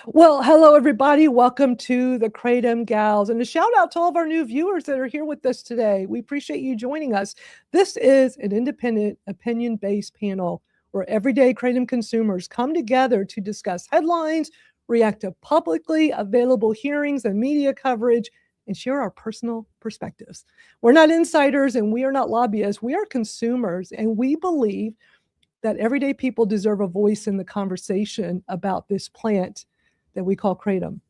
Well, hello, everybody. Welcome to the Kratom Gals. And a shout out to all of our new viewers that are here with us today. We appreciate you joining us. This is an independent, opinion-based panel where everyday Kratom consumers come together to discuss headlines, react to publicly available hearings and media coverage, and share our personal perspectives. We're not insiders and we are not lobbyists. We are consumers, and we believe that everyday people deserve a voice in the conversation about this plant that we call Kratom.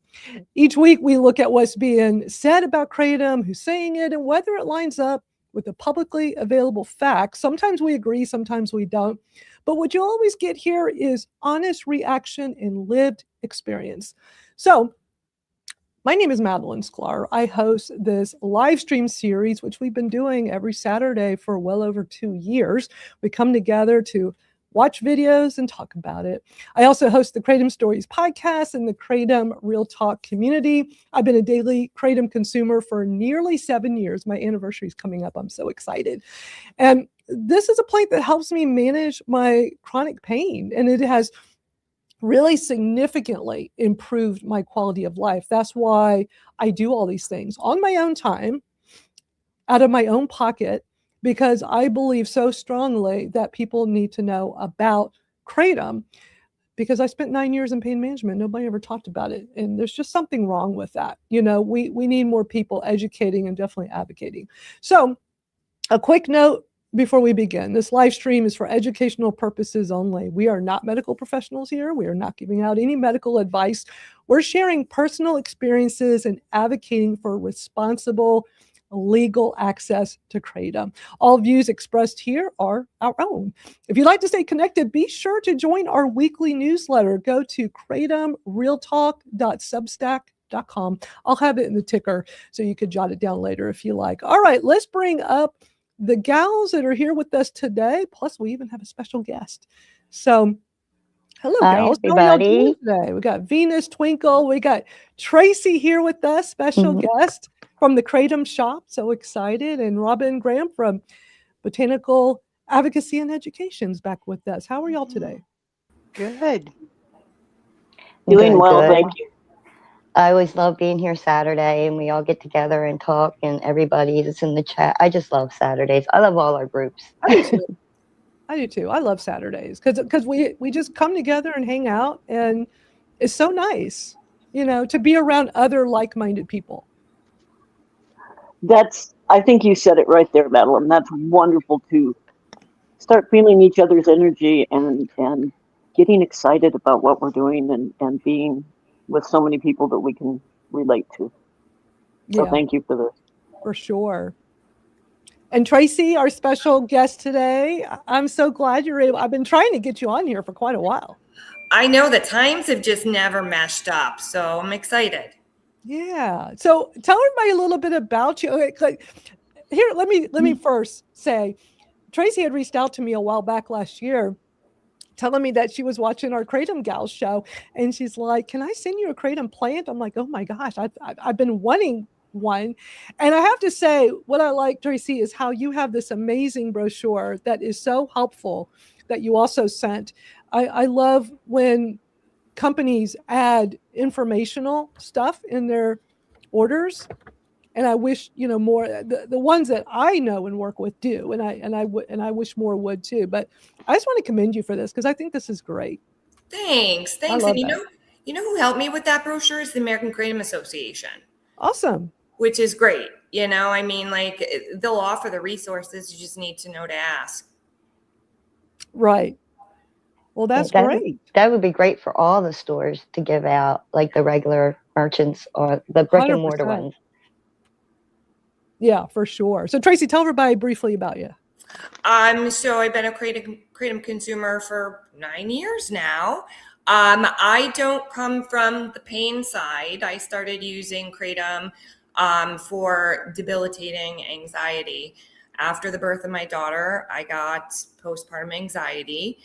Each week, we look at what's being said about Kratom, who's saying it, and whether it lines up with the publicly available facts. Sometimes we agree, sometimes we don't. But what you always get here is honest reaction and lived experience. So, my name is Madeline Sklar. I host this live stream series, which we've been doing every Saturday for well over 2 years. We come together to watch videos and talk about it. I also host the Kratom Stories podcast and the Kratom Real Talk community. I've been a daily Kratom consumer for nearly 7 years. My anniversary is coming up. I'm so excited. And this is a plant that helps me manage my chronic pain, and it has really significantly improved my quality of life. That's why I do all these things on my own time, out of my own pocket, because I believe so strongly that people need to know about Kratom, because I spent 9 years in pain management. Nobody ever talked about it. And there's just something wrong with that. You know, we need more people educating and definitely advocating. So a quick note before we begin, this live stream is for educational purposes only. We are not medical professionals here. We are not giving out any medical advice. We're sharing personal experiences and advocating for responsible legal access to Kratom. All views expressed here are our own. If you'd like to stay connected, be sure to join our weekly newsletter. Go to kratomrealtalk.substack.com. I'll have it in the ticker so you could jot it down later if you like. All right, let's bring up the gals that are here with us today. Plus, we even have a special guest. So, hello, gals. Everybody. Today? We got Venus, Twinkle. We got Tracy here with us, special guest from the Kratom Shop. So excited. And Robin Graham from Botanical Advocacy and Education is back with us. How are y'all today? Good. Doing well, good. Thank you. I always love being here Saturday, and we all get together and talk, and everybody that's in the chat. I just love Saturdays. I love all our groups. I do too. I love Saturdays because we just come together and hang out, and it's so nice, you know, to be around other like-minded people. I think you said it right there, Madeline. That's wonderful to start feeling each other's energy and getting excited about what we're doing and being with so many people that we can relate to. So thank you for this. For sure. And Tracy, our special guest today, I'm so glad you're able. I've been trying to get you on here for quite a while. I know the times have just never meshed up, so I'm excited. Yeah. So tell everybody a little bit about you. Okay, here, let me first say, Tracy had reached out to me a while back last year, telling me that she was watching our Kratom Gals show, and she's like, "Can I send you a Kratom plant?" I'm like, "Oh my gosh, I've been wanting one." And I have to say, what I like, Tracy, is how you have this amazing brochure that is so helpful that you also sent. I love when companies add informational stuff in their orders, and I wish, you know, more the ones that I know and work with do, and I wish more would too. But I just want to commend you for this because I think this is great. Thanks. And you know who helped me with that brochure is the American Kratom Association. Awesome. Which is great. You know, I mean, like, they'll offer the resources. You just need to know to ask. Right. Well, that's great. That would be great for all the stores to give out, like the regular merchants or the brick and mortar 100%. ones. Yeah, for sure. So Tracy, tell everybody briefly about you. So I've been a Kratom consumer for 9 years now. I don't come from the pain side. I started using Kratom for debilitating anxiety. After the birth of my daughter, I got postpartum anxiety,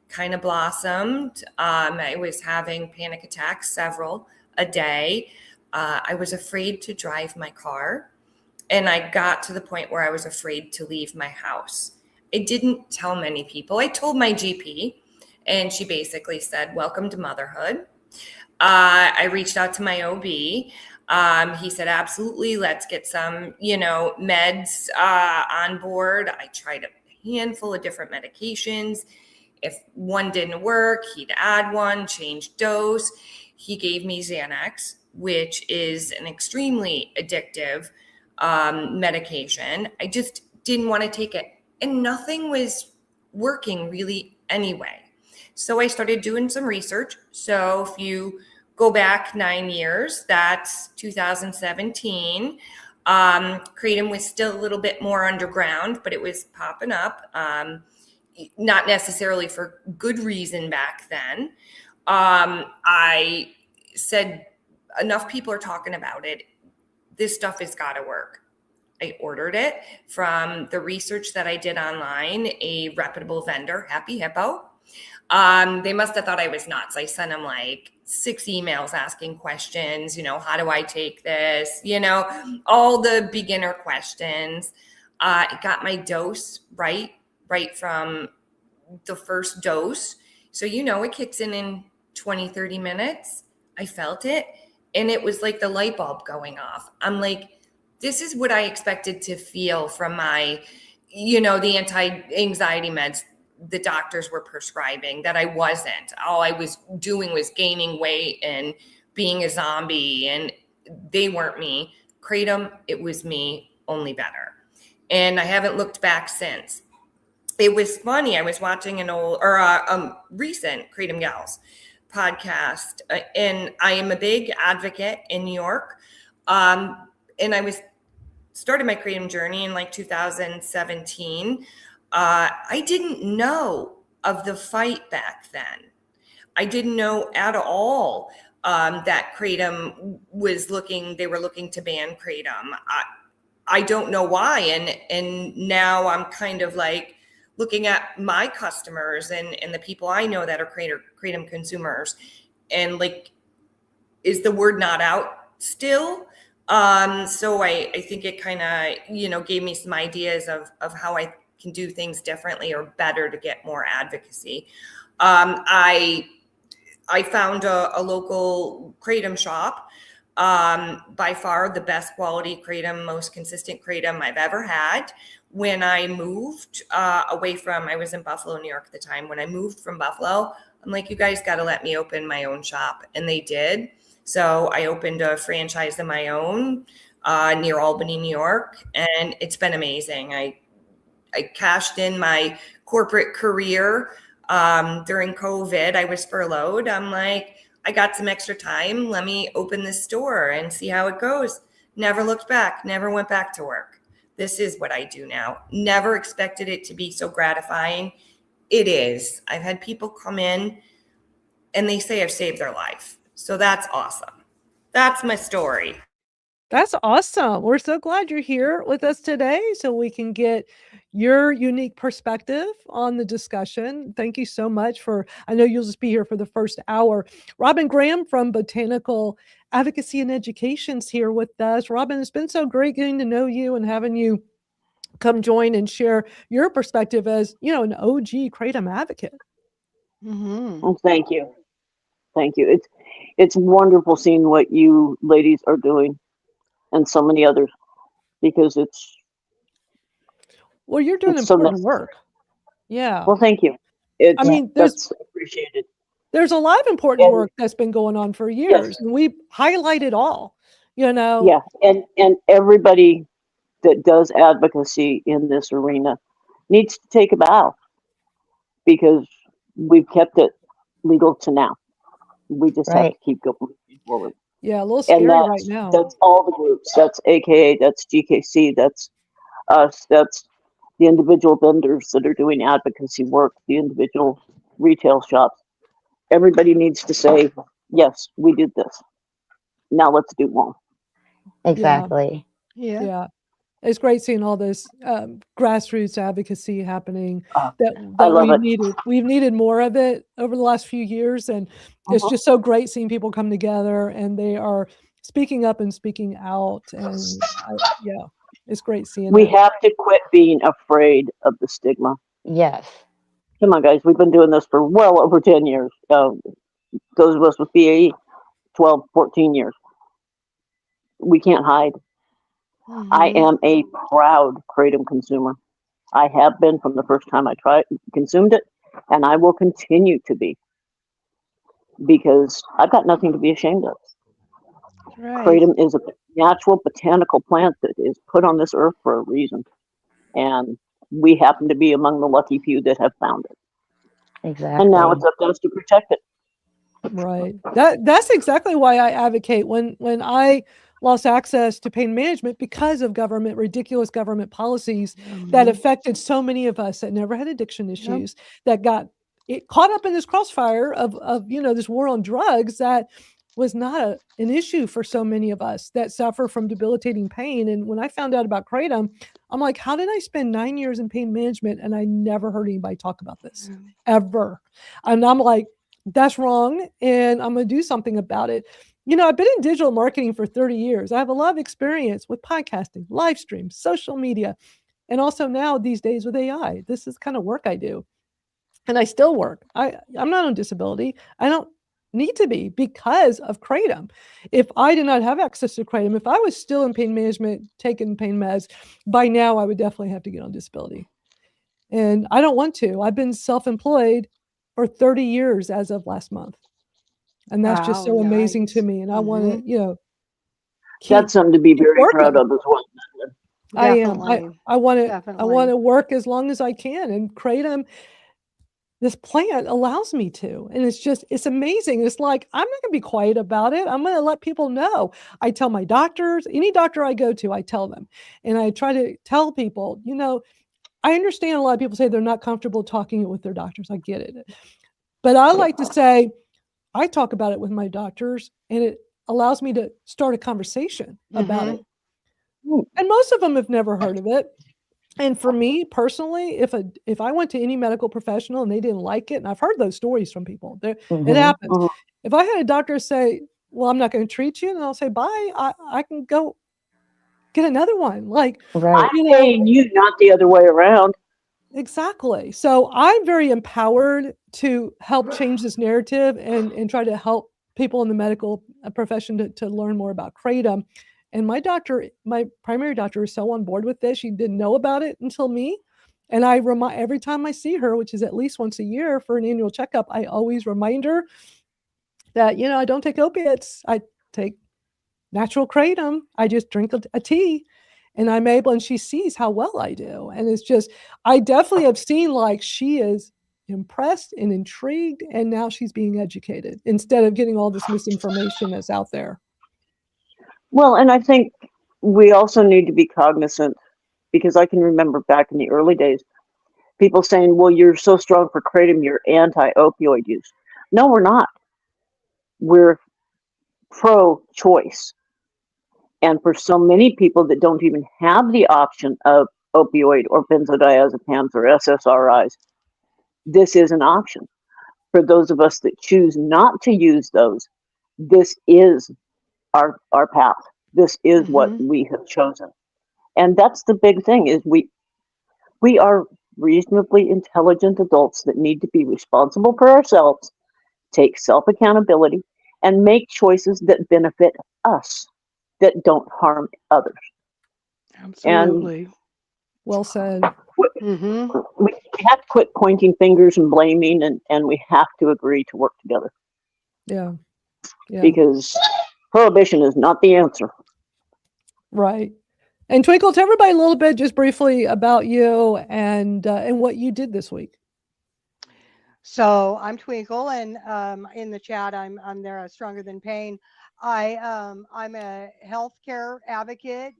kind of blossomed. I was having panic attacks, several a day. I was afraid to drive my car, and I got to the point where I was afraid to leave my house. I didn't tell many people. I told my GP, and she basically said, "Welcome to motherhood." I reached out to my OB. He said, absolutely, let's get some, meds on board. I tried a handful of different medications. If one didn't work, he'd add one, change dose. He gave me Xanax, which is an extremely addictive medication. I just didn't want to take it. And nothing was working really anyway. So I started doing some research. So if you go back 9 years, that's 2017. Kratom was still a little bit more underground, but it was popping up. Not necessarily for good reason back then. I said, enough people are talking about it. This stuff has got to work. I ordered it from the research that I did online, a reputable vendor, Happy Hippo. They must have thought I was nuts. I sent them like 6 emails asking questions, how do I take this? All the beginner questions. I got my dose right from the first dose. So, it kicks in 20, 30 minutes. I felt it. And it was like the light bulb going off. I'm like, this is what I expected to feel from my, the anti-anxiety meds the doctors were prescribing that I wasn't. All I was doing was gaining weight and being a zombie, and they weren't me. Kratom, it was me, only better. And I haven't looked back since. It was funny. I was watching a recent Kratom Gals podcast, and I am a big advocate in New York. And I started my Kratom journey in like 2017. I didn't know of the fight back then. I didn't know at all that Kratom they were looking to ban Kratom. I don't know why. And now I'm kind of like looking at my customers and the people I know that are Kratom consumers, and like, is the word not out still? So I think it kind of, gave me some ideas of how I can do things differently or better to get more advocacy. I found a local Kratom shop, by far the best quality Kratom, most consistent Kratom I've ever had. When I moved away from, I was in Buffalo, New York at the time. When I moved from Buffalo, I'm like, you guys got to let me open my own shop. And they did. So I opened a franchise of my own near Albany, New York. And it's been amazing. I cashed in my corporate career during COVID. I was furloughed. I'm like, I got some extra time. Let me open this store and see how it goes. Never looked back, never went back to work. This is what I do now. Never expected it to be so gratifying. It is. I've had people come in and they say I've saved their life. So that's awesome. That's my story. That's awesome. We're so glad you're here with us today so we can get your unique perspective on the discussion. Thank you so much I know you'll just be here for the first hour. Robin Graham from Botanical Advocacy and Education's here with us. Robin, it's been so great getting to know you and having you come join and share your perspective as, an OG Kratom advocate. Mm-hmm. Well, thank you. Thank you. It's wonderful seeing what you ladies are doing, and so many others, because you're doing important work. Yeah. Well, thank you. That's appreciated. There's a lot of important work that's been going on for years, yes. and we highlight it all, Yeah, and everybody that does advocacy in this arena needs to take a bow, because we've kept it legal to now. We just have to keep going forward. Yeah, a little scary right now. That's all the groups. That's AKA, that's GKC, that's us, that's the individual vendors that are doing advocacy work, the individual retail shops. Everybody needs to say, yes, we did this. Now let's do more. Exactly. Yeah. It's great seeing all this grassroots advocacy happening that I love it. We've needed more of it over the last few years. And it's just so great seeing people come together and they are speaking up and speaking out. And it's great seeing We have to quit being afraid of the stigma. Yes. Come on, guys. We've been doing this for well over 10 years. Those of us with BAE. 12, 14 years. We can't hide. I am a proud Kratom consumer. I have been from the first time I consumed it, and I will continue to be, because I've got nothing to be ashamed of. Right. Kratom is a natural botanical plant that is put on this earth for a reason, and we happen to be among the lucky few that have found it. Exactly. And now it's up to us to protect it. Right. That's exactly why I advocate when I lost access to pain management because of ridiculous government policies that affected so many of us that never had addiction issues, that got caught up in this crossfire of this war on drugs that was not an issue for so many of us that suffer from debilitating pain. And when I found out about Kratom, I'm like, how did I spend 9 years in pain management and I never heard anybody talk about this ever? And I'm like, that's wrong, and I'm going to do something about it. I've been in digital marketing for 30 years. I have a lot of experience with podcasting, live streams, social media, and also now these days with AI. This is kind of work I do, and I still work. I'm not on disability. I don't need to be because of Kratom. If I did not have access to Kratom, if I was still in pain management, taking pain meds, by now I would definitely have to get on disability. And I don't want to. I've been self-employed for 30 years as of last month. And that's just so amazing to me. And I want to, that's something to be very proud of as well. I am. I want to work as long as I can. And Kratom, this plant allows me to. And it's amazing. It's like, I'm not going to be quiet about it. I'm going to let people know. I tell my doctors, any doctor I go to, I tell them. And I try to tell people, I understand a lot of people say they're not comfortable talking with their doctors. I get it. But I like to say, I talk about it with my doctors, and it allows me to start a conversation about it. And most of them have never heard of it. And for me personally, if I went to any medical professional and they didn't like it, and I've heard those stories from people, it happens. If I had a doctor say, well, I'm not going to treat you, and I'll say, bye, I can go get another one. Like, right. I'm paying you, not the other way around. Exactly. So I'm very empowered to help change this narrative and try to help people in the medical profession to learn more about Kratom. And my primary doctor is so on board with this. She didn't know about it until me. And I remind every time I see her, which is at least once a year for an annual checkup, I always remind her that, I don't take opiates. I take natural Kratom. I just drink a tea. And I'm able, and she sees how well I do. And it's just, I definitely have seen like she is impressed and intrigued, and now she's being educated instead of getting all this misinformation that's out there. Well, and I think we also need to be cognizant, because I can remember back in the early days, people saying, well, you're so strong for Kratom, you're anti-opioid use. No, we're not. We're pro-choice. And for so many people that don't even have the option of opioid or benzodiazepams or SSRIs, this is an option. For those of us that choose not to use those, this is our path. This is what we have chosen. And that's the big thing, is we are reasonably intelligent adults that need to be responsible for ourselves, take self-accountability, and make choices that benefit us, that don't harm others. Absolutely. And well said. We have to quit pointing fingers and blaming, and we have to agree to work together. Yeah. Because prohibition is not the answer. Right. And Twinkle, tell everybody a little bit, just briefly, about you and what you did this week. So I'm Twinkle, and in the chat, I'm there, Stronger Than Pain. I'm a healthcare advocate,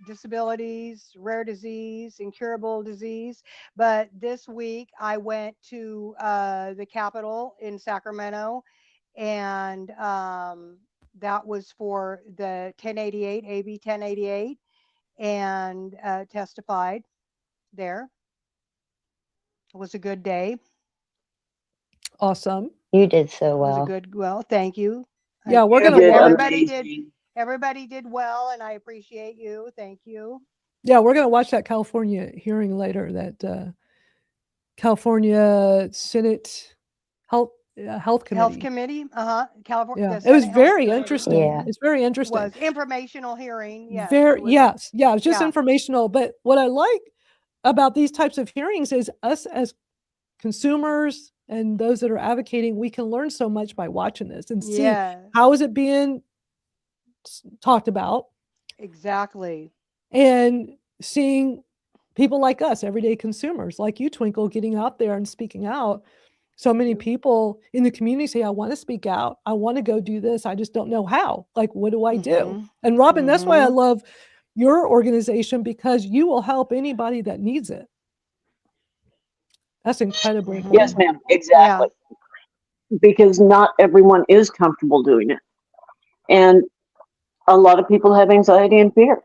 disabilities, rare disease, incurable disease. But this week I went to the Capitol in Sacramento, and that was for the 1088, AB 1088, and testified there. It was a good day. Awesome. You did so well. It was a good, thank you. Yeah, we're going to, everybody did well, and I appreciate you. Thank you. Yeah, we're going to watch that California hearing later, that California Senate Health health Health committee. committee, California, Yeah, the it was Senate Health very Committee. interesting. Yeah. It's very interesting. Was informational hearing. Yes, Very, it was. yes, yeah, it's just Yeah. informational. But what I like about these types of hearings is us as consumers and those that are advocating, we can learn so much by watching this and see Yes, how is it being talked about, exactly. and seeing people like us, everyday consumers, like you, Twinkle, getting out there and speaking out. So many people in the community say, I want to speak out. I want to go do this. I just don't know how. Like, what do I do? Mhm. And Robin, that's why I Mhm. love your organization, because you will help anybody that needs it. That's incredibly Mhm. Yes, important. ma'am. Yeah. Exactly. Because not everyone is comfortable doing it. And a lot of people have anxiety and fear.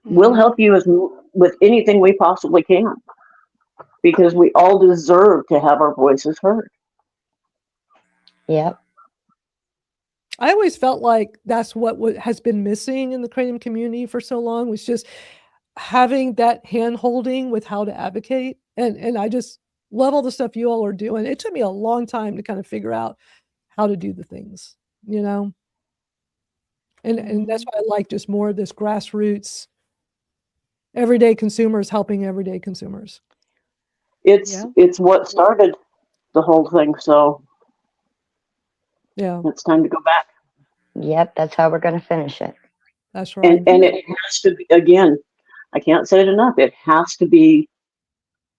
We'll Mhm. help you with anything we possibly can, because we all deserve to have our voices heard. Yep. I always felt like that's what has been missing in the Kratom community for so long, was just having that hand holding with how to advocate. And I just love all the stuff you all are doing. It took me a long time to kind of figure out how to do the things, you know? And that's Mhm. why I like just more of this grassroots, everyday consumers helping everyday consumers. It's Yeah. it's what started the whole thing, so Yeah, it's time to go back. Yep. That's how we're going to finish it. that's And right. it has to be, again, I can't say it enough. It has to be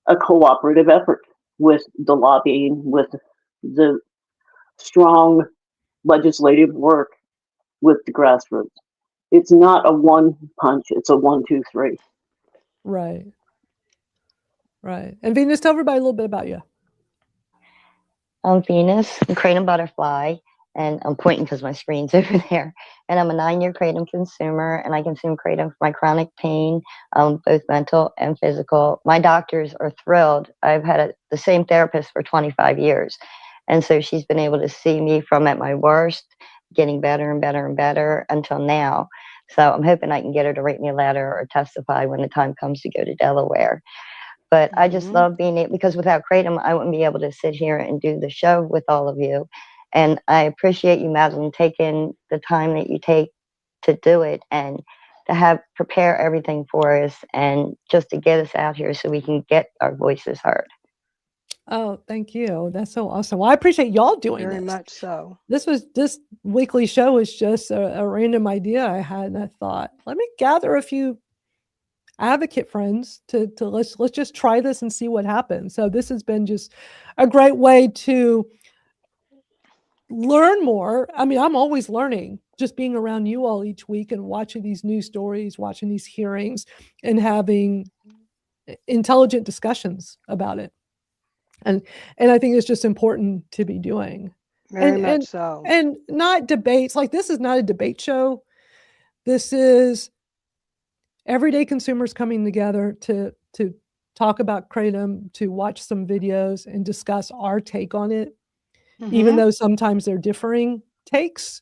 a cooperative effort with the lobbying, with the strong legislative work, with the grassroots. It's not a one punch, it's a 1, 2, 3. Right. Right. And Venus, tell everybody a little bit about you. I'm Venus, I'm Kratom Butterfly, and I'm pointing because my screen's over there. And I'm a 9-year Kratom consumer, and I consume Kratom for my chronic pain, both mental and physical. My doctors are thrilled. I've had the same therapist for 25 years. And so she's been able to see me from at my worst, getting better and better and better until now. So I'm hoping I can get her to write me a letter or testify when the time comes to go to Delaware. But I just Mhm. love being able, because without Kratom, I wouldn't be able to sit here and do the show with all of you. And I appreciate you, Madeline, taking the time that you take to do it and to have prepare everything for us and just to get us out here so we can get our voices heard. Oh, thank you. That's so awesome. Well, I appreciate y'all doing Very this. much so. This weekly show was just a random idea I had, and I thought, let me gather a few advocate friends to let's just try this and see what happens. So this has been just a great way to learn more. I mean, I'm always learning just being around you all each week and watching these news stories, watching these hearings, and having intelligent discussions about it. And I think it's just important to be doing. Very And much so. and not debates. Like, this is not a debate show. This is everyday consumers coming together to talk about Kratom, to watch some videos and discuss our take on it, even Mhm. though sometimes they're differing takes.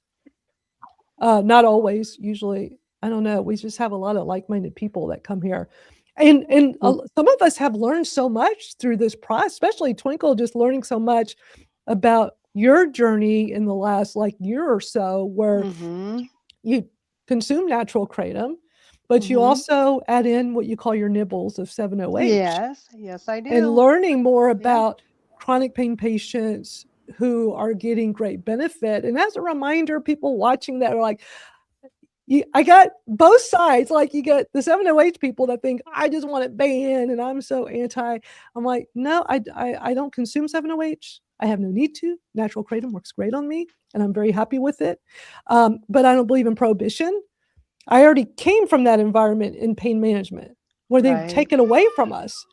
Not always, usually. I don't know. We just have a lot of like-minded people that come here. And some of us have learned so much through this process, especially Twinkle, just learning so much about your journey in the last like year or so, where Mhm. you consume natural Kratom, but you Mhm. also add in what you call your nibbles of 7-OH, Yes. Yes, I and do. learning more Yeah. about chronic pain patients who are getting great benefit. And as a reminder, people watching that are like, I got both sides. Like, you get the 7-OH people that think I just want it banned and I'm so anti. I'm like, no, I don't consume 7-OH. I have no need to. Natural Kratom works great on me, and I'm very happy with it. But I don't believe in prohibition. I already came from that environment in pain management where they've Right. taken away from us.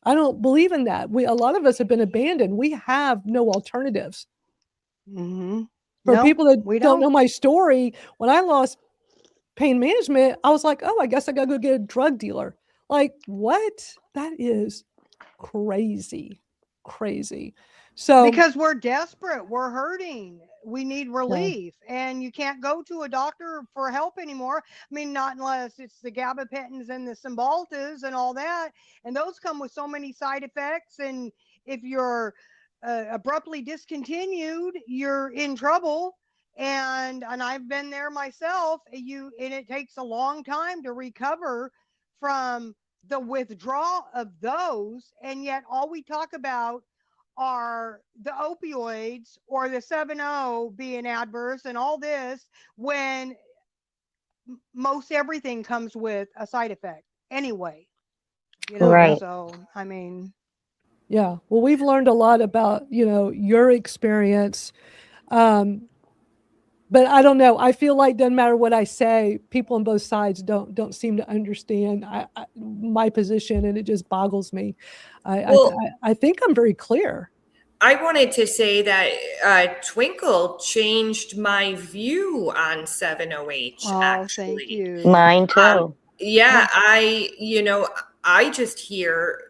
I don't believe in that. A lot of us have been abandoned. We have no alternatives. Mhm. For No, people that we don't know don't. my story, when I lost pain management, I was like, oh, I guess I gotta go get a drug dealer. Like, what? That is crazy, crazy. So, Because we're desperate, we're hurting, we need yeah, relief, and you can't go to a doctor for help anymore. I mean, not unless it's the gabapentins and the Cymbaltas and all that, and those come with so many side effects. And if you're abruptly discontinued, you're in trouble. And I've been there myself. And it takes a long time to recover from the withdrawal of those. And yet all we talk about are the opioids or the 7-0 being adverse and all this, when most everything comes with a side effect anyway. Right. So I mean, Yeah. Well, we've learned a lot about, your experience. But I don't know. I feel like doesn't matter what I say, people on both sides don't seem to understand my position, and it just boggles me. I think I'm very clear. I wanted to say that Twinkle changed my view on 7OH, actually. Thank you. Mine too. Yeah, I just hear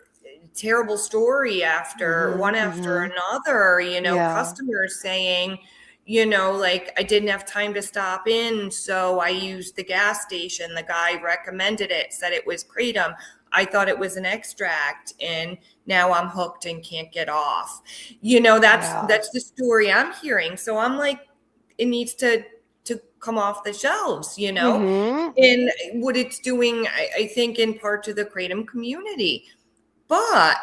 terrible story after one after another, customers saying, like, I didn't have time to stop in, so I used the gas station. The guy recommended it, said it was Kratom. I thought it was an extract, and now I'm hooked and can't get off. That's the story I'm hearing. So I'm like, it needs to come off the shelves, and what it's doing, I think, in part to the Kratom community. But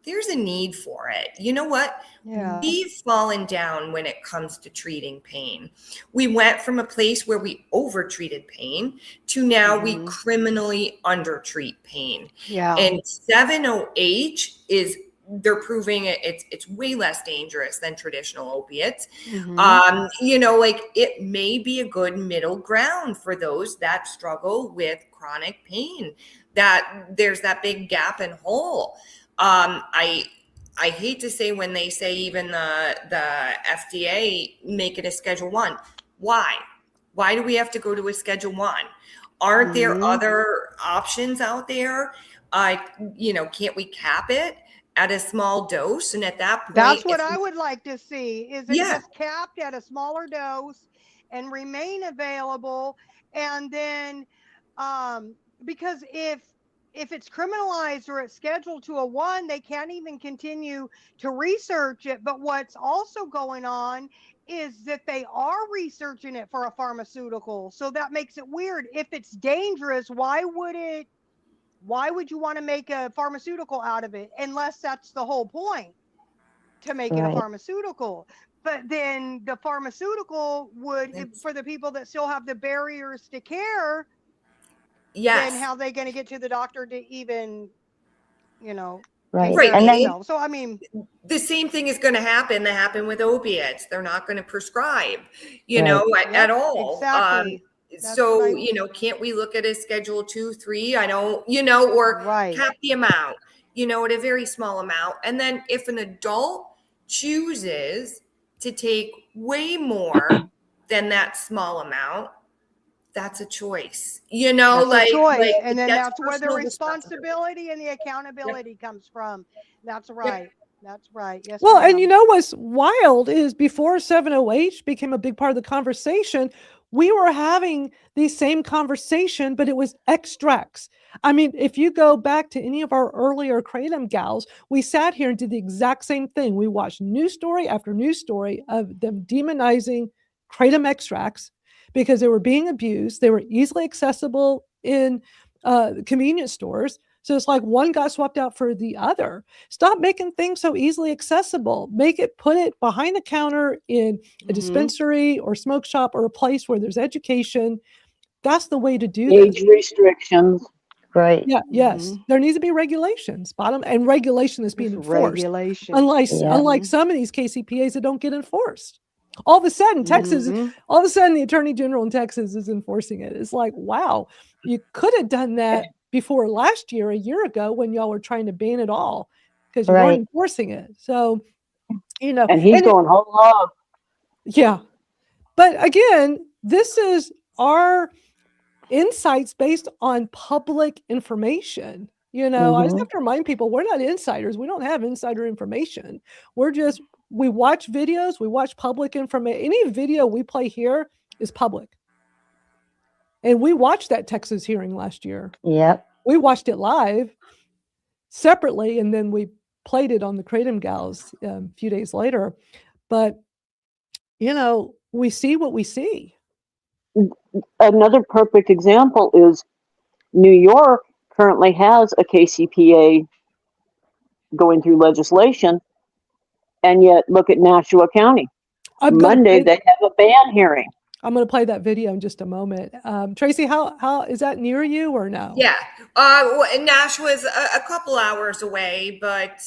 there's a need for it. You know what? Yeah. We've fallen down when it comes to treating pain. We went from a place where we overtreated pain to now we criminally undertreat pain. Yeah. And 7OH they're proving it's way less dangerous than traditional opiates. Like, it may be a good middle ground for those that struggle with chronic pain, that there's that big gap and hole. I hate to say, when they say even the FDA make it a Schedule 1. Why do we have to go to a Schedule 1? Aren't there other options out there? Can't we cap it at a small dose? And at that point, that's what I would like to see, is it Yeah. just capped at a smaller dose and remain available. And then because if it's criminalized or it's scheduled to a 1, they can't even continue to research it. But what's also going on is that they are researching it for a pharmaceutical. So that makes it weird. If it's dangerous, why would you want to make a pharmaceutical out of it, unless that's the whole point, to make it a pharmaceutical? But then the pharmaceutical would, for the people that still have the barriers to care, Yes. then how are they going to get to the doctor to even, Right. Right. And then, so I mean, the same thing is going to happen that happened with opiates. They're not going to prescribe, Right. at all. Exactly. So, can't we look at a Schedule 2, 3? I don't, or cap the amount, at a very small amount. And then if an adult chooses to take way more than that small amount, that's a choice, that's a choice. like, And then that's where the personal responsibility and the accountability comes from. That's right. That's right. Yes. Well, ma'am. and what's wild is, before 7OH became a big part of the conversation, we were having the same conversation, but it was extracts. I mean, if you go back to any of our earlier Kratom Gals, we sat here and did the exact same thing. We watched news story after news story of them demonizing Kratom extracts because they were being abused. They were easily accessible in convenience stores. So it's like one got swapped out for the other. Stop making things so easily accessible. Put it behind the counter in a dispensary or smoke shop, or a place where there's education. That's the way to do this. Age restrictions. right. Yeah, yes. There needs to be regulations, and regulation is being enforced. Unlike some of these KCPAs that don't get enforced. All of a sudden, the Attorney General in Texas is enforcing it. It's like, wow, you could have done that before last year, a year ago, when y'all were trying to ban it all, because you weren't enforcing it. So, and he's going whole hog. Yeah. But again, this is our insights based on public information. I just have to remind people, we're not insiders. We don't have insider information. We watch videos, we watch public information. Any video we play here is public. And we watched that Texas hearing last year. Yep. We watched it live separately, and then we played it on the Kratom Gals a few days later. But, we see what we see. Another perfect example is New York currently has a KCPA going through legislation, and yet look at Nashua County. Monday they have a ban hearing. I'm going to play that video in just a moment. Tracy, how is that near you or no? Yeah, Nashua is a couple hours away, but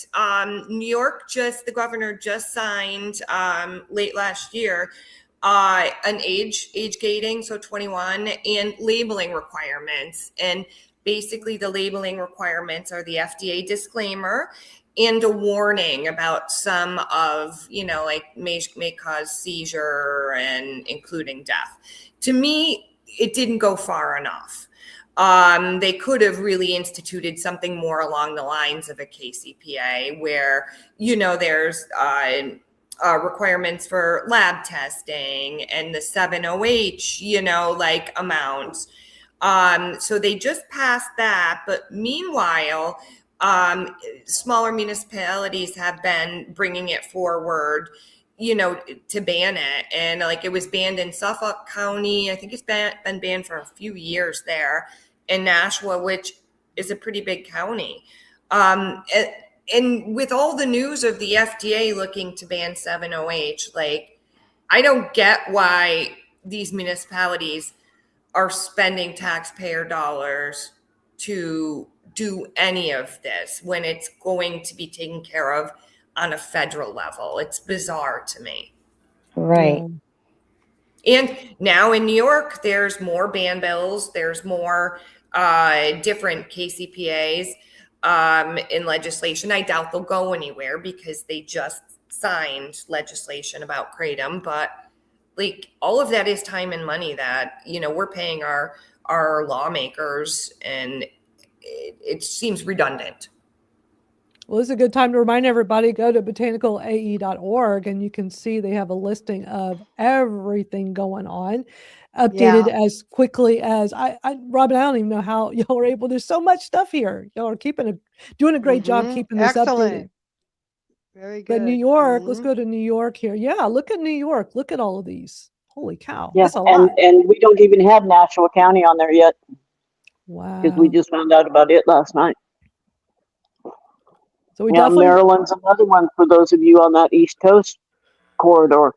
New York the governor just signed late last year an age gating, so 21, and labeling requirements. And basically the labeling requirements are the FDA disclaimer and a warning about some of, like may cause seizure and including death. To me, it didn't go far enough. They could have really instituted something more along the lines of a KCPA where, there's requirements for lab testing and the 7OH, like amounts. So they just passed that. But meanwhile, smaller municipalities have been bringing it forward, to ban it. And like it was banned in Suffolk County. I think it's been banned for a few years there in Nashua, which is a pretty big county. And with all the news of the FDA looking to ban 7OH, like, I don't get why these municipalities are spending taxpayer dollars to do any of this when it's going to be taken care of on a federal level. It's bizarre to me. Right. Yeah. And now in New York, there's more ban bills. There's more different KCPAs in legislation. I doubt they'll go anywhere because they just signed legislation about Kratom. But like all of that is time and money that, we're paying our lawmakers, and it seems redundant. Well, this is a good time to remind everybody, go to botanicalae.org and you can see they have a listing of everything going on, updated as quickly as Robin, I don't even know how y'all are able. There's so much stuff here. Y'all are doing a great job keeping this updated. Very good. But New York, let's go to New York here. Yeah, look at New York. Look at all of these. Holy cow. Yeah, That's a lot. And we don't even have Nashua County on there yet. Wow. Because we just found out about it last night. So Maryland's another one for those of you on that East Coast corridor.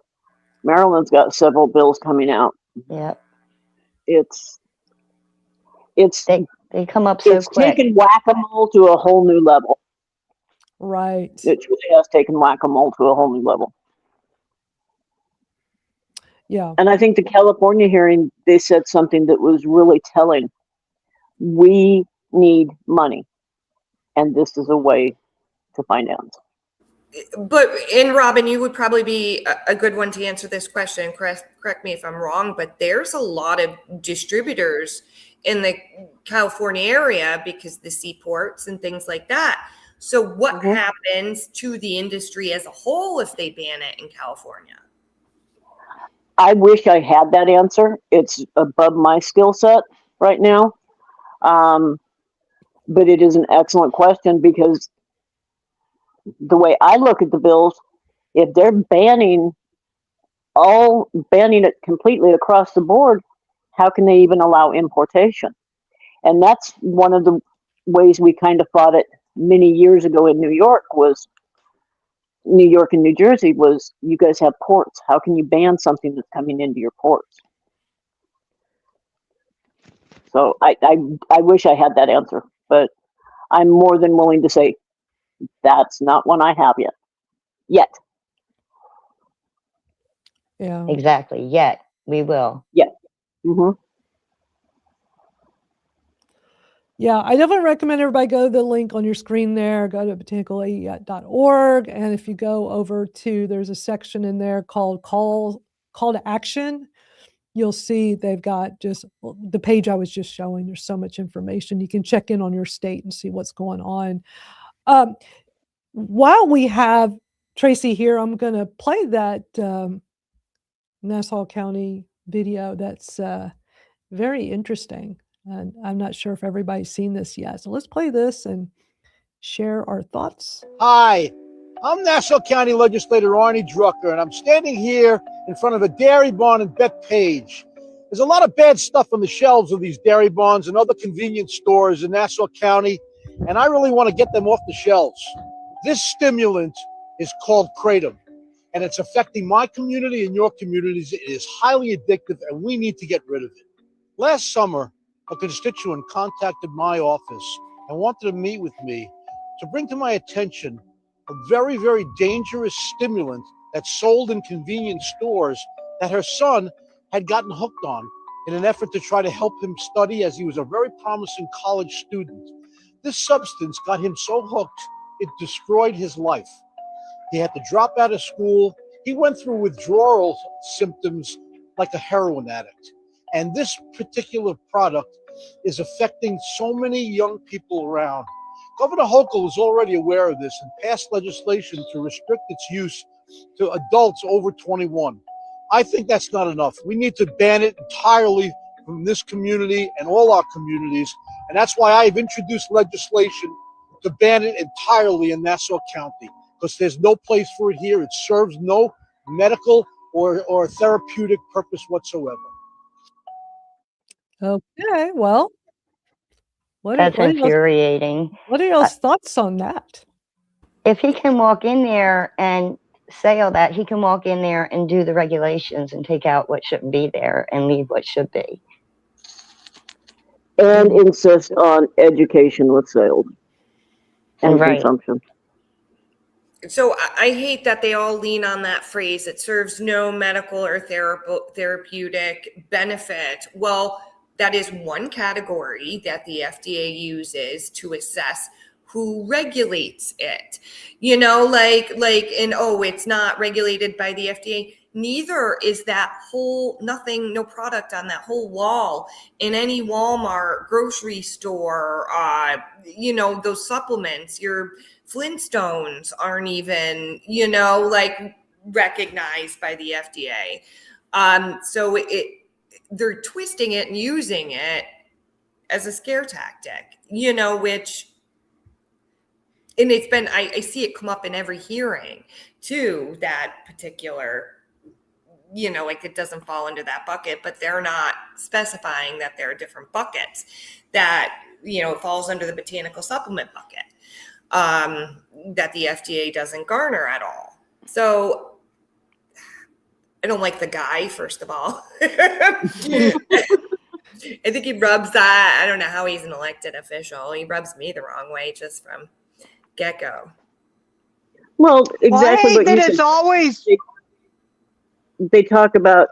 Maryland's got several bills coming out. Yep. They come up so quick. It's taken whack-a-mole to a whole new level. Right. It really has taken whack-a-mole to a whole new level. Yeah. And I think the California hearing, they said something that was really telling. We need money. And this is a way to find out. But, and Robin, you would probably be a good one to answer this question. Correct me if I'm wrong, but there's a lot of distributors in the California area because the seaports and things like that. So what happens to the industry as a whole if they ban it in California? I wish I had that answer. It's above my skill set right now. But it is an excellent question because the way I look at the bills, if they're banning it completely across the board, how can they even allow importation? And that's one of the ways we kind of fought it many years ago in New York and New Jersey was, you guys have ports. How can you ban something that's coming into your ports? So I wish I had that answer, but I'm more than willing to say that's not one I have yet. Yeah. Exactly. Yet we will. Yeah. Mm-hmm. Yeah, I definitely recommend everybody go to the link on your screen there, go to botanicalae.org. And if you go over to, there's a section in there called call to action. You'll see they've got just the page I was just showing. There's so much information. You can check in on your state and see what's going on. While we have Tracy here, I'm going to play that Nassau County video. That's very interesting. And I'm not sure if everybody's seen this yet. So let's play this and share our thoughts. Hi, I'm Nassau County Legislator Arnie Drucker, and I'm standing here in front of a dairy barn in Bethpage. There's a lot of bad stuff on the shelves of these dairy barns and other convenience stores in Nassau County, and I really want to get them off the shelves. This stimulant is called Kratom, and it's affecting my community and your communities. It is highly addictive, and we need to get rid of it. Last summer, a constituent contacted my office and wanted to meet with me to bring to my attention a very, very dangerous stimulant that's sold in convenience stores that her son had gotten hooked on in an effort to try to help him study, as he was a very promising college student. This substance got him so hooked, it destroyed his life. He had to drop out of school. He went through withdrawal symptoms like a heroin addict. And this particular product is affecting so many young people around. Governor Hochul is already aware of this and passed legislation to restrict its use to adults over 21. I think that's not enough. We need to ban it entirely from this community and all our communities. And that's why I've introduced legislation to ban it entirely in Nassau County, because there's no place for it here. It serves no medical or therapeutic purpose whatsoever. Okay, well, That's infuriating. what are y'all's thoughts on that? If he can walk in there and say all that, he can walk in there and do the regulations and take out what shouldn't be there and leave what should be. And insist on education with sales and consumption. So I hate that they all lean on that phrase. It serves no medical or therapeutic benefit. Well, that is one category that the FDA uses to assess who regulates it. You know, it's not regulated by the FDA. Neither is that whole, no product on that whole wall in any Walmart, grocery store, those supplements, your Flintstones aren't even, recognized by the FDA. So they're twisting it and using it as a scare tactic, which, and it's been, I see it come up in every hearing too, that particular, it doesn't fall into that bucket, but they're not specifying that there are different buckets that, it falls under the botanical supplement bucket, that the FDA doesn't garner at all. So I don't like the guy, first of all. I think he rubs that. I don't know how he's an elected official. He rubs me the wrong way just from get-go. Well, exactly. Well, I hate what that you it's said. always. They talk about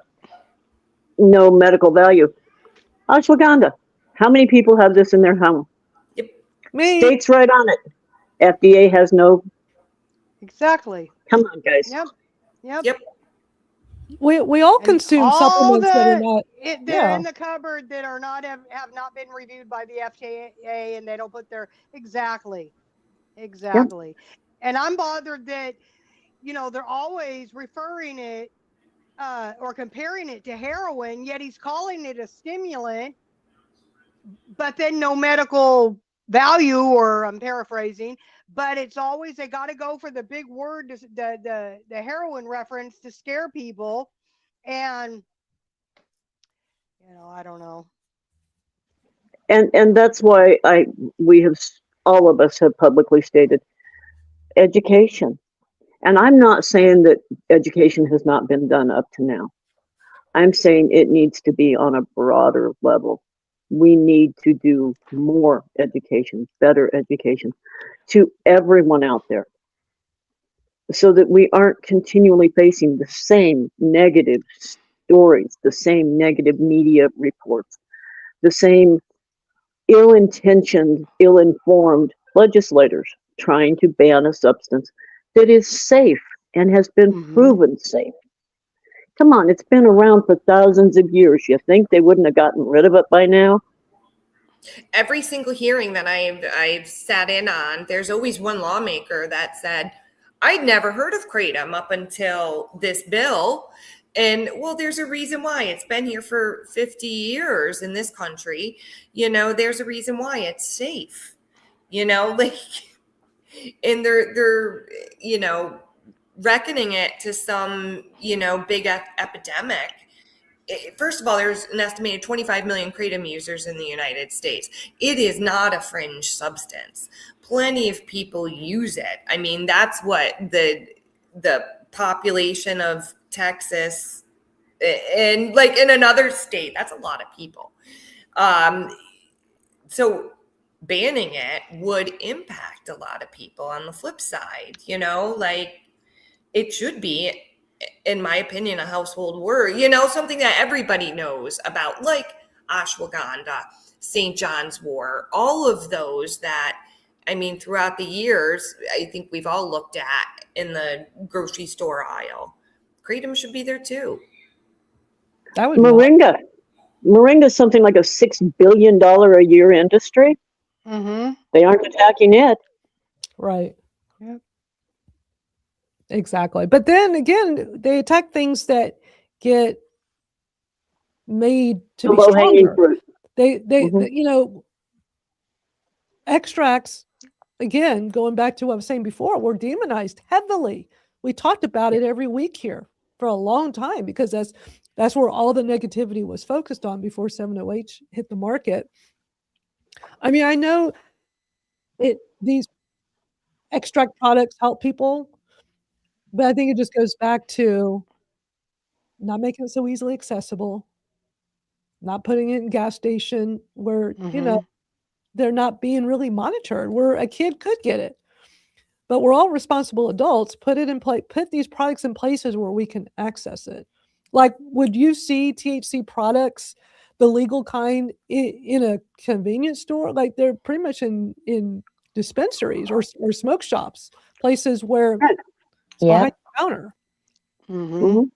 no medical value. Ashwagandha. How many people have this in their home? Yep. Me. State's right on it. FDA has no. Exactly. Come on, guys. Yep. We all consume supplements that are not. They're in the cupboard that are not have not been reviewed by the FDA, and they don't put their exactly. Yep. And I'm bothered that they're always referring it or comparing it to heroin, yet he's calling it a stimulant, but then no medical value, or I'm paraphrasing, but it's always, they got to go for the big word, the heroin reference to scare people. And, I don't know. And that's why all of us have publicly stated education. And I'm not saying that education has not been done up to now. I'm saying it needs to be on a broader level. We need to do more education, better education to everyone out there, so that we aren't continually facing the same negative stories, the same negative media reports, the same ill-intentioned, ill-informed legislators trying to ban a substance that is safe and has been proven safe. Come on, it's been around for thousands of years. You think they wouldn't have gotten rid of it by now? Every single hearing that I've sat in on, there's always one lawmaker that said, I'd never heard of Kratom up until this bill. And well, there's a reason why. It's been here for 50 years in this country. There's a reason why it's safe. and they're reckoning it to some big epidemic. First of all, there's an estimated 25 million kratom users in the United States. It is not a fringe substance. Plenty of people use it. I mean, that's what the population of Texas and like in another state, that's a lot of people. So banning it would impact a lot of people. On the flip side, like it should be, in my opinion, a household word, something that everybody knows about, like ashwagandha, St. John's wort, all of those that, I mean, throughout the years, I think we've all looked at in the grocery store aisle. Kratom should be there too. That would Moringa. Moringa is something like a $6 billion a year industry. Mm-hmm. They aren't attacking it. right. Yep. Exactly. But then again, they attack things that get made to be Low-hanging stronger. fruit. They Mhm. Extracts, again, going back to what I was saying before, were demonized heavily. We talked about it every week here for a long time because that's where all the negativity was focused on before 7-OH hit the market. I mean, I know these extract products help people, but I think it just goes back to not making it so easily accessible, not putting it in gas station where, Mm-hmm. they're not being really monitored, where a kid could get it. But we're all responsible adults. Put these products in places where we can access it. Like, would you see THC products, the legal kind, in a convenience store? Like, they're pretty much in dispensaries or smoke shops, places where Right. it's behind Yep. the counter. Mm-hmm. Mhm.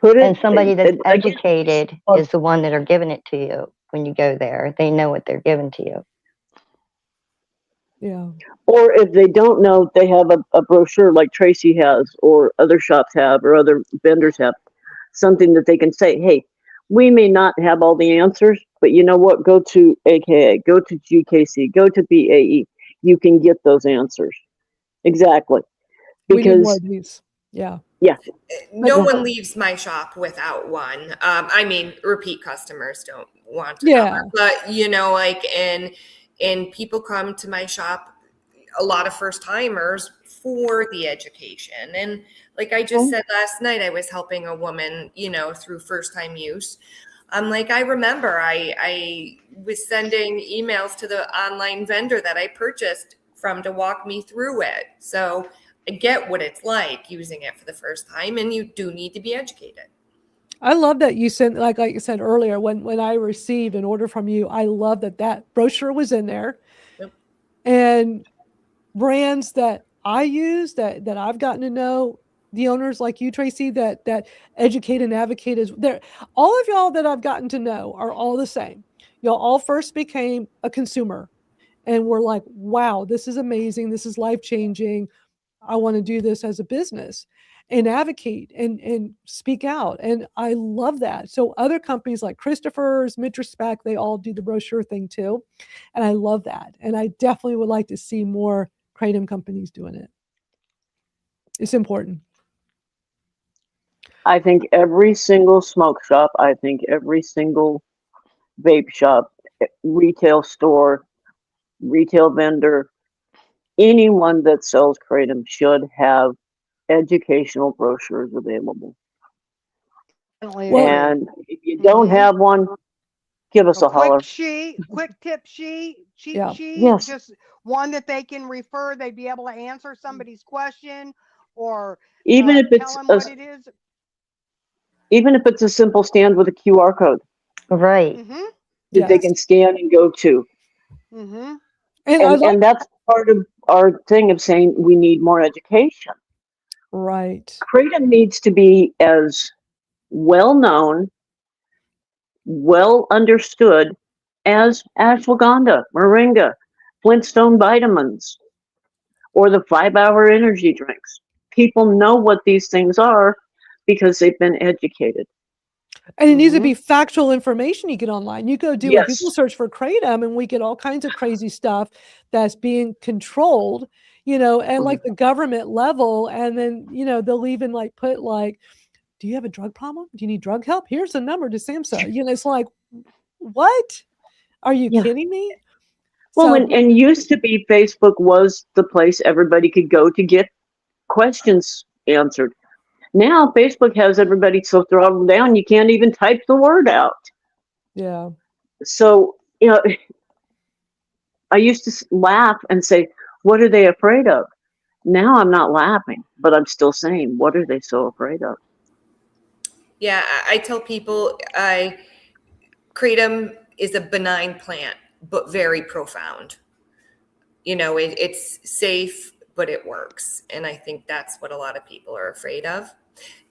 Put And it. somebody that's again, educated is the one that are giving it to you when you go there. They know what they're giving to you. Yeah. or if they don't know, they have a brochure like Tracy has, or other shops have, or other vendors have, something that they can say, hey, we may not have all the answers, but you know what? Go to AKA, go to GKC, go to BAE. You can get those answers. Exactly. We need more Because, of these. Yeah. yeah, No But- one leaves my shop without one. I mean, repeat customers don't want to Yeah. but like and people come to my shop, a lot of first timers, for the education. And like I just said last night, I was helping a woman, through first time use. I'm like, I remember I was sending emails to the online vendor that I purchased from to walk me through it. So I get what it's like using it for the first time, and you do need to be educated. I love that you sent, like you said earlier, when I received an order from you, I love that brochure was in there. Yep. And brands that I use that I've gotten to know, the owners like you, Tracy, that educate and advocate is there. All of y'all that I've gotten to know are all the same. Y'all all first became a consumer and we're like, wow, this is amazing. This is life-changing. I want to do this as a business and advocate and speak out. And I love that. So other companies like Christopher's, Microscope, they all do the brochure thing too. And I love that. And I definitely would like to see more Kratom companies doing it. It's important. I think every single smoke shop, I think every single vape shop, retail store, retail vendor, anyone that sells Kratom should have educational brochures available. Definitely agree. And if you don't Mhm. have one, give us a holler. Quick tip sheet, cheat Yeah. sheet, Yes. just one that they can refer. They'd be able to answer somebody's question or Even if tell it's them what it is. even if it's a simple stand with a QR code Right. Mm-hmm. that they can scan and go to. Mm-hmm. And that's part of our thing of saying we need more education. right. Kratom needs to be as well known, well understood as ashwagandha, moringa, Flintstone vitamins, or the 5-hour energy drinks. People know what these things are because they've been educated. And it needs to be factual information you get online. You go do a Yes. Google search for Kratom and we get all kinds of crazy stuff that's being controlled, and like the government level. And then, they'll even like put like, do you have a drug problem? Do you need drug help? Here's the number to SAMHSA. It's like, what? Are you kidding me? Well, So, and used to be Facebook was the place everybody could go to get questions answered. Now Facebook has everybody so throttled down you can't even type the word out. yeah. So, I used to laugh and say, what are they afraid of? Now I'm not laughing, but I'm still saying, what are they so afraid of? Yeah, I tell people Kratom is a benign plant, but very profound. It's safe, but it works. And I think that's what a lot of people are afraid of.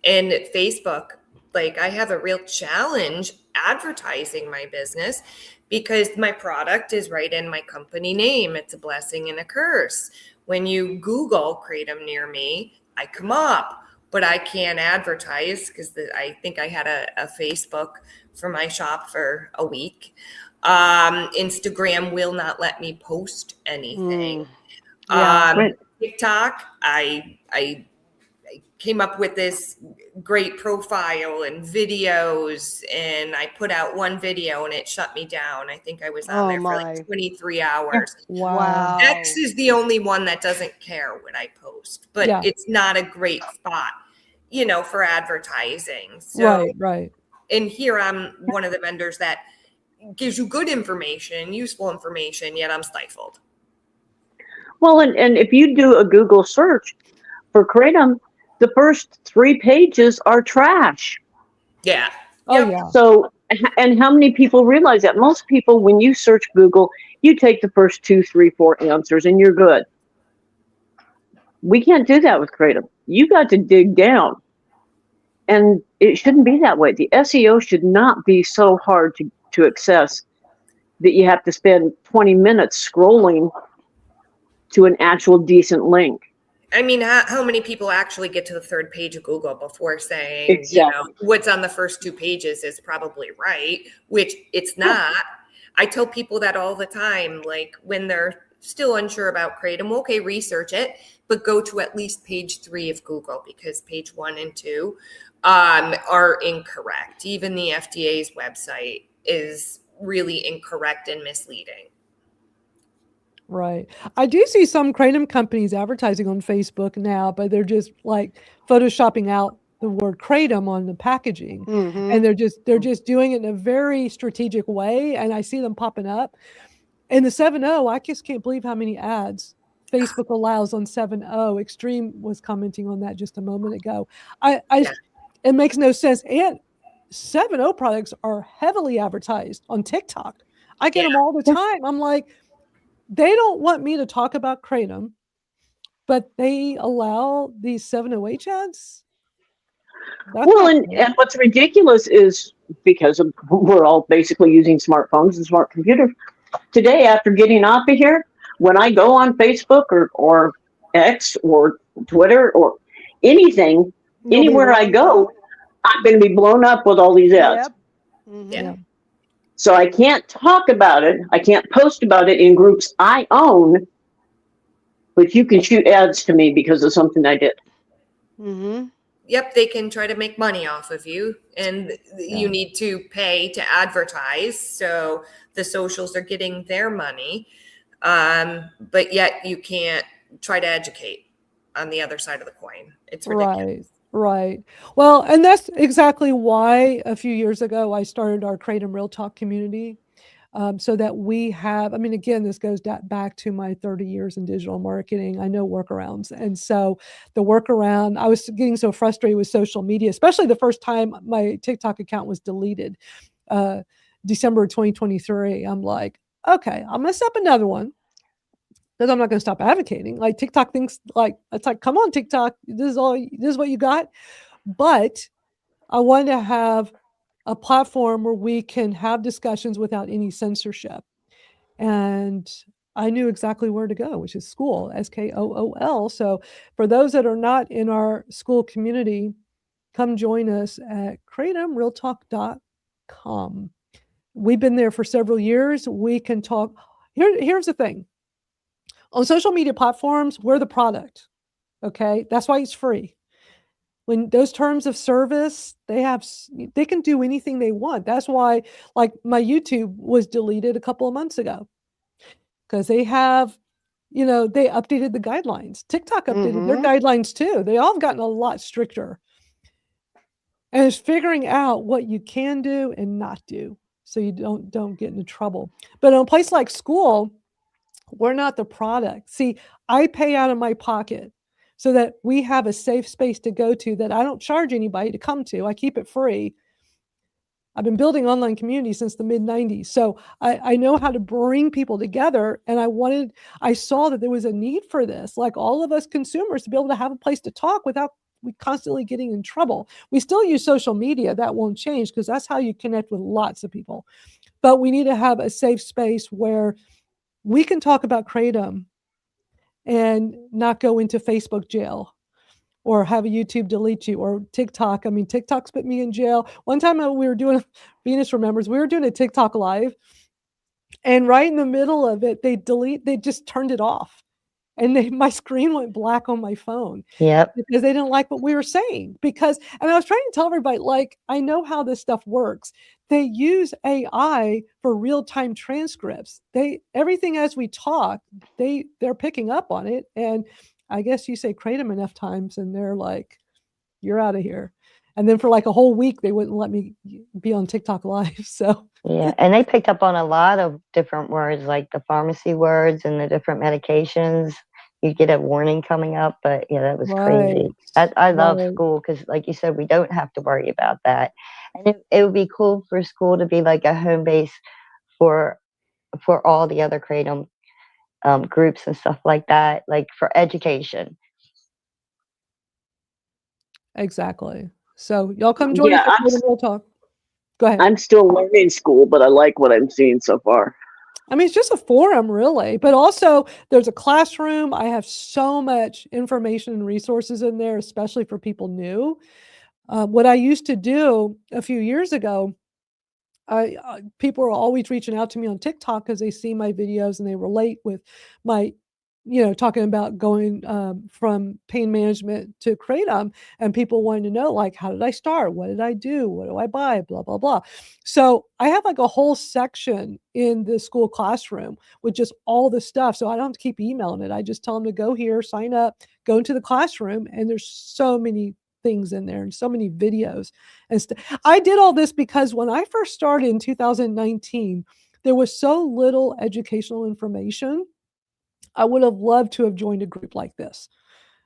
And Facebook, like I have a real challenge advertising my business because my product is right in my company name. It's a blessing and a curse. When you Google Kratom near me, I come up, but I can't advertise because I think I had a Facebook for my shop for a week. Instagram will not let me post anything. Yeah. TikTok, I came up with this great profile and videos, and I put out one video and it shut me down. I think I was on there for like 23 hours. Wow. X is the only one that doesn't care what I post, but it's not a great spot, for advertising. So, Right. And here I'm one of the vendors that gives you good information, useful information, yet I'm stifled. Well, and if you do a Google search for Kratom, the first 3 pages are trash. Yeah. Oh, yeah. So, and how many people realize that? Most people, when you search Google, you take the first 2, 3, 4 answers and you're good. We can't do that with Kratom. You got to dig down. And it shouldn't be that way. The SEO should not be so hard to access that you have to spend 20 minutes scrolling to an actual decent link. I mean, how many people actually get to the 3rd page of Google before saying, what's on the first 2 pages is probably right, which it's not. I tell people that all the time, like when they're still unsure about Kratom, okay, research it, but go to at least page 3 of Google because page 1 and 2 are incorrect. Even the FDA's website is really incorrect and misleading. Right. I do see some Kratom companies advertising on Facebook now, but they're just like photoshopping out the word Kratom on the packaging. And they're just doing it in a very strategic way. And I see them popping up. And the 7.0, I just can't believe how many ads Facebook allows on 7.0. Extreme was commenting on that just a moment ago. It makes no sense. And 7.0 products are heavily advertised on TikTok. I get them all the time. I'm like, they don't want me to talk about Kratom, but they allow these 7.0 ads. Well, and what's ridiculous is because we're all basically using smartphones and smart computers. Today, after getting off of here, when I go on Facebook or X or Twitter or anything, anywhere I go, I'm going to be blown up with all these ads. Yeah. So I can't talk about it. I can't post about it in groups I own, but you can shoot ads to me because of something I did. Yep, they can try to make money off of you, and you need to pay to advertise. So the socials are getting their money, but yet you can't try to educate on the other side of the coin. It's ridiculous. Right. Well, and that's exactly why a few years ago I started our Kratom Real Talk community. So that we have, I mean, again, this goes back to my 30 years in digital marketing. I know workarounds. And so the workaround, I was getting so frustrated with social media, especially the first time my TikTok account was deleted, December of 2023. I'm like, okay, I'm going to set up another one because I'm not going to stop advocating. Like TikTok thinks like, it's like, come on, TikTok, this is what you got. But I wanted to have a platform where we can have discussions without any censorship. And I knew exactly where to go, which is school, SKOOL. So for those that are not in our school community, come join us at kratomrealtalk.com. We've been there for several years. We can talk. Here's the thing. On social media platforms, we're the product. Okay. That's why it's free. When those terms of service, they can do anything they want. That's why, like, my YouTube was deleted a couple of months ago because they have, they updated the guidelines. TikTok updated their guidelines too. They all have gotten a lot stricter. And it's figuring out what you can do and not do so you don't get into trouble. But in a place like school, we're not the product. See, I pay out of my pocket so that we have a safe space to go to that I don't charge anybody to come to. I keep it free. I've been building online communities since the mid-90s. So I know how to bring people together. And I saw that there was a need for this, like all of us consumers, to be able to have a place to talk without we constantly getting in trouble. We still use social media. That won't change because that's how you connect with lots of people. But we need to have a safe space where we can talk about Kratom and not go into Facebook jail or have a YouTube delete you or TikTok. I mean, TikTok's put me in jail. One time we were doing, Venus remembers, we were doing a TikTok live and right in the middle of it, they just turned it off. And my screen went black on my phone. Yep. Because they didn't like what we were saying. And I was trying to tell everybody, like, I know how this stuff works. They use AI for real-time transcripts. Everything as we talk, they're picking up on it. And I guess you say Kratom enough times and they're like, you're out of here. And then for like a whole week, they wouldn't let me be on TikTok live. So yeah, and they picked up on a lot of different words, like the pharmacy words and the different medications. You get a warning coming up, but yeah, that was crazy. I love school because, like you said, we don't have to worry about that. And it would be cool for school to be like a home base for all the other Kratom groups and stuff like that, like for education. Exactly. So y'all come join us for Real Talk. Go ahead. I'm still learning school, but I like what I'm seeing so far. I mean, it's just a forum, really, but also there's a classroom. I have so much information and resources in there, especially for people new. What I used to do a few years ago, people are always reaching out to me on TikTok because they see my videos and they relate with my, talking about going from pain management to Kratom, and people wanting to know, like, how did I start? What did I do? What do I buy? Blah, blah, blah. So I have like a whole section in the school classroom with just all the stuff. So I don't have to keep emailing it. I just tell them to go here, sign up, go into the classroom. And there's so many things in there and so many videos and stuff. I did all this because when I first started in 2019, there was so little educational information. I would have loved to have joined a group like this.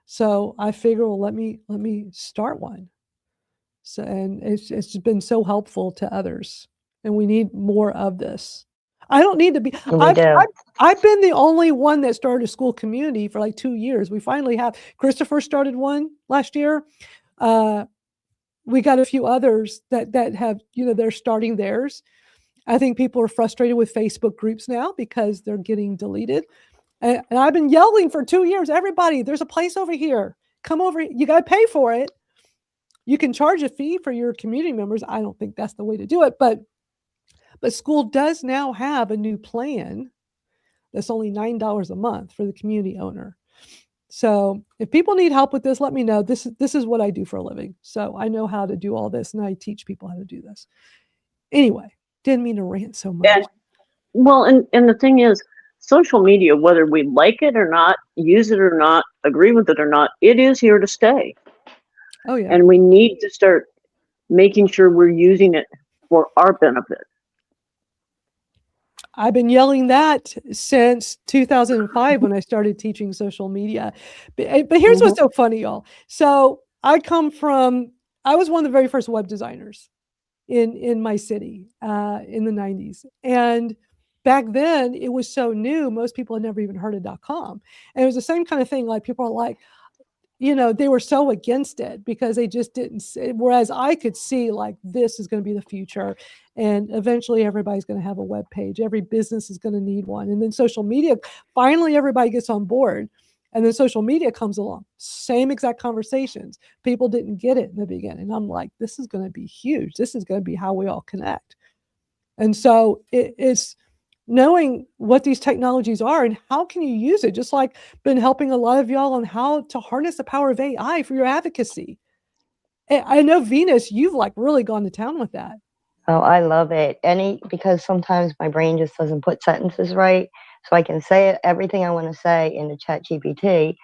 So I figured, well, let me start one. So, and it's been so helpful to others, and we need more of this. I don't need to be. I've been the only one that started a school community for like 2 years. We finally have. Christopher started one last year. We got a few others that have, they're starting theirs. I think people are frustrated with Facebook groups now because they're getting deleted. And I've been yelling for 2 years, everybody, there's a place over here. Come over. You got to pay for it. You can charge a fee for your community members. I don't think that's the way to do it. But school does now have a new plan that's only $9 a month for the community owner. So if people need help with this, let me know. This is what I do for a living. So I know how to do all this, and I teach people how to do this. Anyway, didn't mean to rant so much. And the thing is, social media, whether we like it or not, use it or not, agree with it or not, it is here to stay. Oh, yeah. And we need to start making sure we're using it for our benefit. I've been yelling that since 2005 when I started teaching social media. But here's what's so funny, y'all. So I was one of the very first web designers in my city in the 90s. And back then, it was so new, most people had never even heard of .com. And it was the same kind of thing. Like, people are like, they were so against it because they just didn't see, whereas I could see, like, this is going to be the future. And eventually everybody's going to have a web page. Every business is going to need one. And then social media, finally everybody gets on board. And then social media comes along, same exact conversations. People didn't get it in the beginning. I'm like, this is going to be huge. This is going to be how we all connect. And so it's knowing what these technologies are and how can you use it. Just like been helping a lot of y'all on how to harness the power of AI for your advocacy. I know Venus, you've like really gone to town with that. Oh, I love it. Because sometimes my brain just doesn't put sentences right. So I can say everything I want to say in the chat GPT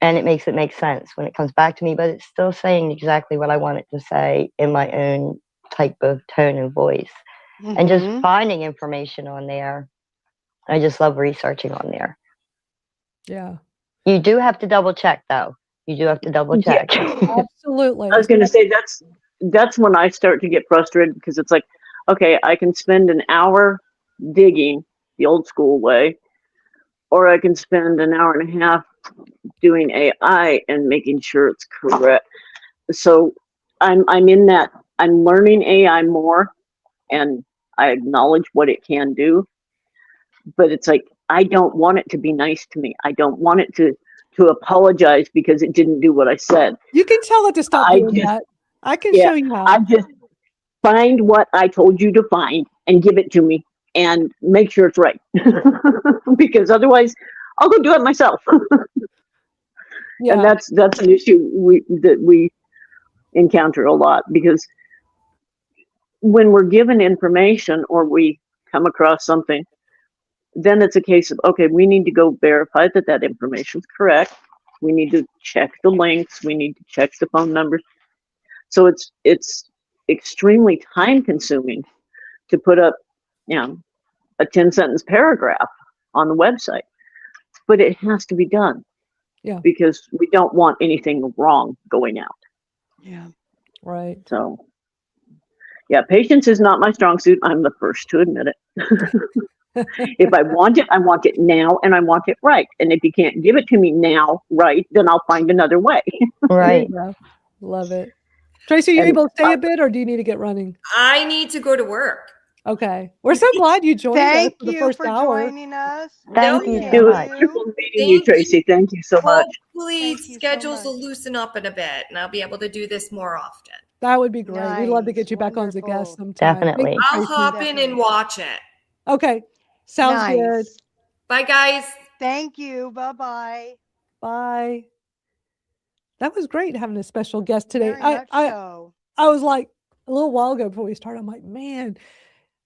and it makes sense when it comes back to me, but it's still saying exactly what I want it to say in my own type of tone and voice. And just finding information on there. I just love researching on there. Yeah. You do have to double check though. You do have to double check. Absolutely. I was going to say that's when I start to get frustrated because it's like, okay, I can spend an hour digging the old school way, or I can spend an hour and a half doing AI and making sure it's correct. So I'm in that. I'm learning AI more, and I acknowledge what it can do, but it's like I don't want it to be nice to me. I don't want it to apologize because it didn't do what I said. You can tell it to stop doing that. I can show you how. I just find what I told you to find and give it to me and make sure it's right. Because otherwise I'll go do it myself. Yeah. And that's an issue that we encounter a lot, because when we're given information or we come across something, then it's a case of, okay, we need to go verify that information is correct. We need to check the links. We need to check the phone numbers. So it's extremely time consuming to put up, a 10-sentence paragraph on the website, but it has to be done. Yeah. Because we don't want anything wrong going out. Yeah. Right. So, yeah, patience is not my strong suit. I'm the first to admit it. If I want it now, and I want it right. And if you can't give it to me now, right, then I'll find another way. Right. Love it. Tracy, are you able to stay a bit, or do you need to get running? I need to go to work. Okay. We're so glad you joined us for the first hour. Joining us. Thank you It so was much. wonderful meeting you, Tracy. Thank you so much. Hopefully Thank you so schedules will much. loosen up in a bit and I'll be able to do this more often. That would be great. We'd love to get Nice. you back on as a guest Wonderful. sometime. Definitely. I'll hop in and watch it. Okay. Sounds good. Nice. Bye, guys. Thank you. Bye-bye. Bye. That was great having a special guest today. Very much so. I was like, a little while ago before we started, I'm like, man,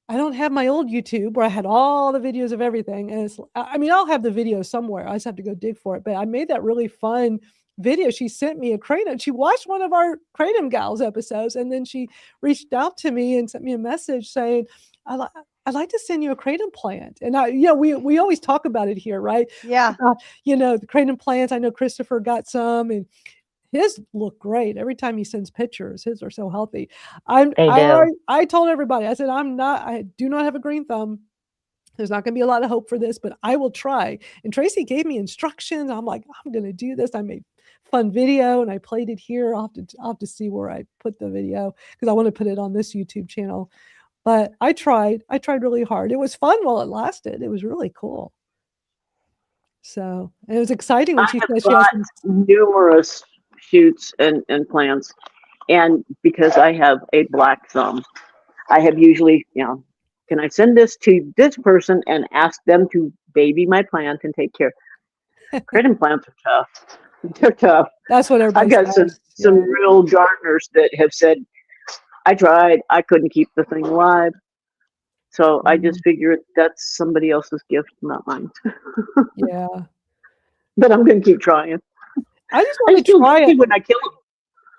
I don't have my old YouTube where I had all the videos of everything. And I'll have the video somewhere. I just have to go dig for it. But I made that really fun video. She sent me a Kratom. She watched one of our Kratom Gals episodes, and then she reached out to me and sent me a message saying, I'd like to send you a Kratom plant. And we always talk about it here, right? Yeah. The Kratom plants. I know Christopher got some, and his look great. Every time he sends pictures, his are so healthy. I told everybody, I said, I do not have a green thumb. There's not going to be a lot of hope for this, but I will try. And Tracy gave me instructions. I'm like, I'm going to do this. I made fun video and I played it here. I'll have to see where I put the video because I want to put it on this YouTube channel. But I tried really hard. It was fun while it lasted. It was really cool. So it was exciting when she said she has numerous shoots and plants. And because I have a black thumb, I have usually, can I send this to this person and ask them to baby my plant and take care? Kratom plants are tough. They're tough. That's what everybody I've got says. some real gardeners that have said, I tried, I couldn't keep the thing alive. So I just figured that's somebody else's gift, not mine. Yeah. But I'm going to keep trying. I just want to try it when I kill them.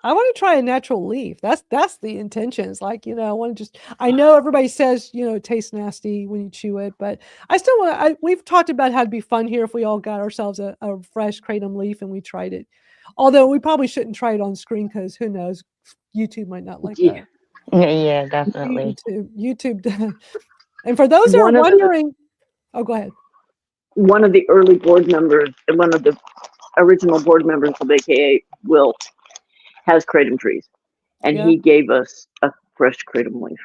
I want to try a natural leaf. That's the intention. It's like, I know everybody says, it tastes nasty when you chew it, but I still we've talked about how it'd be fun here if we all got ourselves a fresh Kratom leaf and we tried it. Although we probably shouldn't try it on screen because who knows, YouTube might not like that. Yeah, definitely. YouTube. And for those who are wondering, go ahead. One of the early board members, and one of the original board members of AKA, Will, has Kratom trees, and he gave us a fresh Kratom leaf.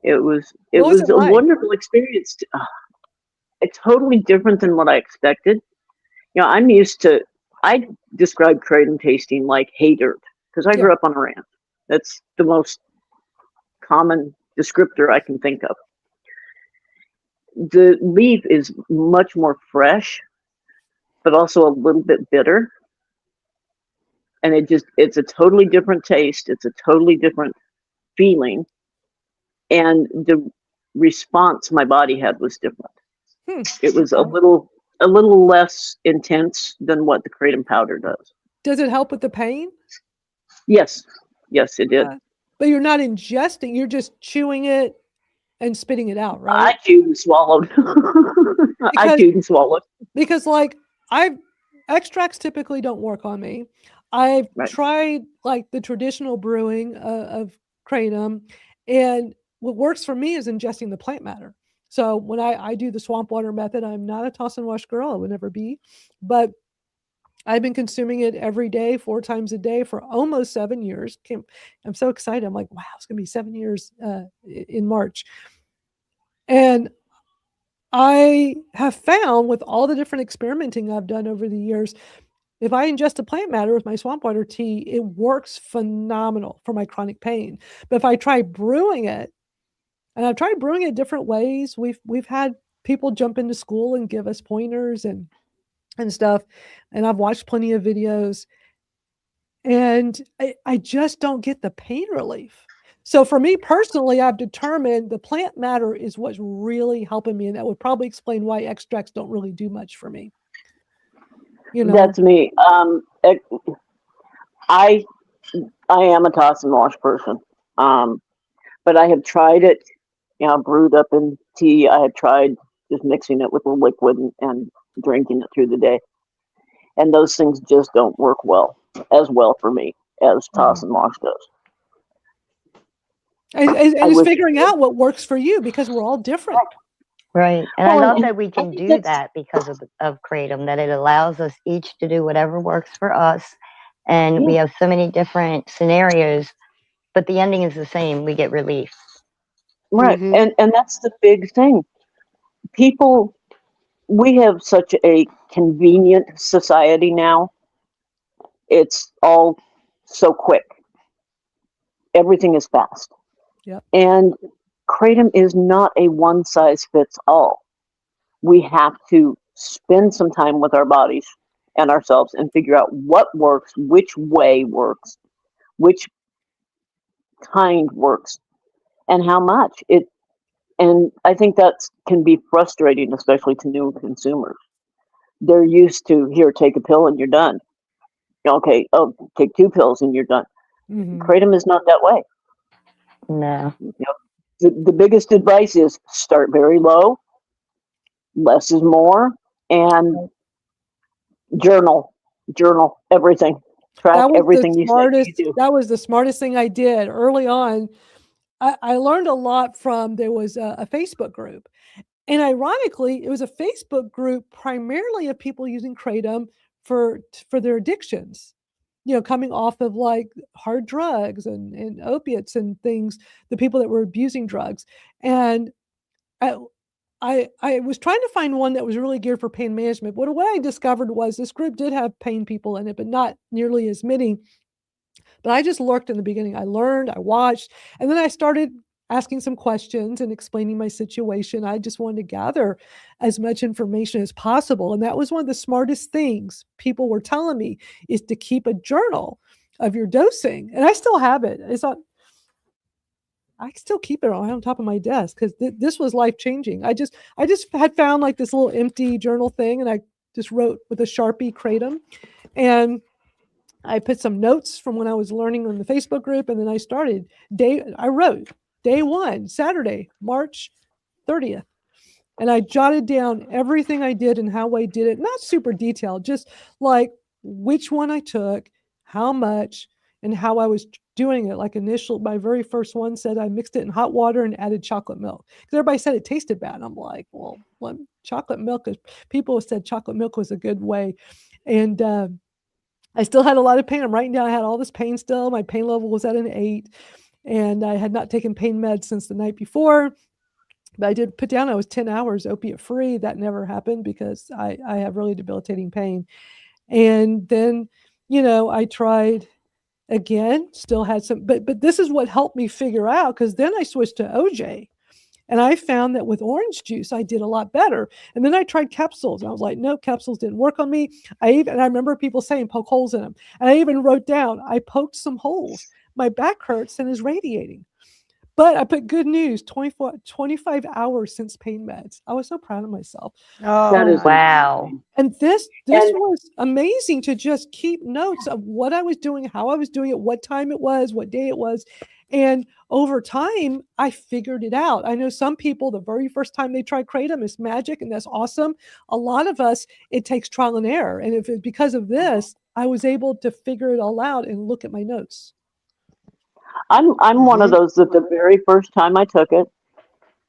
It was a wonderful experience. It's totally different than what I expected, I'm used to, I describe kratom tasting like hay dirt because I Yeah. grew up on a ranch. That's the most common descriptor I can think of. The leaf is much more fresh, but also a little bit bitter. And it's a totally different taste. It's a totally different feeling. And the response my body had was different. It was a little less intense than what the kratom powder does. Does it help with the pain? Yes, yes, it did. But you're not ingesting, you're just chewing it and spitting it out, right? I chewed and swallowed. I chewed and swallowed. Because like extracts typically don't work on me. I've tried like the traditional brewing of kratom, and what works for me is ingesting the plant matter. So when I do the swamp water method, I'm not a toss and wash girl. I would never be, but I've been consuming it every day, 4 times a day for almost 7 years. I'm so excited. I'm like, wow, it's going to be 7 years in March. And I have found with all the different experimenting I've done over the years, if I ingest the plant matter with my swamp water tea, it works phenomenal for my chronic pain. But if I try brewing it, and I've tried brewing it different ways, we've had people jump into school and give us pointers and stuff, and I've watched plenty of videos, and I just don't get the pain relief. So for me personally, I've determined the plant matter is what's really helping me, and that would probably explain why extracts don't really do much for me. That's me. I am a toss and wash person, but I have tried it, brewed up in tea. I have tried just mixing it with a liquid and drinking it through the day, and those things just don't work as well for me as toss and wash does. And it's figuring out what works for you, because we're all different. Right. And I love that we can do that because of kratom, that it allows us each to do whatever works for us. And we have so many different scenarios, but the ending is the same. We get relief. Right. And that's the big thing. We have such a convenient society now. It's all so quick. Everything is fast. Yep. And kratom is not a one size fits all. We have to spend some time with our bodies and ourselves and figure out what works, which way works, which kind works, and how much. And I think that can be frustrating, especially to new consumers. They're used to, here, take a pill and you're done. Okay, take 2 pills and you're done. Kratom is not that way. No. The biggest advice is start very low, less is more, and journal everything. Track everything you do. That was the smartest thing I did early on. I learned a lot from, there was a Facebook group. And ironically, it was a Facebook group primarily of people using kratom for their addictions, coming off of like hard drugs and opiates and things, the people that were abusing drugs. And I was trying to find one that was really geared for pain management. But what I discovered was this group did have pain people in it, but not nearly as many. But I just lurked in the beginning. I learned, I watched, and then I started asking some questions and explaining my situation. I just wanted to gather as much information as possible. And that was one of the smartest things people were telling me, is to keep a journal of your dosing. And I still have it. I still keep it on top of my desk, because this was life-changing. I just had found like this little empty journal thing, and I just wrote with a Sharpie kratom. And I put some notes from when I was learning on the Facebook group, and then I wrote day 1, Saturday, March 30th. And I jotted down everything I did and how I did it. Not super detailed, just like which one I took, how much, and how I was doing it. Like my very first one said I mixed it in hot water and added chocolate milk, because everybody said it tasted bad. And I'm like, well, chocolate milk people said chocolate milk was a good way. And I still had a lot of pain. I'm writing down, I had all this pain still. My pain level was at an 8, and I had not taken pain meds since the night before. But I did put down I was 10 hours opiate free. That never happened because I have really debilitating pain. And then, I tried again, still had some, but this is what helped me figure out, because then I switched to OJ. And I found that with orange juice, I did a lot better. And then I tried capsules. And I was like, no, capsules didn't work on me. And I remember people saying poke holes in them. And I even wrote down, I poked some holes. My back hurts and is radiating. But I put good news, 25 hours since pain meds. I was so proud of myself. That is Wow. And this was amazing, to just keep notes of what I was doing, how I was doing it, what time it was, what day it was. And over time, I figured it out. I know some people, the very first time they try Kratom, is magic, and that's awesome. A lot of us, it takes trial and error. And if because of this, I was able to figure it all out and look at my notes. I'm one of those that the very first time I took it,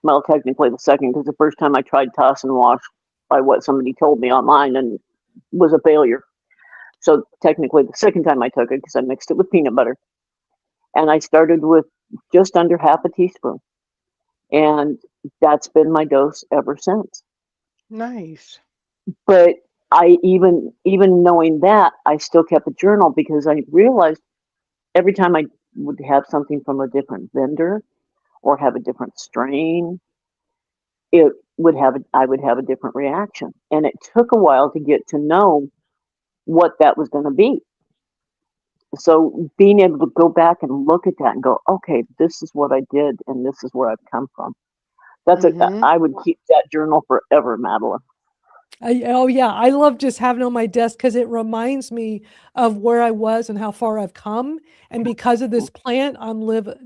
well, technically the second, because the first time I tried toss and wash by what somebody told me online and was a failure. So technically the second time I took it, because I mixed it with peanut butter, and I started with just under half a teaspoon, and that's been my dose ever since. Nice. But I even knowing that, I still kept a journal, because I realized every time I would have something from a different vendor or have a different strain, I would have a different reaction. And it took a while to get to know what that was going to be. So being able to go back and look at that and go, okay, this is what I did and this is where I've come from. I would keep that journal forever, Madeline. Oh yeah, I love just having it on my desk, because it reminds me of where I was and how far I've come. And because of this plant, I'm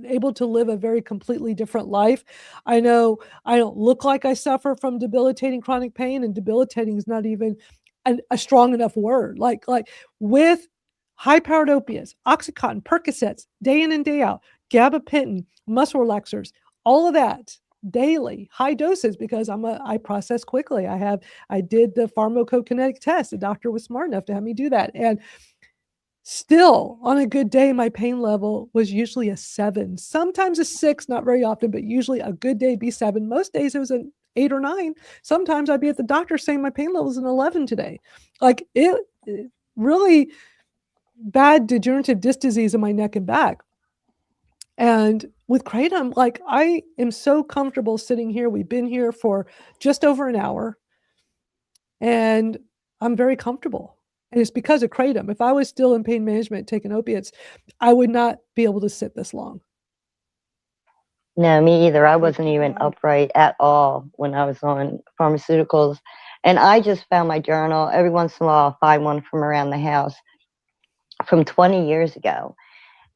able to live a very completely different life. I know I don't look like I suffer from debilitating chronic pain, and debilitating is not even a strong enough word. Like with high-powered opiates, Oxycontin, Percocets, day in and day out, gabapentin, muscle relaxers, all of that daily, high doses, because I process quickly. I did the pharmacokinetic test. The doctor was smart enough to have me do that. And still, on a good day, my pain level was usually a 7, sometimes a 6, not very often, but usually a good day be 7. Most days it was an 8 or 9. Sometimes I'd be at the doctor saying my pain level is an 11 today. Like it really bad degenerative disc disease in my neck and back. And with Kratom, like, I am so comfortable sitting here. We've been here for just over an hour, and I'm very comfortable. And it's because of Kratom. If I was still in pain management taking opiates, I would not be able to sit this long. No, me either. I wasn't even upright at all when I was on pharmaceuticals. And I just found my journal. Every once in a while, I'll find one from around the house from 20 years ago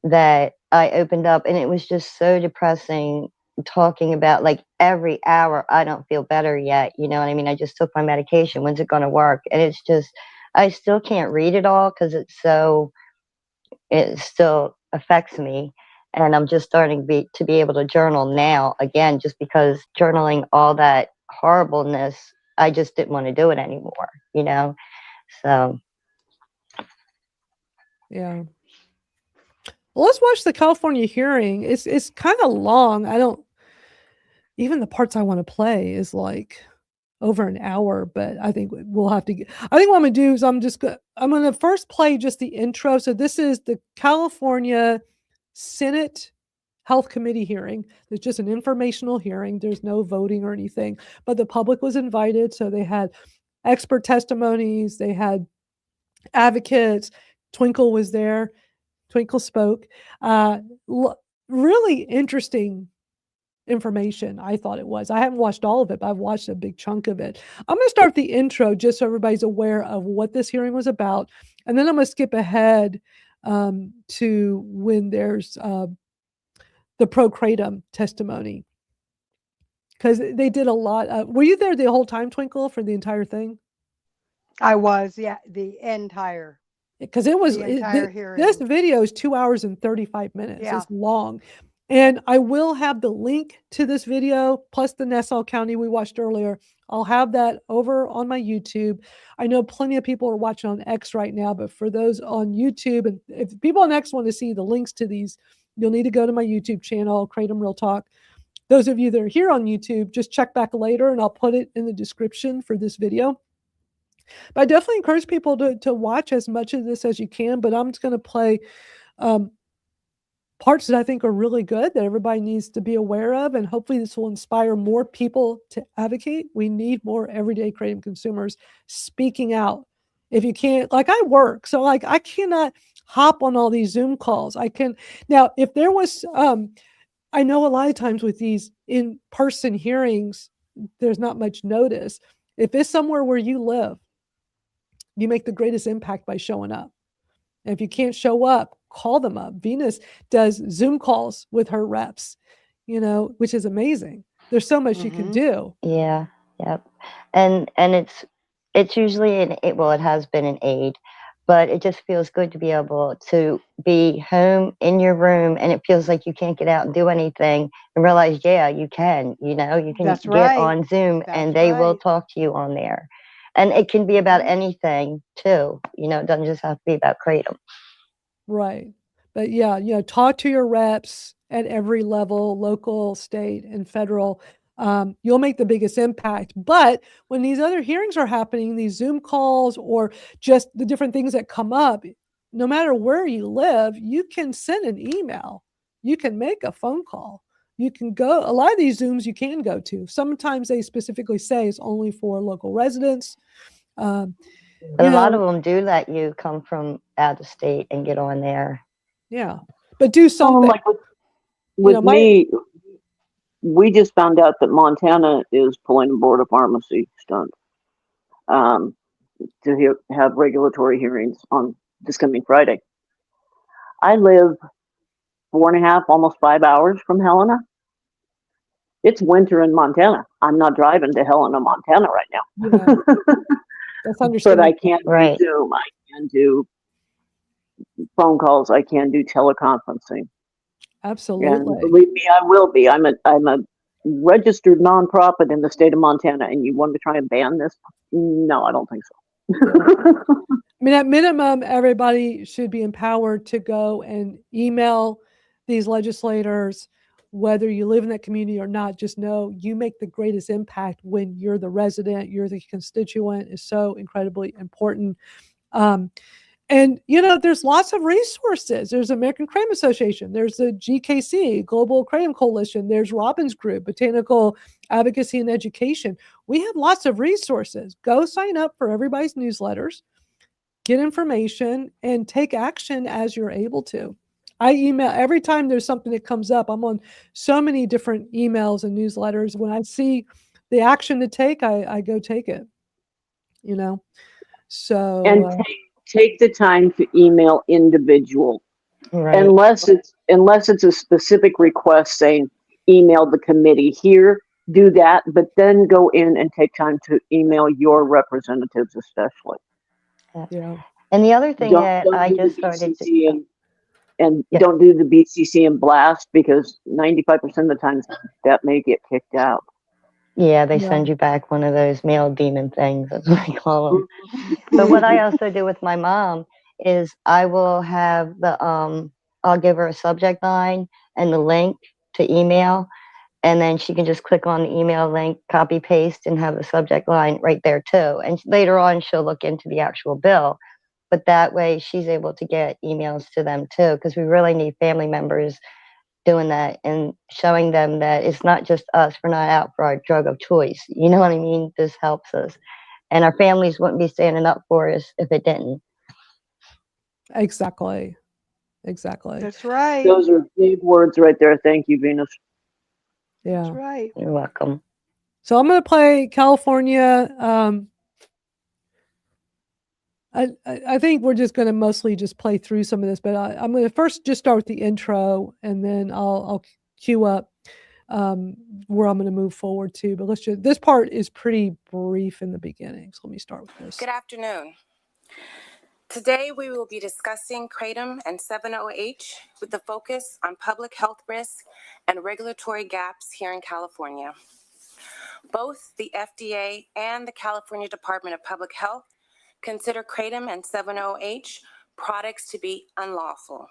that I opened up, and it was just so depressing, talking about like every hour, I don't feel better yet. You know what I mean? I just took my medication. When's it going to work? And it's just, I still can't read it all because it still affects me. And I'm just starting to be able to journal now again, just because journaling all that horribleness, I just didn't want to do it anymore, you know? So. Yeah. Well, let's watch the California hearing. It's kind of long. Even the parts I want to play is like over an hour, but I think we'll have to I think what I'm going to do is I'm going to first play just the intro. So this is the California Senate Health Committee hearing. There's just an informational hearing. There's no voting or anything, but the public was invited. So they had expert testimonies. They had advocates. Twinkle was there. Twinkle spoke. Really interesting information, I thought it was. I haven't watched all of it, but I've watched a big chunk of it. I'm going to start the intro just so everybody's aware of what this hearing was about. And then I'm going to skip ahead to when there's the pro-Kratom testimony. Because they did a lot of... Were you there the whole time, Twinkle, for the entire thing? I was, yeah, the entire... Because it was this video is 2 hours and 35 minutes. Yeah. It's long. And I will have the link to this video plus the Nassau County we watched earlier. I'll have that over on my YouTube. I know plenty of people are watching on X right now, but for those on YouTube, and if people on X want to see the links to these, you'll need to go to my YouTube channel, Kratom Real Talk. those of you that are here on YouTube, just check back later and I'll put it in the description for this video. But I definitely encourage people to watch as much of this as you can, but I'm just going to play parts that I think are really good that everybody needs to be aware of, and hopefully this will inspire more people to advocate. We need more everyday Kratom consumers speaking out. If you can't, like I work, so like I cannot hop on all these Zoom calls. I can now, if there was, I know a lot of times with these in-person hearings, there's not much notice. If it's somewhere where you live, you make the greatest impact by showing up. And if you can't show up, call them up. Venus does Zoom calls with her reps, you know, which is amazing. There's so much you can do. Yeah. Yep. And it's usually it has been an aid, but it just feels good to be able to be home in your room, and it feels like you can't get out and do anything, and realize, yeah, you can, you know, you can get on Zoom and they will talk to you on there. And it can be about anything too. You know, it doesn't just have to be about Kratom. Right. But yeah, you know, talk to your reps at every level, local, state, and federal. You'll make the biggest impact. But when these other hearings are happening, these Zoom calls or just the different things that come up, no matter where you live, you can send an email. You can make a phone call. You can go, a lot of these Zooms you can go to. Sometimes they specifically say it's only for local residents. But a lot of them do let you come from out of state and get on there. Yeah. But do something. Like with me, we just found out that Montana is pulling a border pharmacy stunt to have regulatory hearings on this coming Friday. I live 4.5, almost 5 hours from Helena. It's winter in Montana. I'm not driving to Helena, Montana right now. Yeah. That's understandable. But I can do Zoom. I can do phone calls. I can do teleconferencing. Absolutely. And believe me, I will be. I'm a registered nonprofit in the state of Montana, and you want to try and ban this? No, I don't think so. I mean, at minimum, everybody should be empowered to go and email these legislators, whether you live in that community or not. Just know you make the greatest impact when you're the resident, you're the constituent. Is so incredibly important. And, you know, there's lots of resources. There's American Kratom Association. There's the GKC, Global Kratom Coalition. There's Robbins Group, Botanical Advocacy and Education. We have lots of resources. Go sign up for everybody's newsletters, get information, and take action as you're able to. I email every time there's something that comes up. I'm on so many different emails and newsletters. When I see the action to take, I go take it, you know. So and take the time to email individual, right. unless it's a specific request saying email the committee here, do that, but then go in and take time to email your representatives especially. Yeah. And the other thing that I just started to don't do the BCC and blast, because 95% of the times that may get kicked out. Yeah, they send you back one of those mail demon things, that's what I call them. But what I also do with my mom is I will have I'll give her a subject line and the link to email, and then she can just click on the email link, copy, paste, and have the subject line right there too. And later on, she'll look into the actual bill. But that way, she's able to get emails to them too, because we really need family members doing that and showing them that it's not just us. We're not out for our drug of choice. You know what I mean? This helps us. And our families wouldn't be standing up for us if it didn't. Exactly. That's right. Those are big words right there. Thank you, Venus. Yeah. That's right. You're welcome. So I'm going to play California. I think we're just going to mostly just play through some of this, but I'm going to first just start with the intro, and then I'll queue up where I'm going to move forward to. But this part is pretty brief in the beginning, so let me start with this. Good afternoon. Today we will be discussing Kratom and 7-OH with the focus on public health risks and regulatory gaps here in California. Both the FDA and the California Department of Public Health consider Kratom and 7-OH products to be unlawful.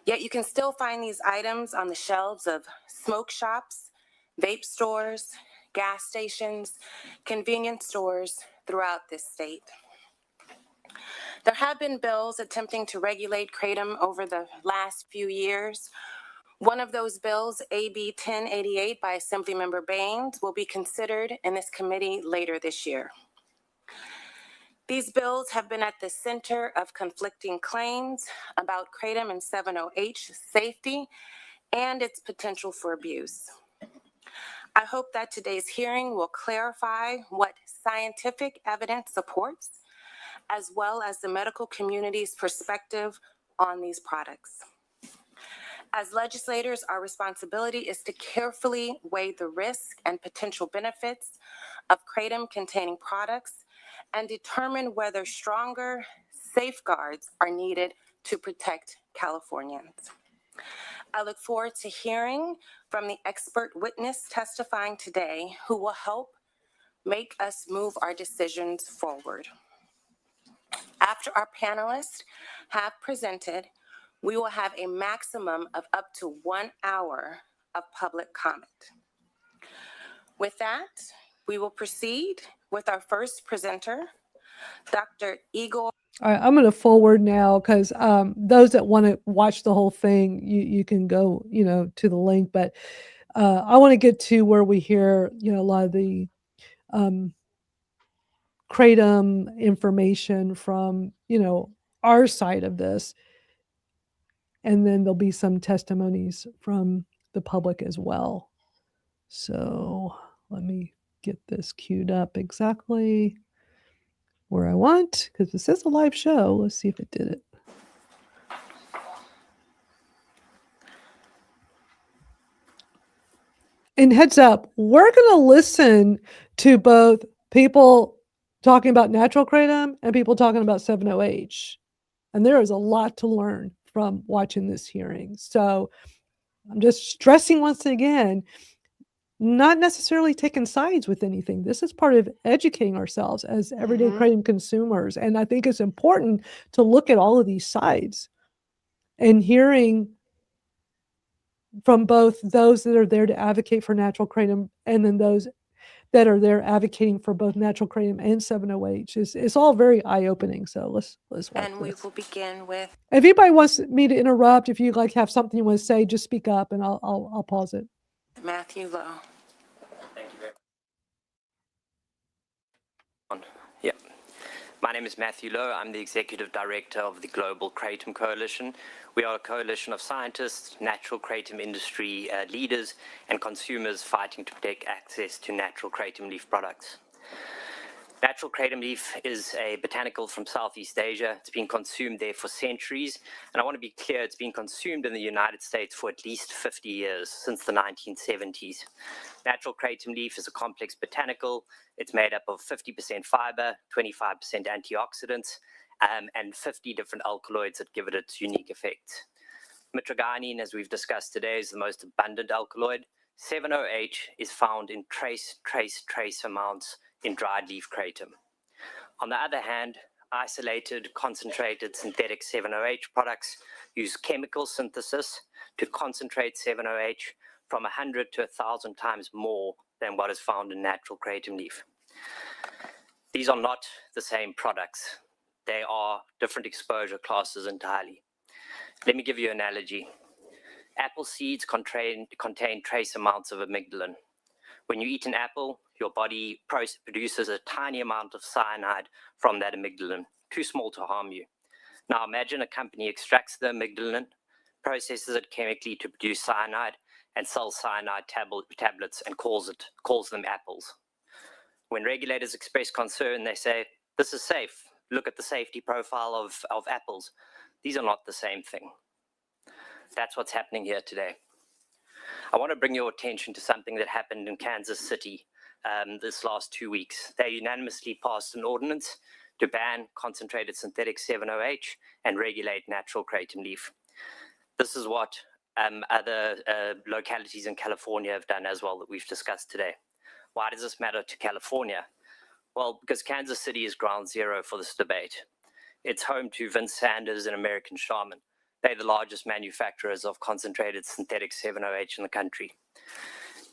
Yet you can still find these items on the shelves of smoke shops, vape stores, gas stations, convenience stores throughout this state. There have been bills attempting to regulate kratom over the last few years. One of those bills, AB 1088 by Assemblymember Baines, will be considered in this committee later this year. These bills have been at the center of conflicting claims about kratom and 7-OH safety and its potential for abuse. I hope that today's hearing will clarify what scientific evidence supports, as well as the medical community's perspective on these products. As legislators, our responsibility is to carefully weigh the risk and potential benefits of kratom-containing products and determine whether stronger safeguards are needed to protect Californians. I look forward to hearing from the expert witness testifying today who will help make us move our decisions forward. After our panelists have presented, we will have a maximum of up to 1 hour of public comment. With that, we will proceed with our first presenter, Dr. Igor. All right, I'm going to forward now because those that want to watch the whole thing, you can go, to the link. But I want to get to where we hear, a lot of the kratom information from, our side of this. And then there'll be some testimonies from the public as well. So let me get this queued up exactly where I want, because this is a live show. Let's see if it did it. And heads up, we're going to listen to both people talking about natural kratom and people talking about 7-OH. And there is a lot to learn from watching this hearing. So I'm just stressing once again, not necessarily taking sides with anything. This is part of educating ourselves as everyday kratom consumers. And I think it's important to look at all of these sides and hearing from both those that are there to advocate for natural kratom and then those that are there advocating for both natural kratom and 7-OH. It's all very eye-opening. So let's watch And we this. will begin with. If anybody wants me to interrupt, if you have something you want to say, just speak up and I'll pause it. Matthew Lowe. Thank you very much. Yeah. My name is Matthew Lowe. I'm the Executive Director of the Global Kratom Coalition. We are a coalition of scientists, natural kratom industry leaders, and consumers fighting to protect access to natural kratom leaf products. Natural kratom leaf is a botanical from Southeast Asia. It's been consumed there for centuries. And I want to be clear, it's been consumed in the United States for at least 50 years, since the 1970s. Natural kratom leaf is a complex botanical. It's made up of 50% fiber, 25% antioxidants, and 50 different alkaloids that give it its unique effects. Mitragynine, as we've discussed today, is the most abundant alkaloid. 7-OH is found in trace amounts in dried leaf kratom. On the other hand, isolated, concentrated synthetic 7-OH products use chemical synthesis to concentrate 7-OH from 100 to 1,000 times more than what is found in natural kratom leaf. These are not the same products. They are different exposure classes entirely. Let me give you an analogy. Apple seeds contain trace amounts of amygdalin. When you eat an apple, your body produces a tiny amount of cyanide from that amygdalin, too small to harm you. Now imagine a company extracts the amygdalin, processes it chemically to produce cyanide, and sells cyanide tablets and calls them apples. When regulators express concern, they say, this is safe. Look at the safety profile of apples. These are not the same thing. That's what's happening here today. I want to bring your attention to something that happened in Kansas City this last 2 weeks. They unanimously passed an ordinance to ban concentrated synthetic 7-OH and regulate natural kratom leaf. This is what other localities in California have done as well that we've discussed today. Why does this matter to California? Well, because Kansas City is ground zero for this debate. It's home to Vince Sanders and American Shaman. They're the largest manufacturers of concentrated synthetic 7-OH in the country.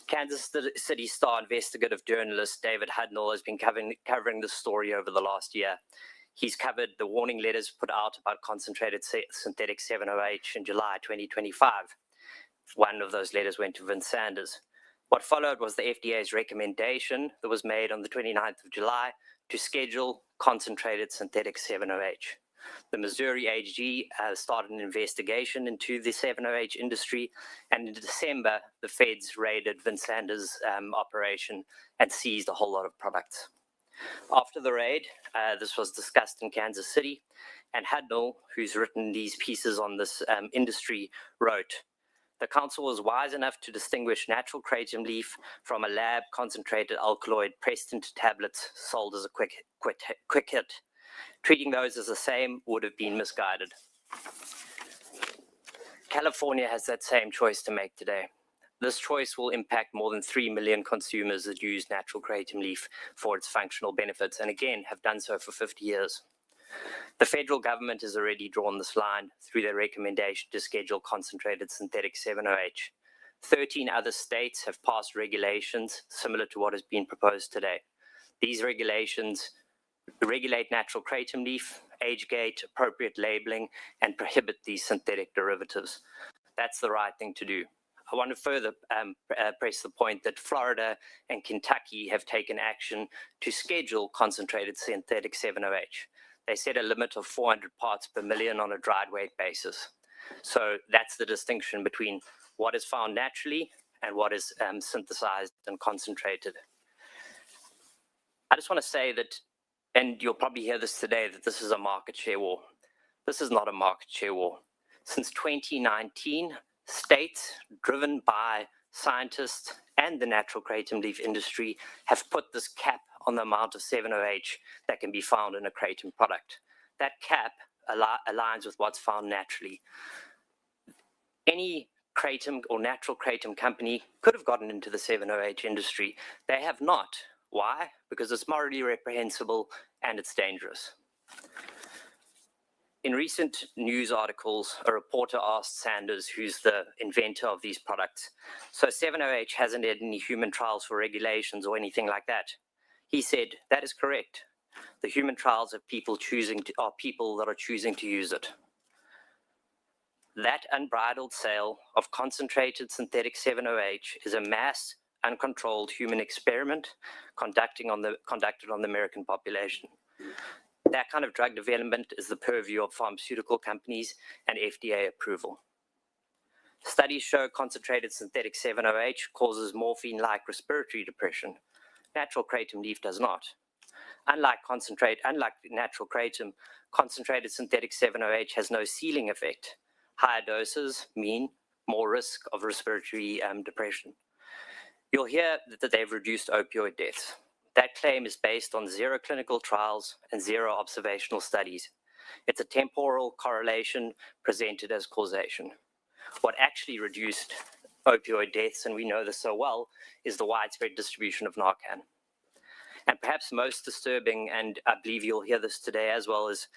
Kansas City Star investigative journalist David Hudnall has been covering this story over the last year. He's covered the warning letters put out about concentrated synthetic 7-OH in July 2025. One of those letters went to Vince Sanders. What followed was the FDA's recommendation that was made on the 29th of July to schedule concentrated synthetic 7-OH. The Missouri AG started an investigation into the 7-OH industry, and in December, the feds raided Vince Sanders' operation and seized a whole lot of products. After the raid, this was discussed in Kansas City, and Hudnall, who's written these pieces on this industry, wrote, "The council was wise enough to distinguish natural kratom leaf from a lab concentrated alkaloid pressed into tablets sold as a quick hit. Treating those as the same would have been misguided." California has that same choice to make today. This choice will impact more than 3 million consumers that use natural kratom leaf for its functional benefits, and again, have done so for 50 years. The federal government has already drawn this line through their recommendation to schedule concentrated synthetic 7-OH. 13 other states have passed regulations similar to what has been proposed today. These regulations regulate natural kratom leaf, age gate, appropriate labeling, and prohibit these synthetic derivatives. That's the right thing to do. I want to further press the point that Florida and Kentucky have taken action to schedule concentrated synthetic 7-OH. They set a limit of 400 parts per million on a dried weight basis. So that's the distinction between what is found naturally and what is synthesized and concentrated. I just want to say that, and you'll probably hear this today, that this is a market share war. This is not a market share war. Since 2019, states driven by scientists and the natural kratom leaf industry have put this cap on the amount of 7-OH that can be found in a kratom product. That cap aligns with what's found naturally. Any kratom or natural kratom company could have gotten into the 7-OH industry. They have not. Why? Because it's morally reprehensible and it's dangerous. In recent news articles, a reporter asked Sanders, who's the inventor of these products, "So 7-OH hasn't had any human trials for regulations or anything like that?" He said, "That is correct. The human trials are people that are choosing to use it." That unbridled sale of concentrated synthetic 7-OH is a mass, uncontrolled human experiment conducted on the American population. That kind of drug development is the purview of pharmaceutical companies and FDA approval. Studies show concentrated synthetic 7-OH causes morphine-like respiratory depression. Natural kratom leaf does not. Unlike natural kratom, concentrated synthetic 7-OH has no ceiling effect. Higher doses mean more risk of respiratory depression. You'll hear that they've reduced opioid deaths. That claim is based on 0 clinical trials and 0 observational studies. It's a temporal correlation presented as causation. What actually reduced opioid deaths, and we know this so well, is the widespread distribution of Narcan. And perhaps most disturbing, and I believe you'll hear this today as well, is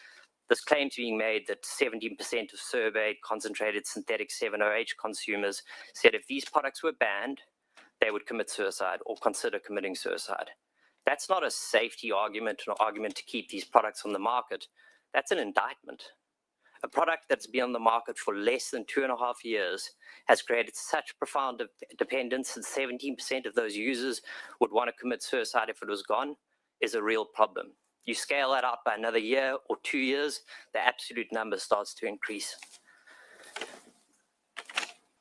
this claim being made that 17% of surveyed concentrated synthetic 7-OH consumers said if these products were banned, they would commit suicide or consider committing suicide. That's not a safety argument, an argument to keep these products on the market. That's an indictment. A product that's been on the market for less than 2.5 years has created such profound dependence that 17% of those users would want to commit suicide if it was gone, is a real problem. You scale that up by another year or 2 years, the absolute number starts to increase.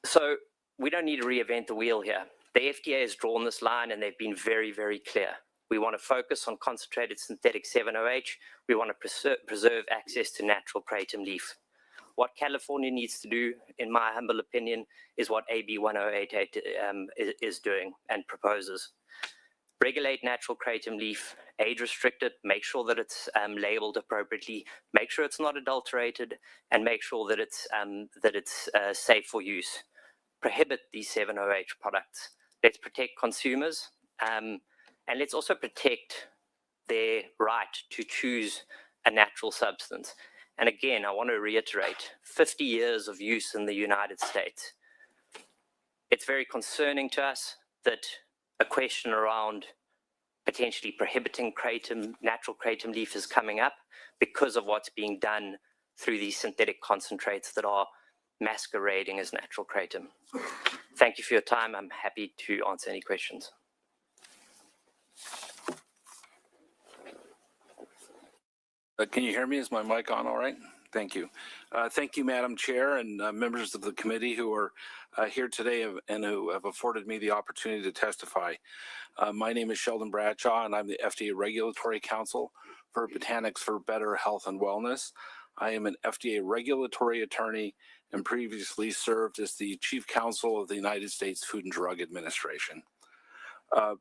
So we don't need to reinvent the wheel here. The FDA has drawn this line and they've been very, very clear. We want to focus on concentrated synthetic 7-OH. We want to preserve access to natural kratom leaf. What California needs to do, in my humble opinion, is what AB 1088 is doing and proposes. Regulate natural kratom leaf, age restrict it, make sure that it's labeled appropriately, make sure it's not adulterated, and make sure that it's safe for use. Prohibit these 7-OH products. Let's protect consumers. And let's also protect their right to choose a natural substance. And again, I want to reiterate, 50 years of use in the United States. It's very concerning to us that a question around potentially prohibiting kratom, natural kratom leaf is coming up because of what's being done through these synthetic concentrates that are masquerading as natural kratom. Thank you for your time. I'm happy to answer any questions. Can you hear me? Is my mic on all right? Thank you. Thank you, Madam Chair, and members of the committee who are here today and who have afforded me the opportunity to testify. My name is Sheldon Bradshaw, and I'm the FDA Regulatory Counsel for Botanics for Better Health and Wellness. I am an FDA regulatory attorney and previously served as the Chief Counsel of the United States Food and Drug Administration. Our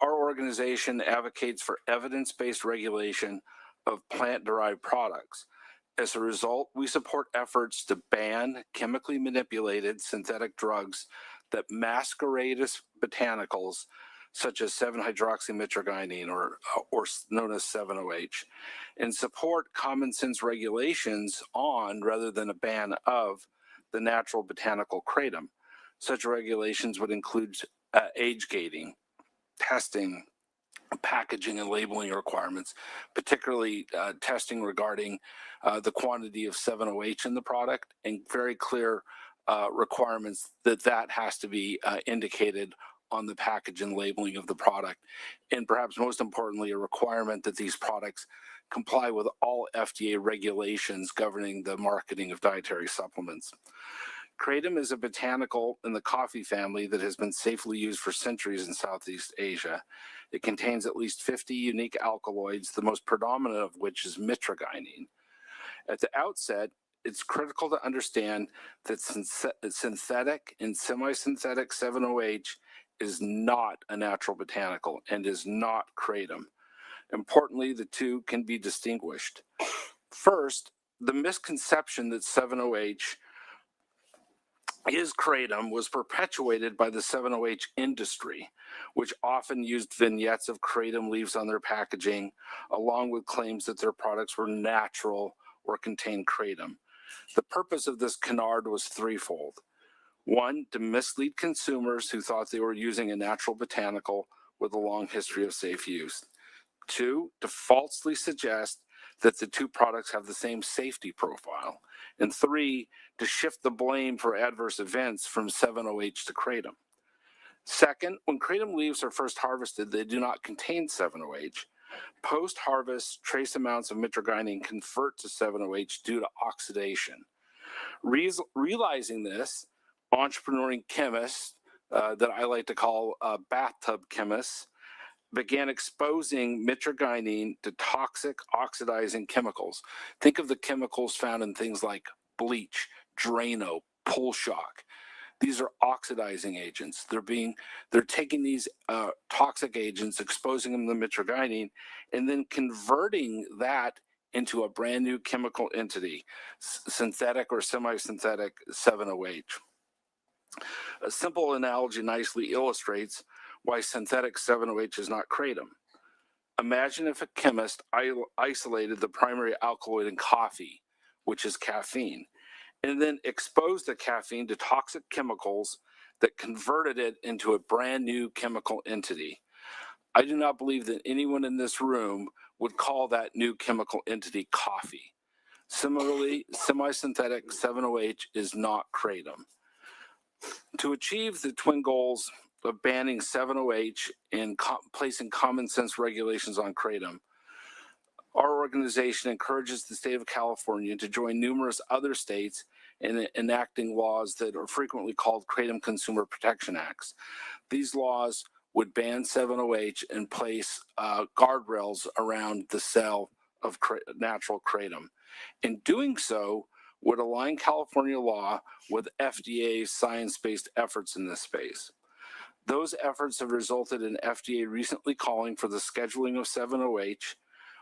organization advocates for evidence-based regulation of plant-derived products. As a result, we support efforts to ban chemically manipulated synthetic drugs that masquerade as botanicals, such as 7-hydroxymitragynine, or known as 7-OH, and support common sense regulations on, rather than a ban of, the natural botanical kratom. Such regulations would include age gating, testing, packaging and labeling requirements, particularly testing regarding the quantity of 7-OH in the product, and very clear requirements that has to be indicated on the package and labeling of the product. And perhaps most importantly, a requirement that these products comply with all FDA regulations governing the marketing of dietary supplements. Kratom is a botanical in the coffee family that has been safely used for centuries in Southeast Asia. It contains at least 50 unique alkaloids, the most predominant of which is mitragynine. At the outset, it's critical to understand that synthetic and semi-synthetic 7-OH is not a natural botanical and is not kratom. Importantly, the two can be distinguished. First, the misconception that 7-OH is kratom was perpetuated by the 7-OH industry, which often used vignettes of kratom leaves on their packaging, along with claims that their products were natural or contained kratom. The purpose of this canard was threefold. One, to mislead consumers who thought they were using a natural botanical with a long history of safe use. Two, to falsely suggest that the two products have the same safety profile. And three, to shift the blame for adverse events from 7-OH to kratom. Second, when kratom leaves are first harvested, they do not contain 7-OH. Post-harvest, trace amounts of mitragynine convert to 7-OH due to oxidation. Realizing this, entrepreneuring chemists, that I like to call bathtub chemists, began exposing mitragynine to toxic oxidizing chemicals. Think of the chemicals found in things like bleach, Drano, pull shock. These are oxidizing agents. They're taking these toxic agents, exposing them to mitragynine, and then converting that into a brand new chemical entity, synthetic or semi-synthetic 7-OH. A simple analogy nicely illustrates why synthetic 7-OH is not kratom. Imagine if a chemist isolated the primary alkaloid in coffee, which is caffeine, and then exposed the caffeine to toxic chemicals that converted it into a brand new chemical entity. I do not believe that anyone in this room would call that new chemical entity coffee. Similarly, semi-synthetic 7-OH is not kratom. To achieve the twin goals of banning 7-OH and placing common sense regulations on kratom, our organization encourages the state of California to join numerous other states in enacting laws that are frequently called Kratom Consumer Protection Acts. These laws would ban 7-OH and place guardrails around the sale of natural kratom. In doing so, would align California law with FDA's science-based efforts in this space. Those efforts have resulted in FDA recently calling for the scheduling of 7-OH,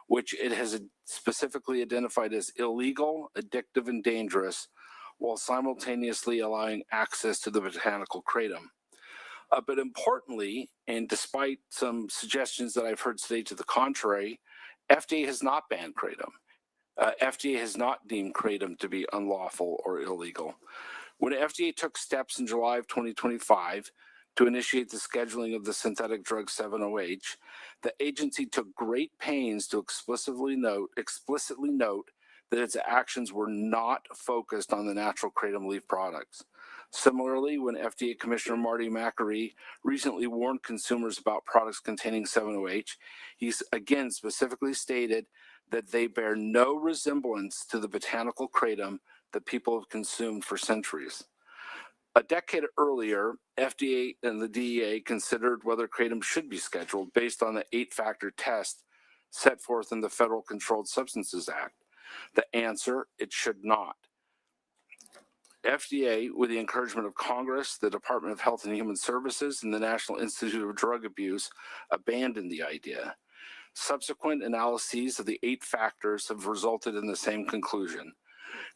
which it has specifically identified as illegal, addictive, and dangerous, while simultaneously allowing access to the botanical kratom. But importantly, and despite some suggestions that I've heard today to the contrary, FDA has not banned kratom. FDA has not deemed Kratom to be unlawful or illegal. When FDA took steps in July of 2025 to initiate the scheduling of the synthetic drug 7-OH, the agency took great pains to explicitly note that its actions were not focused on the natural kratom leaf products. Similarly, when FDA Commissioner Marty McCreary recently warned consumers about products containing 7-OH, he again specifically stated that they bear no resemblance to the botanical kratom that people have consumed for centuries. A decade earlier, FDA and the DEA considered whether kratom should be scheduled based on the 8-factor test set forth in the Federal Controlled Substances Act. The answer, it should not. FDA, with the encouragement of Congress, the Department of Health and Human Services, and the National Institute of Drug Abuse, abandoned the idea. Subsequent analyses of the 8 factors have resulted in the same conclusion.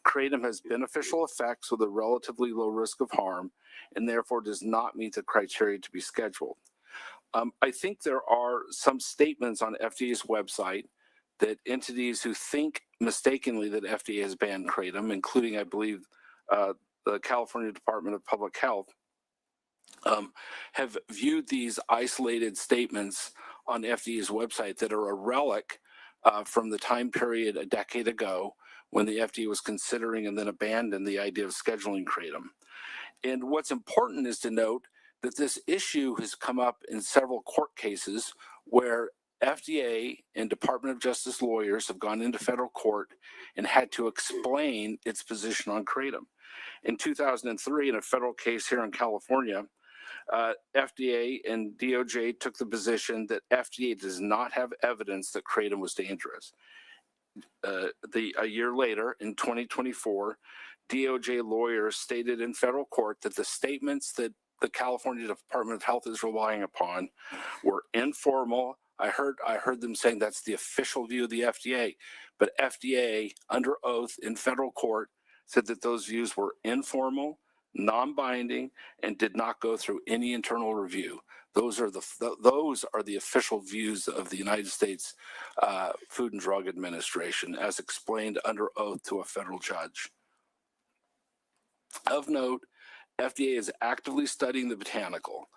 Kratom has beneficial effects with a relatively low risk of harm and therefore does not meet the criteria to be scheduled. I think there are some statements on FDA's website that entities who think mistakenly that FDA has banned kratom, including, I believe, the California Department of Public Health, have viewed these isolated statements on FDA's website that are a relic from the time period a decade ago when the FDA was considering and then abandoned the idea of scheduling kratom. And what's important is to note that this issue has come up in several court cases where FDA and Department of Justice lawyers have gone into federal court and had to explain its position on kratom. In 2003, in a federal case here in California, FDA and DOJ took the position that FDA does not have evidence that kratom was dangerous. A year later, in 2024, DOJ lawyers stated in federal court that the statements that the California Department of Health is relying upon were informal. I heard them saying that's the official view of the FDA, but FDA, under oath in federal court, said that those views were informal, non-binding, and did not go through any internal review. Those are the official views of the United States Food and Drug Administration, as explained under oath to a federal judge. Of note, FDA is actively studying the botanical.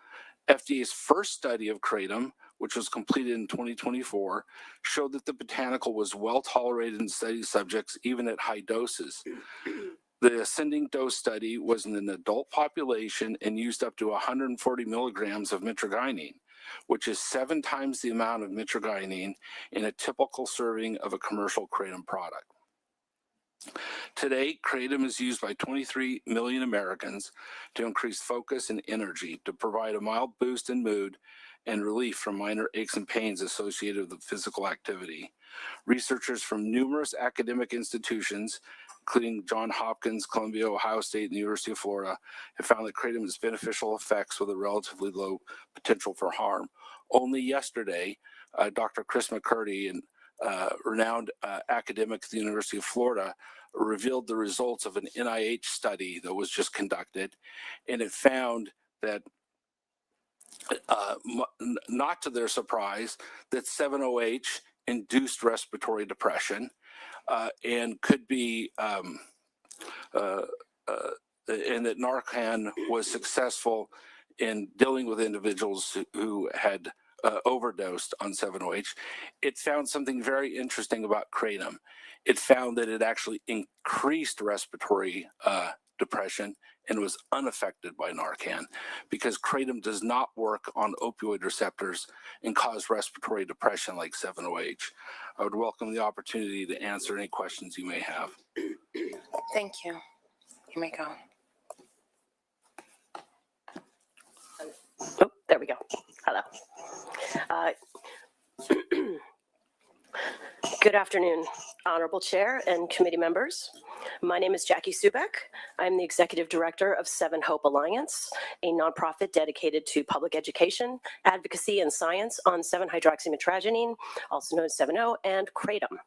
FDA's first study of kratom, which was completed in 2024, showed that the botanical was well tolerated in study subjects, even at high doses. The ascending dose study was in an adult population and used up to 140 milligrams of mitragynine, which is 7 times the amount of mitragynine in a typical serving of a commercial kratom product. Today, kratom is used by 23 million Americans to increase focus and energy, to provide a mild boost in mood and relief from minor aches and pains associated with physical activity. Researchers from numerous academic institutions, including Johns Hopkins, Columbia, Ohio State, and the University of Florida, have found that kratom has beneficial effects with a relatively low potential for harm. Only yesterday, Dr. Chris McCurdy, a renowned academic at the University of Florida, revealed the results of an NIH study that was just conducted, and it found that, not to their surprise, that 7-OH induced respiratory depression and could be, and that Narcan was successful in dealing with individuals who had overdosed on 7-OH. It found something very interesting about kratom. It found that it actually increased respiratory depression and was unaffected by Narcan, because kratom does not work on opioid receptors and cause respiratory depression like 7-OH. I would welcome the opportunity to answer any questions you may have. Thank you. You may go. Oh, there we go. Hello. Good afternoon, Honorable Chair and committee members. My name is Jackie Subek. I'm the Executive Director of 7 Hope Alliance, a nonprofit dedicated to public education, advocacy, and science on 7-hydroxymitragynine, also known as 7-O, and kratom.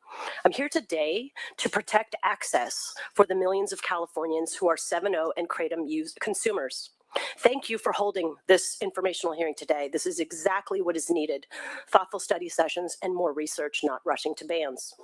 I'm here today to protect access for the millions of Californians who are 7-O and kratom consumers. Thank you for holding this informational hearing today. This is exactly what is needed: thoughtful study sessions and more research, not rushing to bans.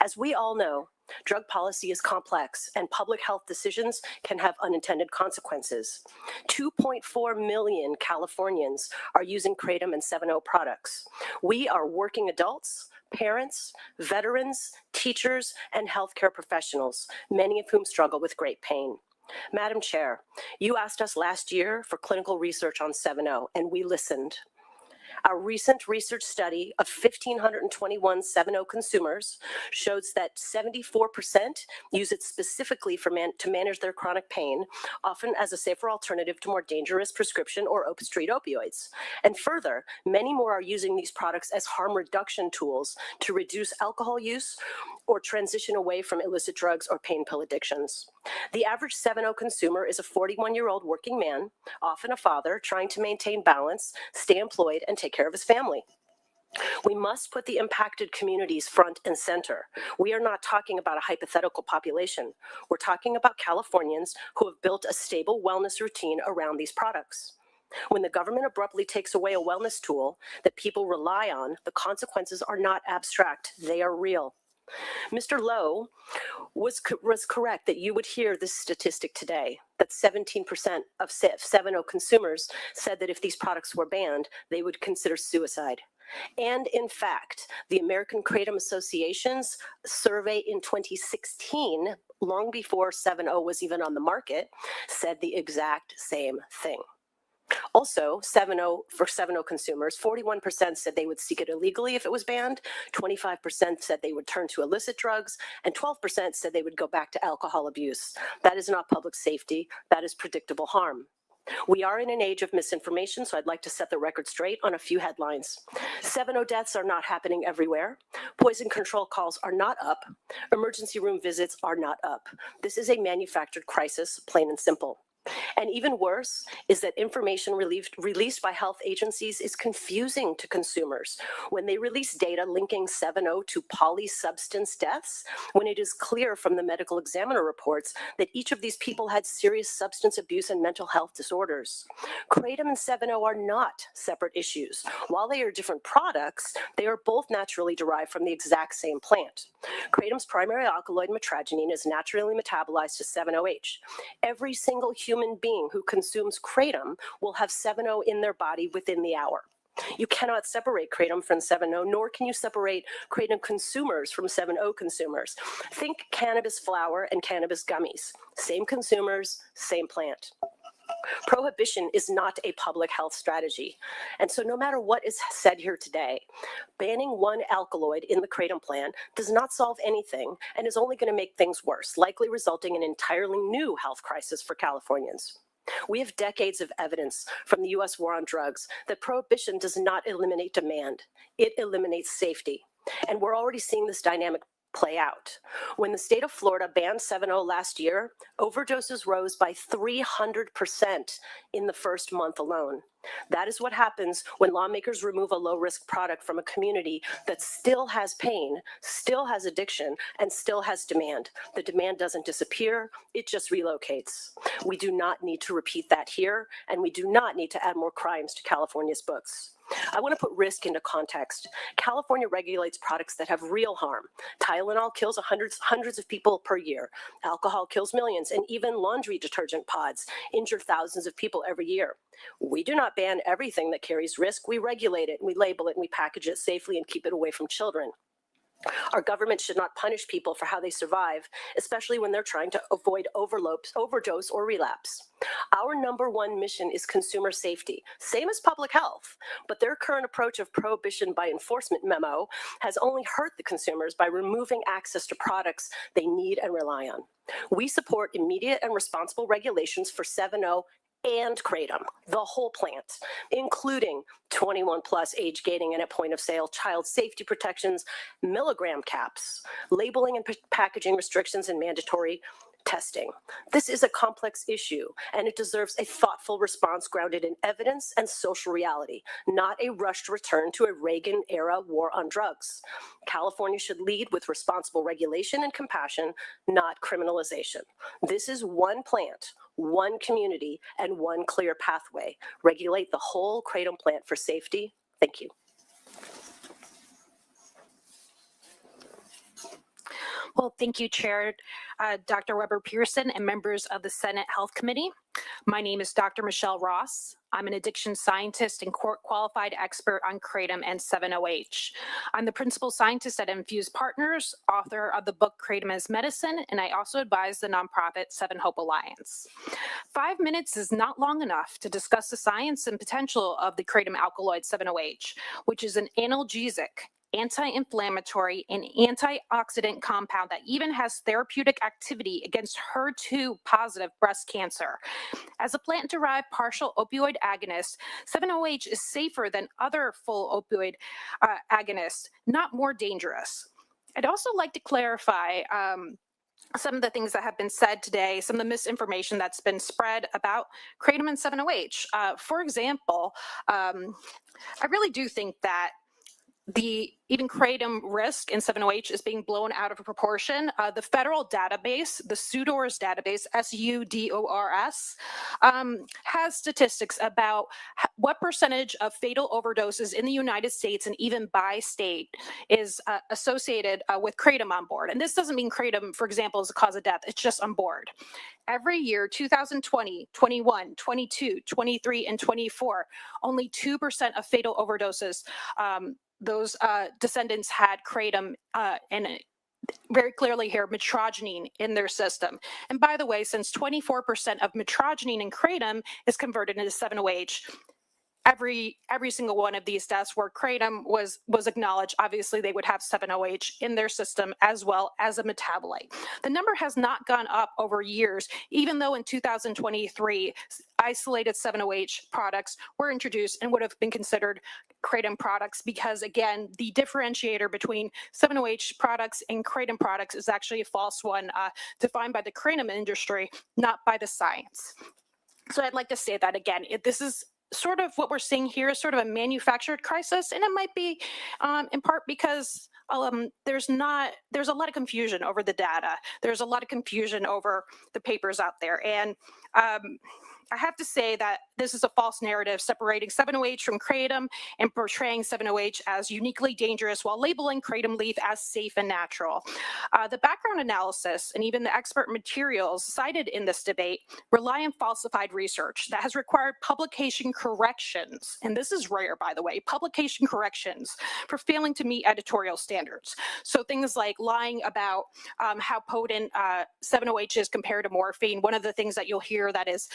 As we all know, drug policy is complex and public health decisions can have unintended consequences. 2.4 million Californians are using Kratom and 7.0 products. We are working adults, parents, veterans, teachers, and healthcare professionals, many of whom struggle with great pain. Madam Chair, you asked us last year for clinical research on 7.0, and we listened. Our recent research study of 1,521 7.0 consumers shows that 74% use it specifically to manage their chronic pain, often as a safer alternative to more dangerous prescription or street opioids. And further, many more are using these products as harm reduction tools to reduce alcohol use or transition away from illicit drugs or pain pill addictions. The average 7.0 consumer is a 41-year-old working man, often a father, trying to maintain balance, stay employed, and take care of his family. We must put the impacted communities front and center. We are not talking about a hypothetical population. We're talking about Californians who have built a stable wellness routine around these products. When the government abruptly takes away a wellness tool that people rely on, the consequences are not abstract, they are real. Mr. Lowe was correct that you would hear this statistic today, that 17% of 7.0 consumers said that if these products were banned, they would consider suicide. And in fact, the American Kratom Association's survey in 2016, long before 7.0 was even on the market, said the exact same thing. Also, 7.0 for 7.0 consumers, 41% said they would seek it illegally if it was banned, 25% said they would turn to illicit drugs, and 12% said they would go back to alcohol abuse. That is not public safety, that is predictable harm. We are in an age of misinformation, so I'd like to set the record straight on a few headlines. 7.0 deaths are not happening everywhere. Poison control calls are not up. Emergency room visits are not up. This is a manufactured crisis, plain and simple. And even worse is that information released by health agencies is confusing to consumers. When they release data linking 7.0 to polysubstance deaths, when it is clear from the medical examiner reports that each of these people had serious substance abuse and mental health disorders. Kratom and 7.0 are not separate issues. While they are different products, they are both naturally derived from the exact same plant. Kratom's primary alkaloid mitragynine is naturally metabolized to 7.0H. Every single human being who consumes Kratom will have 7.0 in their body within the hour. You cannot separate Kratom from 7.0, nor can you separate Kratom consumers from 7.0 consumers. Think cannabis flower and cannabis gummies. Same consumers, same plant. Prohibition is not a public health strategy. And so no matter what is said here today, banning one alkaloid in the Kratom plan does not solve anything and is only going to make things worse, likely resulting in an entirely new health crisis for Californians. We have decades of evidence from the U.S. war on drugs that prohibition does not eliminate demand. It eliminates safety. And we're already seeing this dynamic play out. When the state of Florida banned 7.0 last year, overdoses rose by 300% in the first month alone. That is what happens when lawmakers remove a low-risk product from a community that still has pain, still has addiction, and still has demand. The demand doesn't disappear, it just relocates. We do not need to repeat that here, and we do not need to add more crimes to California's books. I want to put risk into context. California regulates products that have real harm. Tylenol kills hundreds of people per year. Alcohol kills millions, and even laundry detergent pods injure thousands of people every year. We do not ban everything that carries risk. We regulate it, and we label it, and we package it safely and keep it away from children. Our government should not punish people for how they survive, especially when they're trying to avoid overdose, or relapse. Our #1 mission is consumer safety, same as public health, but their current approach of prohibition by enforcement memo has only hurt the consumers by removing access to products they need and rely on. We support immediate and responsible regulations for 7.0 and Kratom, the whole plant, including 21 plus age gating and at point of sale, child safety protections, milligram caps, labeling and packaging restrictions, and mandatory testing. This is a complex issue, and it deserves a thoughtful response grounded in evidence and social reality, not a rushed return to a Reagan-era war on drugs. California should lead with responsible regulation and compassion, not criminalization. This is one plant, one community, and one clear pathway. Regulate the whole kratom plant for safety. Thank you. Well, thank you, Chair Dr. Weber-Pearson and members of the Senate Health Committee. My name is Dr. Michelle Ross. I'm an addiction scientist and court-qualified expert on Kratom and 7-OH. I'm the principal scientist at Infuse Partners, author of the book Kratom as Medicine, and I also advise the nonprofit 7 Hope Alliance. 5 minutes is not long enough to discuss the science and potential of the kratom alkaloid 7-OH, which is an analgesic, anti-inflammatory, and antioxidant compound that even has therapeutic activity against HER2-positive breast cancer. As a plant-derived partial opioid agonist, 7-OH is safer than other full opioid agonists, not more dangerous. I'd also like to clarify some of the things that have been said today, some of the misinformation that's been spread about kratom and 7-OH. For example, I really do think that even kratom risk in 7-OH is being blown out of proportion. The federal database, the SUDORS database, SUDORS, has statistics about what percentage of fatal overdoses in the United States and even by state is associated with kratom on board. And this doesn't mean kratom, for example, is a cause of death. It's just on board. Every year, 2020, 21, 22, 23, and 24, only 2% of fatal overdoses those descendants had kratom and very clearly here mitragynine in their system. And by the way, since 24% of mitragynine in kratom is converted into 7-OH, every single one of these deaths where kratom was acknowledged, obviously they would have 7-OH in their system as well as a metabolite. The number has not gone up over years, even though in 2023, isolated 7-OH products were introduced and would have been considered kratom products because, again, the differentiator between 7-OH products and kratom products is actually a false one defined by the kratom industry, not by the science. So I'd like to say that again, this is sort of what we're seeing here is sort of a manufactured crisis, and it might be in part because there's a lot of confusion over the data. There's a lot of confusion over the papers out there, and I have to say that this is a false narrative separating 7-OH from kratom and portraying 7-OH as uniquely dangerous while labeling kratom leaf as safe and natural. The background analysis and even the expert materials cited in this debate rely on falsified research that has required publication corrections, and this is rare, by the way, publication corrections for failing to meet editorial standards. So things like lying about how potent 7-OH is compared to morphine. One of the things that you'll hear that is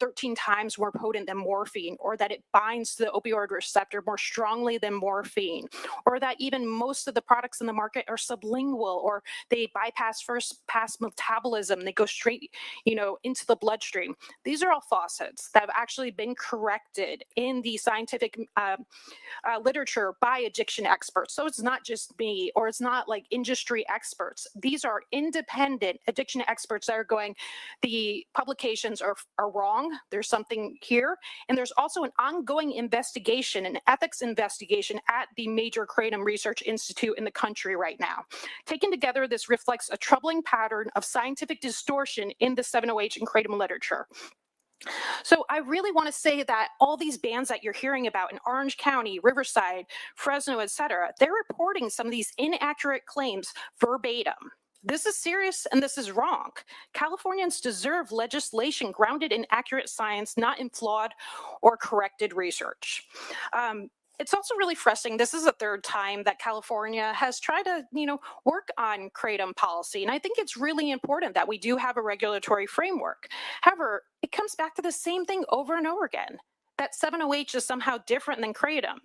13 times more potent than morphine, or that it binds to the opioid receptor more strongly than morphine, or that even most of the products in the market are sublingual, or they bypass first pass metabolism, they go straight, into the bloodstream. These are all falsehoods that have actually been corrected in the scientific literature by addiction experts. So it's not just me, or it's not like industry experts. These are independent addiction experts that are going, the publications are wrong. There's something here. And there's also an ongoing investigation, an ethics investigation at the major kratom research institute in the country right now. Taken together, this reflects a troubling pattern of scientific distortion in the 7-OH and kratom literature. So I really want to say that all these bans that you're hearing about in Orange County, Riverside, Fresno, et cetera, they're reporting some of these inaccurate claims verbatim. This is serious and this is wrong. Californians deserve legislation grounded in accurate science, not in flawed or corrected research. It's also really frustrating. This is the third time that California has tried to, work on kratom policy. And I think it's really important that we do have a regulatory framework. However, it comes back to the same thing over and over again, that 7-OH is somehow different than kratom,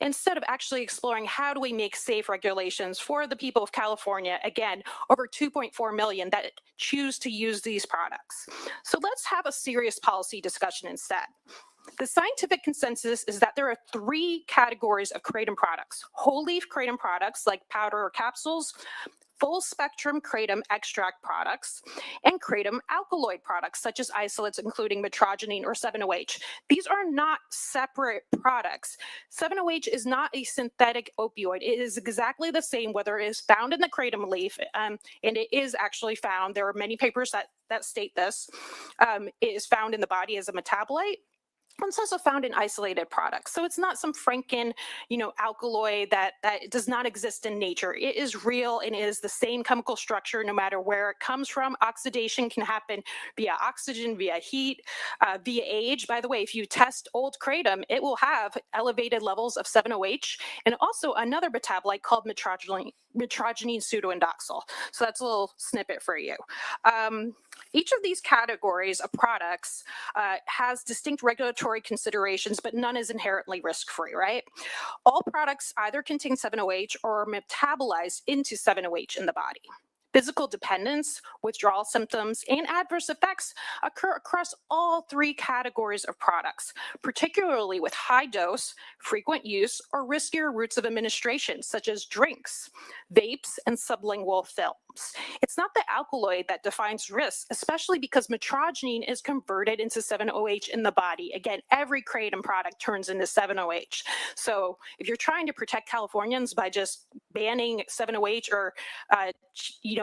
instead of actually exploring how do we make safe regulations for the people of California, again, over 2.4 million that choose to use these products. So let's have a serious policy discussion instead. The scientific consensus is that there are 3 categories of kratom products: whole leaf kratom products like powder or capsules, full spectrum kratom extract products and kratom alkaloid products, such as isolates, including metrogene or 7-OH. These are not separate products. 7-OH is not a synthetic opioid. It is exactly the same, whether it is found in the kratom leaf, and it is actually found. There are many papers that state this. It is found in the body as a metabolite. It's also found in isolated products. So it's not some Franken, alkaloid that does not exist in nature. It is real and it is the same chemical structure no matter where it comes from. Oxidation can happen via oxygen, via heat, via age. By the way, if you test old kratom, it will have elevated levels of 7-OH and also another metabolite called metrogene pseudoindoxyl. So that's a little snippet for you. Each of these categories of products has distinct regulatory considerations, but none is inherently risk-free, right? All products either contain 7-OH or are metabolized into 7-OH in the body. Physical dependence, withdrawal symptoms, and adverse effects occur across all three categories of products, particularly with high dose, frequent use, or riskier routes of administration, such as drinks, vapes, and sublingual films. It's not the alkaloid that defines risk, especially because metrogene is converted into 7-OH in the body. Again, every kratom product turns into 7-OH. So if you're trying to protect Californians by just banning 7-OH or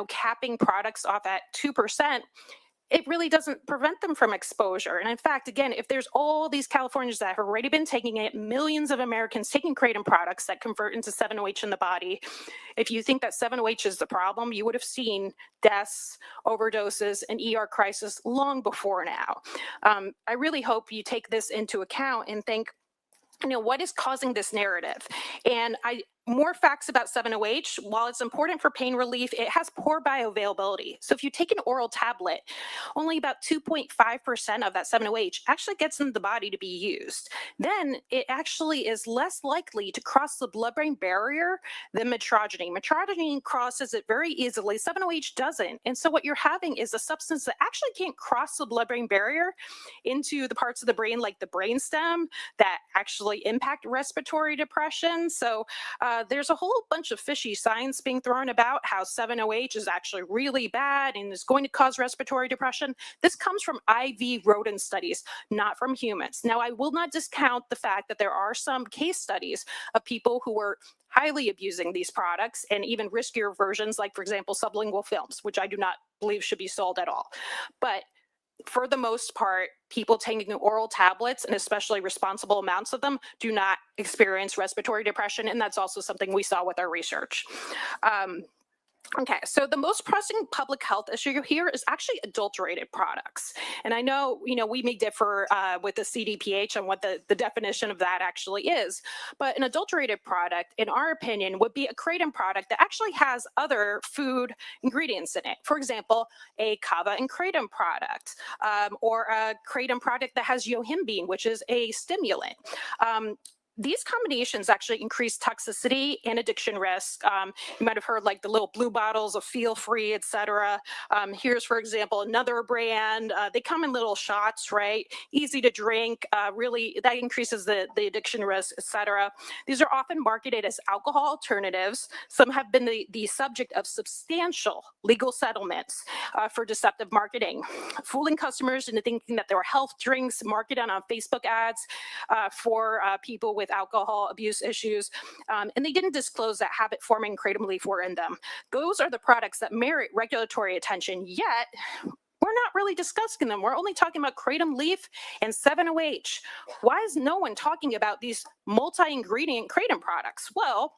capping products off at 2%, it really doesn't prevent them from exposure. And in fact, again, if there's all these Californians that have already been taking it, millions of Americans taking kratom products that convert into 7-OH in the body, if you think that 7-OH is the problem, you would have seen deaths, overdoses, and ER crisis long before now. I really hope you take this into account and think, what is causing this narrative? And more facts about 7-OH. While it's important for pain relief, it has poor bioavailability. So if you take an oral tablet, only about 2.5% of that 7-OH actually gets in the body to be used. Then it actually is less likely to cross the blood-brain barrier than metrogene. Metrogene crosses it very easily. 7-OH doesn't. And so what you're having is a substance that actually can't cross the blood-brain barrier into the parts of the brain like the brainstem that actually impact respiratory depression. So there's a whole bunch of fishy science being thrown about how 7-OH is actually really bad and is going to cause respiratory depression. This comes from IV rodent studies, not from humans. Now, I will not discount the fact that there are some case studies of people who were highly abusing these products and even riskier versions, like, for example, sublingual films, which I do not believe should be sold at all. But for the most part, people taking oral tablets, and especially responsible amounts of them, do not experience respiratory depression, and that's also something we saw with our research. Okay, so the most pressing public health issue here is actually adulterated products. And I know, we may differ with the CDPH on what the definition of that actually is, but an adulterated product, in our opinion, would be a kratom product that actually has other food ingredients in it. For example, a kava and kratom product, or a kratom product that has yohimbine, which is a stimulant. These combinations actually increase toxicity and addiction risk. You might have heard like the little blue bottles of Feel Free, et cetera. Here's, for example, another brand. They come in little shots, right? Easy to drink. Really, that increases the addiction risk, et cetera. These are often marketed as alcohol alternatives. Some have been the subject of substantial legal settlements for deceptive marketing, fooling customers into thinking that there are health drinks marketed on Facebook ads for people with alcohol abuse issues, and they didn't disclose that habit-forming kratom leaf were in them. Those are the products that merit regulatory attention, yet we're not really discussing them. We're only talking about kratom leaf and 7-OH. Why is no one talking about these multi-ingredient kratom products? Well,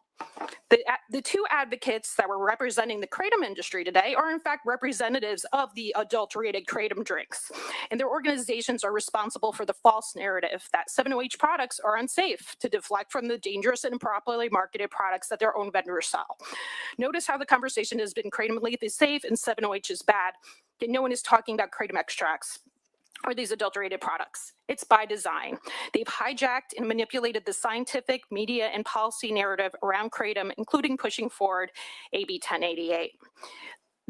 the two advocates that were representing the kratom industry today are in fact representatives of the adulterated kratom drinks, and their organizations are responsible for the false narrative that 7-OH products are unsafe, to deflect from the dangerous and improperly marketed products that their own vendors sell. Notice how the conversation has been kratom leaf is safe and 7-OH is bad, yet no one is talking about kratom extracts or these adulterated products. It's by design. They've hijacked and manipulated the scientific, media, and policy narrative around kratom, including pushing forward AB 1088.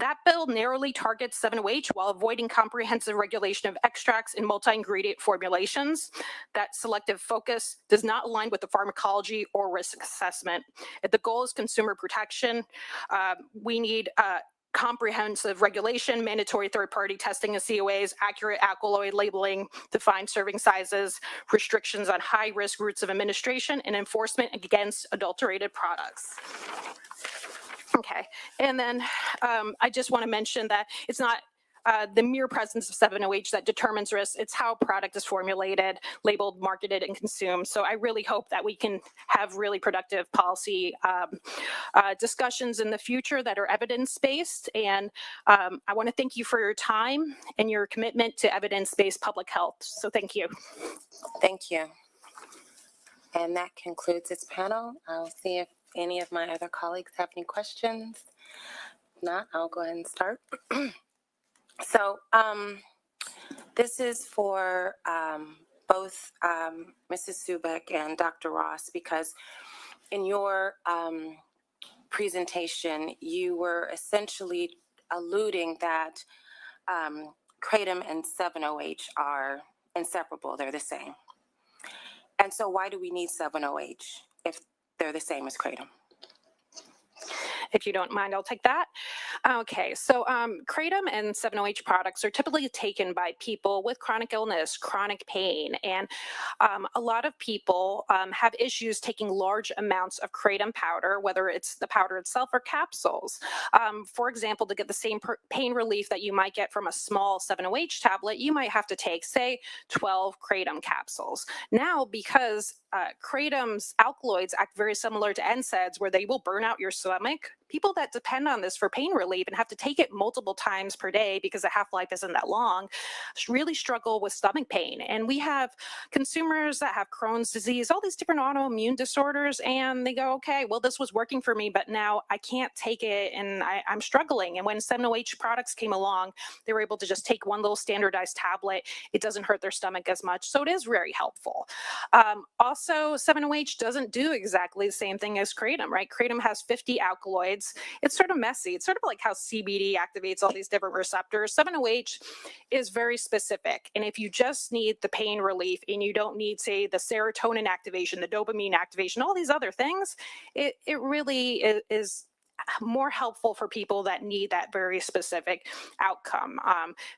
That bill narrowly targets 7-OH while avoiding comprehensive regulation of extracts and multi-ingredient formulations. That selective focus does not align with the pharmacology or risk assessment. If the goal is consumer protection, we need comprehensive regulation, mandatory third-party testing of COAs, accurate alkaloid labeling, defined serving sizes, restrictions on high-risk routes of administration, and enforcement against adulterated products. Okay, and then I just want to mention that it's not the mere presence of 7-OH that determines risk. It's how a product is formulated, labeled, marketed, and consumed. So I really hope that we can have really productive policy discussions in the future that are evidence-based. And I want to thank you for your time and your commitment to evidence-based public health. So thank you. Thank you. And that concludes this panel. I'll see if any of my other colleagues have any questions. If not, I'll go ahead and start. So this is for both Mrs. Subek and Dr. Ross, because in your presentation, you were essentially alluding that Kratom and 7-OH are inseparable. They're the same. And so why do we need 7-OH if they're the same as Kratom? If you don't mind, I'll take that. Okay, so Kratom and 7-OH products are typically taken by people with chronic illness, chronic pain, and a lot of people have issues taking large amounts of Kratom powder, whether it's the powder itself or capsules. For example, to get the same pain relief that you might get from a small 7-OH tablet, you might have to take, say, 12 Kratom capsules. Now, because Kratom's alkaloids act very similar to NSAIDs, where they will burn out your stomach, people that depend on this for pain relief and have to take it multiple times per day because the half-life isn't that long really struggle with stomach pain. And we have consumers that have Crohn's disease, all these different autoimmune disorders, and they go, okay, well, this was working for me, but now I can't take it and I'm struggling. And when 7-OH products came along, they were able to just take one little standardized tablet. It doesn't hurt their stomach as much. So it is very helpful. Also, 7-OH doesn't do exactly the same thing as Kratom, right? Kratom has 50 alkaloids. It's sort of messy. It's sort of like how CBD activates all these different receptors. 7-OH is very specific. And if you just need the pain relief and you don't need, say, the serotonin activation, the dopamine activation, all these other things, it really is more helpful for people that need that very specific outcome.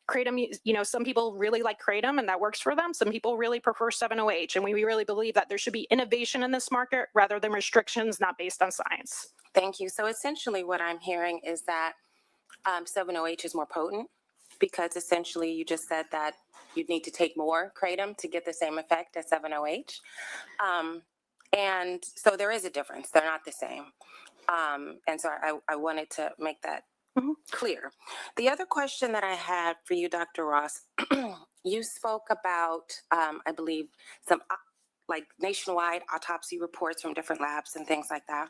Kratom, some people really like Kratom and that works for them. Some people really prefer 7-OH, and we really believe that there should be innovation in this market rather than restrictions not based on science. Thank you. So essentially what I'm hearing is that 7-OH is more potent, because essentially you just said that you'd need to take more Kratom to get the same effect as 7-OH. And so there is a difference. They're not the same. And so I wanted to make that clear. The other question that I had for you, Dr. Ross, you spoke about, I believe, some like nationwide autopsy reports from different labs and things like that.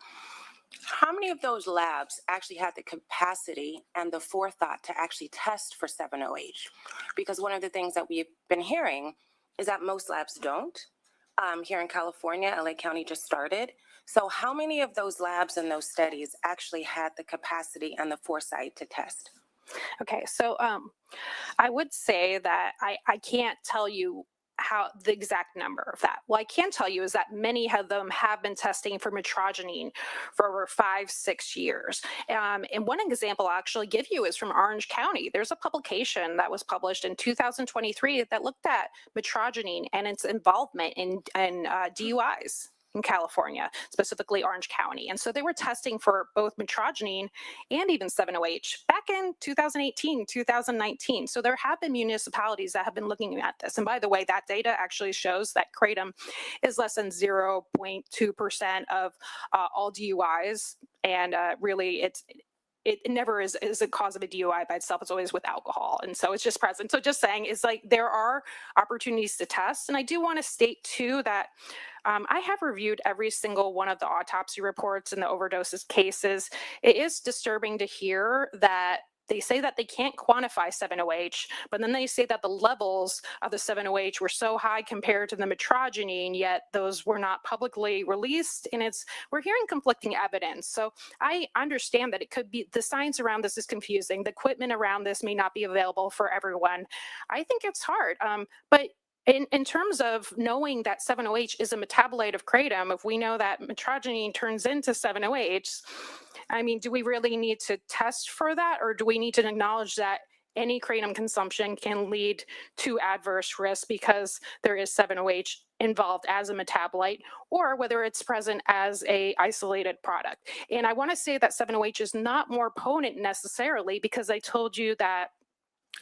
How many of those labs actually had the capacity and the forethought to actually test for 7-OH? Because one of the things that we've been hearing is that most labs don't. Here in California, LA County just started. So how many of those labs and those studies actually had the capacity and the foresight to test? Okay, so I would say that I can't tell you how the exact number of that. What I can tell you is that many of them have been testing for metrogenine for over 5-6 years. And one example I'll actually give you is from Orange County. There's a publication that was published in 2023 that looked at metrogenine and its involvement in DUIs in California, specifically Orange County. And so they were testing for both metrogenine and even 7-OH back in 2018, 2019. So there have been municipalities that have been looking at this. And by the way, that data actually shows that Kratom is less than 0.2% of all DUIs. And really, it never is a cause of a DUI by itself. It's always with alcohol. And so it's just present. So just saying is like there are opportunities to test. And I do want to state too that I have reviewed every single one of the autopsy reports and the overdoses cases. It is disturbing to hear that they say that they can't quantify 7-OH, but then they say that the levels of the 7-OH were so high compared to the mitragynine, yet those were not publicly released. And we're hearing conflicting evidence. So I understand that it could be, the science around this is confusing. The equipment around this may not be available for everyone. I think it's hard, but in terms of knowing that 7-OH is a metabolite of kratom, if we know that mitragynine turns into 7-OH, I mean, do we really need to test for that, or do we need to acknowledge that any kratom consumption can lead to adverse risk because there is 7-OH involved as a metabolite, or whether it's present as a isolated product? And I want to say that 7-OH is not more potent necessarily, because I told you that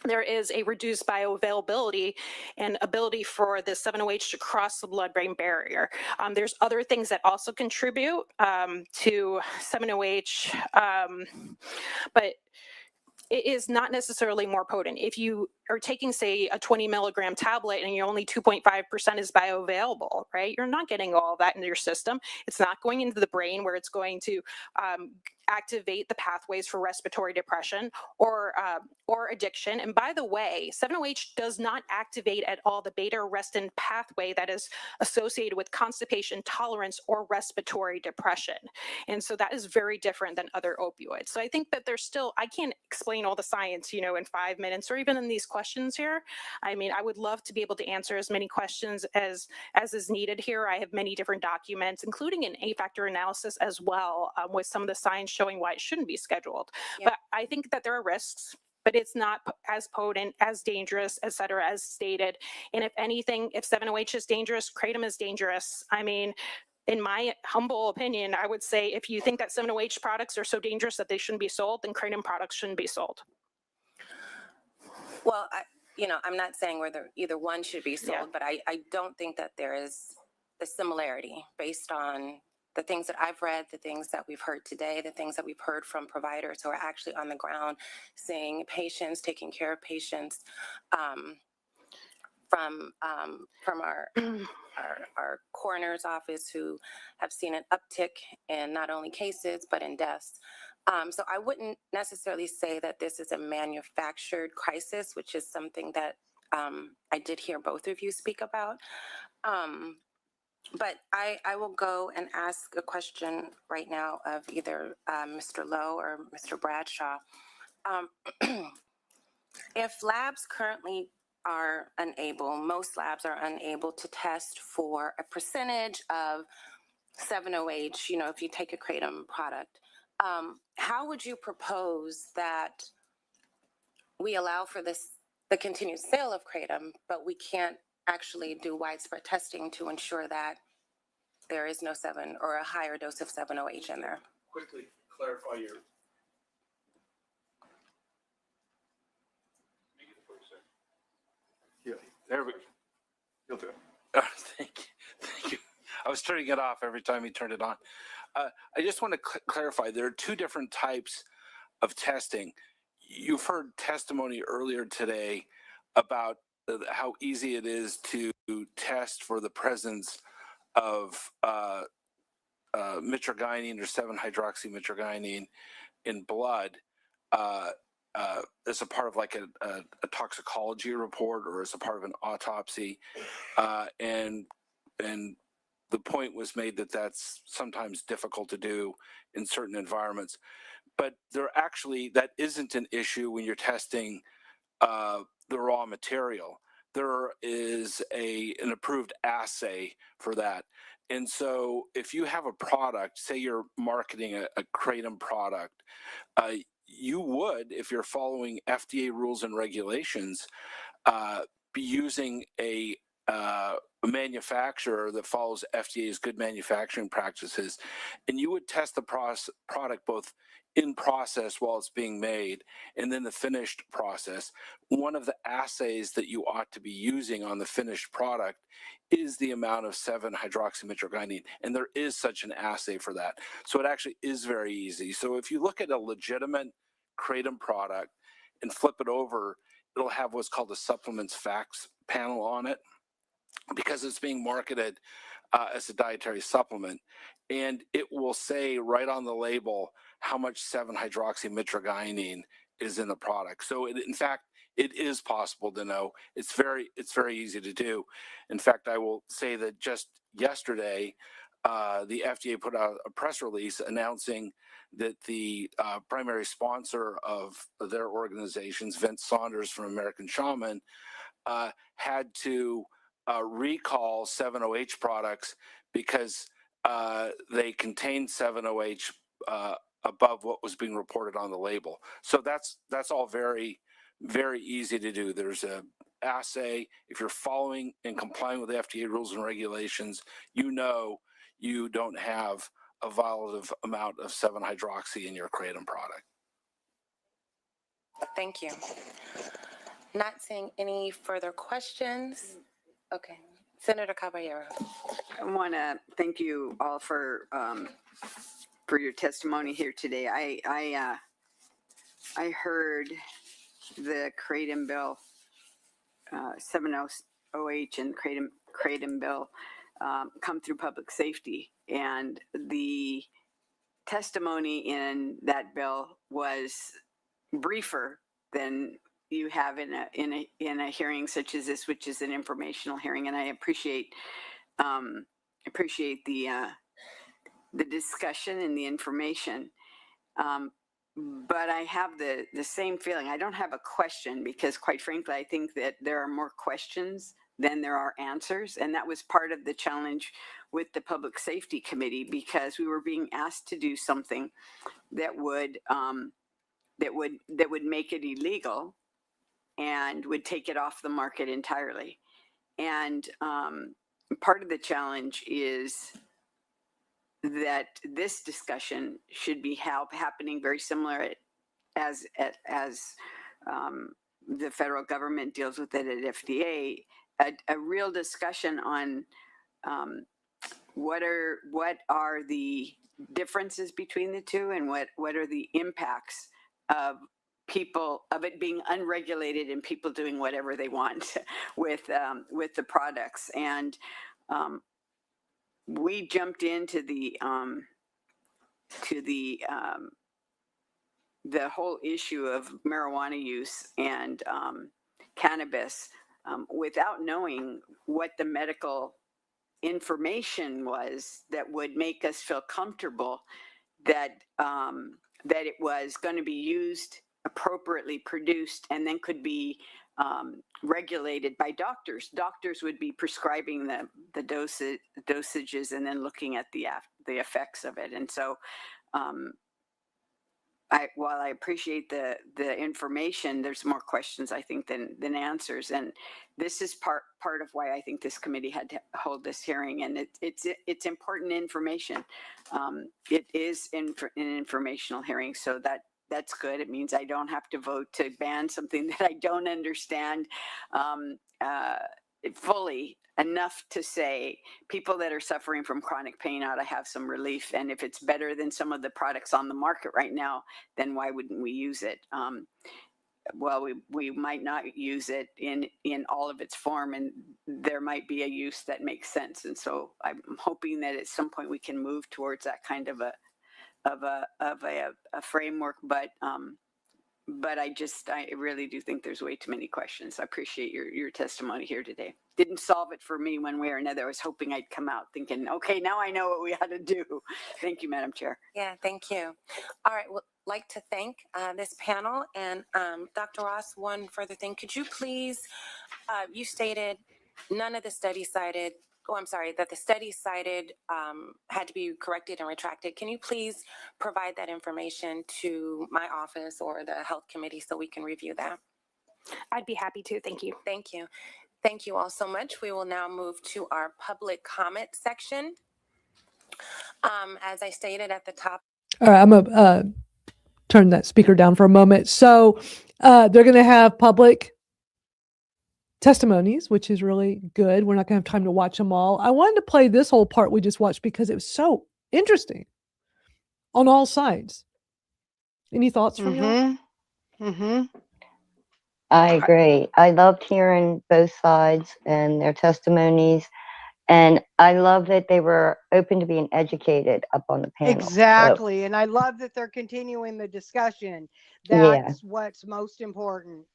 there is a reduced bioavailability and ability for the 7-OH to cross the blood-brain barrier. There's other things that also contribute to 7-OH, but it is not necessarily more potent. If you are taking, say, a 20 milligram tablet and you're only 2.5% is bioavailable, right? You're not getting all of that into your system. It's not going into the brain where it's going to activate the pathways for respiratory depression or addiction. And by the way, 7-OH does not activate at all the beta-arrestin pathway that is associated with constipation, tolerance, or respiratory depression. And so that is very different than other opioids. So I think that there's still, I can't explain all the science, in 5 minutes or even in these questions here. I mean, I would love to be able to answer as many questions as is needed here. I have many different documents, including an 8-factor analysis as well, with some of the science showing why it shouldn't be scheduled. Yeah. But I think that there are risks, but it's not as potent, as dangerous, et cetera, as stated. And if anything, if 7-OH is dangerous, kratom is dangerous. I mean, in my humble opinion, I would say if you think that 7-OH products are so dangerous that they shouldn't be sold, then kratom products shouldn't be sold. Well, I'm not saying whether either one should be sold, but I don't think that there is a similarity based on the things that I've read, the things that we've heard today, the things that we've heard from providers who are actually on the ground seeing patients, taking care of patients, from our coroner's office who have seen an uptick in not only cases but in deaths. So I wouldn't necessarily say that this is a manufactured crisis, which is something that I did hear both of you speak about. But I will go and ask a question right now of either Mr. Lowe or Mr. Bradshaw. If labs currently are unable, most labs are unable to test for a percentage of 7-OH, if you take a kratom product, how would you propose that we allow for the continued sale of kratom, but we can't actually do widespread testing to ensure that there is no 7 or a higher dose of 7-OH in there? Quickly clarify your. Yeah, there we go. You'll do it. Thank you. I was turning it off every time he turned it on. I just want to clarify, there are two different types of testing. You've heard testimony earlier today about how easy it is to test for the presence of mitragynine or 7-hydroxymitragynine in blood as a part of like a toxicology report or as a part of an autopsy, and the point was made that that's sometimes difficult to do in certain environments. But that isn't an issue when you're testing the raw material. There is an approved assay for that. And so if you have a product, say you're marketing a kratom product, you would, if you're following FDA rules and regulations, be using a manufacturer that follows FDA's good manufacturing practices, and you would test the product both in process while it's being made and then the finished process. One of the assays that you ought to be using on the finished product is the amount of 7-hydroxymitragynine, and there is such an assay for that. So it actually is very easy. So if you look at a legitimate kratom product and flip it over, it'll have what's called a supplements facts panel on it, because it's being marketed as a dietary supplement, and it will say right on the label how much 7-hydroxymitragynine is in the product. So in fact, it is possible to know. It's very easy to do. In fact, I will say that just yesterday, the FDA put out a press release announcing that the primary sponsor of their organizations, Vince Saunders from American Shaman, had to recall 7-OH products because they contained 7-OH above what was being reported on the label. So that's all very easy to do. There's a assay. If you're following and complying with the FDA rules and regulations, you know you don't have a violative amount of 7-hydroxy in your Kratom product. Thank you. Not seeing any further questions. Okay, Senator Caballero. I want to thank you all for your testimony here today. I heard the Kratom bill, 7-OH and Kratom bill come through public safety, and the testimony in that bill was briefer than you have in a hearing such as this, which is an informational hearing, and I appreciate the discussion and the information. But I have the same feeling. I don't have a question because, quite frankly, I think that there are more questions than there are answers, and that was part of the challenge with the Public Safety Committee, because we were being asked to do something that would make it illegal and would take it off the market entirely. And part of the challenge is that this discussion should be happening very similar as the federal government deals with it at FDA, a real discussion on what are the differences between the two, and what are the impacts of it being unregulated and people doing whatever they want with the products. And we jumped into the whole issue of marijuana use and cannabis without knowing what the medical information was that would make us feel comfortable that it was going to be used appropriately, produced, and then could be regulated by doctors. Doctors would be prescribing the dosages and then looking at the effects of it. And so while I appreciate the information, there's more questions, I think, than answers. And this is part of why I think this committee had to hold this hearing. And it's important information. It is an informational hearing, so that's good. It means I don't have to vote to ban something that I don't understand fully enough to say people that are suffering from chronic pain ought to have some relief. And if it's better than some of the products on the market right now, then why wouldn't we use it? Well, we might not use it in all of its form, and there might be a use that makes sense. And so I'm hoping that at some point we can move towards that kind of a framework, but I really do think there's way too many questions. I appreciate your testimony here today. Didn't solve it for me one way or another. I was hoping I'd come out thinking, okay, now I know what we ought to do. Thank you, Madam Chair. Yeah, thank you. All right, well, like to thank this panel. And Dr. Ross, one further thing. Could you please, you stated none of the studies cited, that the studies cited had to be corrected and retracted. Can you please provide that information to my office or the health committee so we can review that? I'd be happy to. Thank you. Thank you. Thank you all so much. We will now move to our public comment section. As I stated at the top. All right, I'm going to turn that speaker down for a moment. So they're going to have public testimonies, which is really good. We're not going to have time to watch them all. I wanted to play this whole part we just watched because it was so interesting on all sides. Any thoughts from you? I agree. I loved hearing both sides and their testimonies. And I love that they were open to being educated up on the panel. Exactly. And I love that they're continuing the discussion. Yeah. That's what's most important.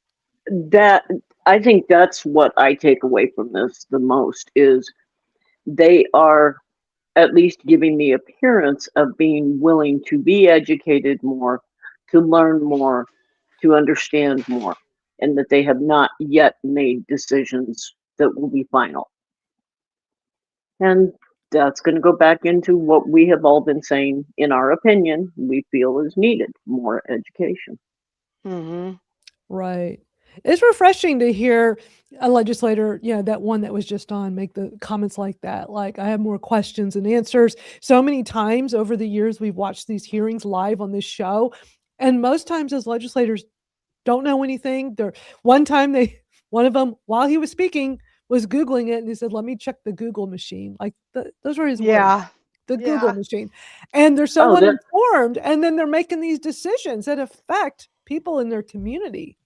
That, I think that's what I take away from this the most, is they are at least giving the appearance of being willing to be educated more, to learn more, to understand more, and that they have not yet made decisions that will be final. And that's going to go back into what we have all been saying, in our opinion, we feel is needed: more education. Mm-hmm. Right. It's refreshing to hear a legislator, that one that was just on, make the comments like that. Like, I have more questions than answers. So many times over the years, we've watched these hearings live on this show. And most times those legislators don't know anything. One of them, while he was speaking, was Googling it, and he said, let me check the Google machine. Like, those were his words. Yeah. The Google machine. And they're so uninformed, and then they're making these decisions that affect people in their community.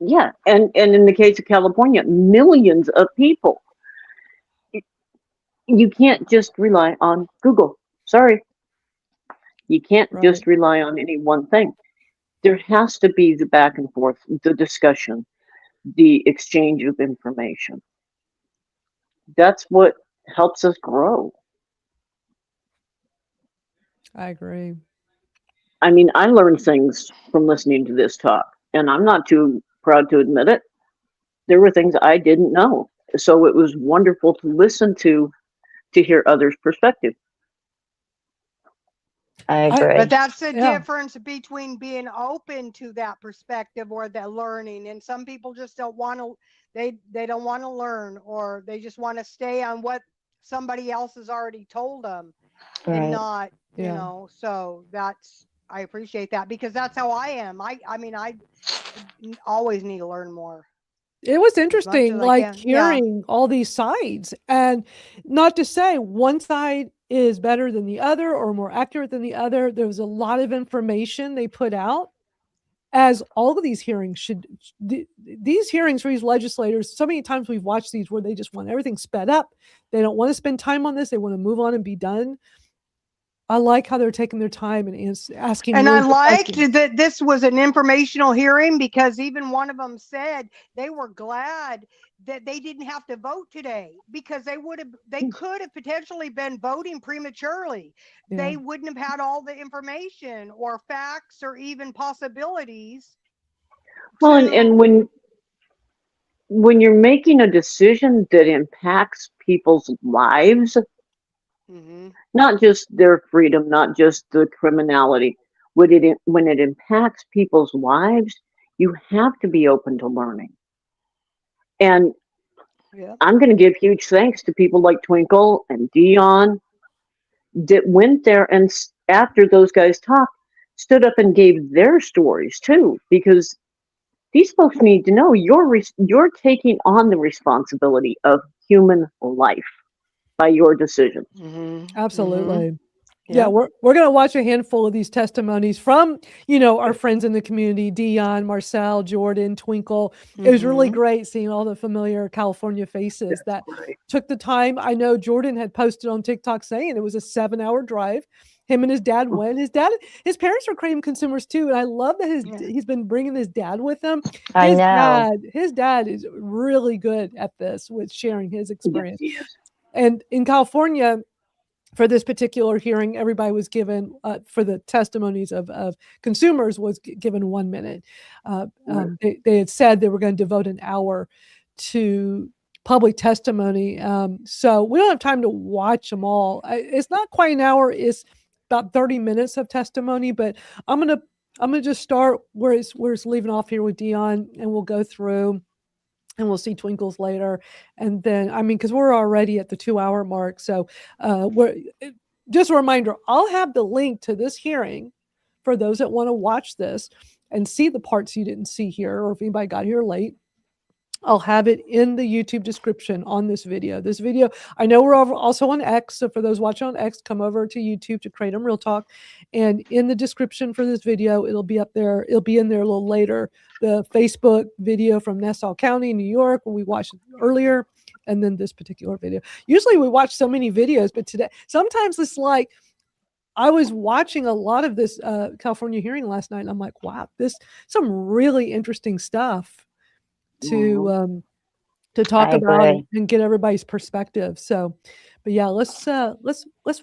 Yeah, and in the case of California, millions of people. You can't just rely on Google. Sorry. You can't just rely on any one thing. There has to be the back and forth, the discussion, the exchange of information. That's what helps us grow. I agree. I mean, I learned things from listening to this talk, and I'm not too proud to admit it. There were things I didn't know. So it was wonderful to listen to hear others' perspective. I agree. But that's the difference between being open to that perspective or the learning. And some people just don't want to, they don't want to learn, or they just want to stay on what somebody else has already told them and not, so I appreciate that, because that's how I am. I mean, I always need to learn more. It was interesting, like hearing all these sides, and not to say one side is better than the other or more accurate than the other. There was a lot of information they put out, as all of these hearings should. These hearings for these legislators, so many times we've watched these where they just want everything sped up. They don't want to spend time on this. They want to move on and be done. I like how they're taking their time and asking. And I liked that this was an informational hearing, because even one of them said they were glad that they didn't have to vote today, because they could have potentially been voting prematurely. Yeah. They wouldn't have had all the information or facts or even possibilities. Well, and when you're making a decision that impacts people's lives, not just their freedom, not just the criminality, when it impacts people's lives, you have to be open to learning. And I'm going to give huge thanks to people like Twinkle and Dion that went there and, after those guys talked, stood up and gave their stories too, because these folks need to know you're taking on the responsibility of human life by your decisions. Absolutely. Yeah, we're going to watch a handful of these testimonies from, our friends in the community: Dion, Marcel, Jordan, Twinkle. It was really great seeing all the familiar California faces that took the time. I know Jordan had posted on TikTok saying it was a 7-hour drive. Him and his dad went. His parents are Kratom consumers too, and I love that he's been bringing his dad with him. His dad is really good at this, with sharing his experience. Yes, and in California, for this particular hearing, everybody was given, for the testimonies of consumers, was given 1 minute. They had said they were going to devote an hour to public testimony. So we don't have time to watch them all. It's not quite an hour. It's about 30 minutes of testimony, but I'm gonna just start where it's leaving off here with Dion, and we'll go through. And we'll see Twinkles later. And then, because we're already at the 2-hour mark. So just a reminder, I'll have the link to this hearing for those that want to watch this and see the parts you didn't see here, or if anybody got here late. I'll have it in the YouTube description on this video. This video, I know we're also on X, so for those watching on X, come over to YouTube to Kratom Real Talk. And in the description for this video, it'll be up there. It'll be in there a little later. The Facebook video from Nassau County, New York, when we watched it earlier. and then this particular video. Usually we watch so many videos, but today, sometimes it's like, I was watching a lot of this California hearing last night, and I'm like, wow, this some really interesting stuff to talk I about agree. and get everybody's perspective. So, but yeah, let's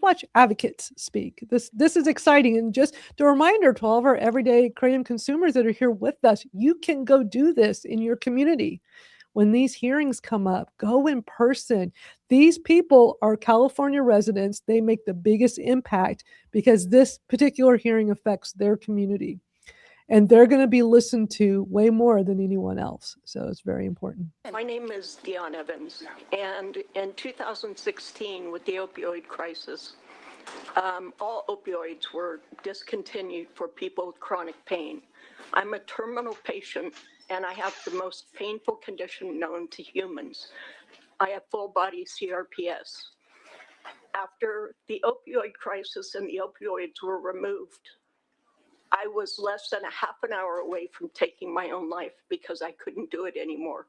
watch advocates speak. This is exciting, and just a reminder to all of our everyday Kratom consumers that are here with us, you can go do this in your community. When these hearings come up, go in person. These people are California residents. They make the biggest impact because this particular hearing affects their community. And they're going to be listened to way more than anyone else. So it's very important. My name is Dion Evans. And in 2016, with the opioid crisis, all opioids were discontinued for people with chronic pain. I'm a terminal patient, and I have the most painful condition known to humans. I have full body CRPS. After the opioid crisis and the opioids were removed, I was less than a half an hour away from taking my own life because I couldn't do it anymore.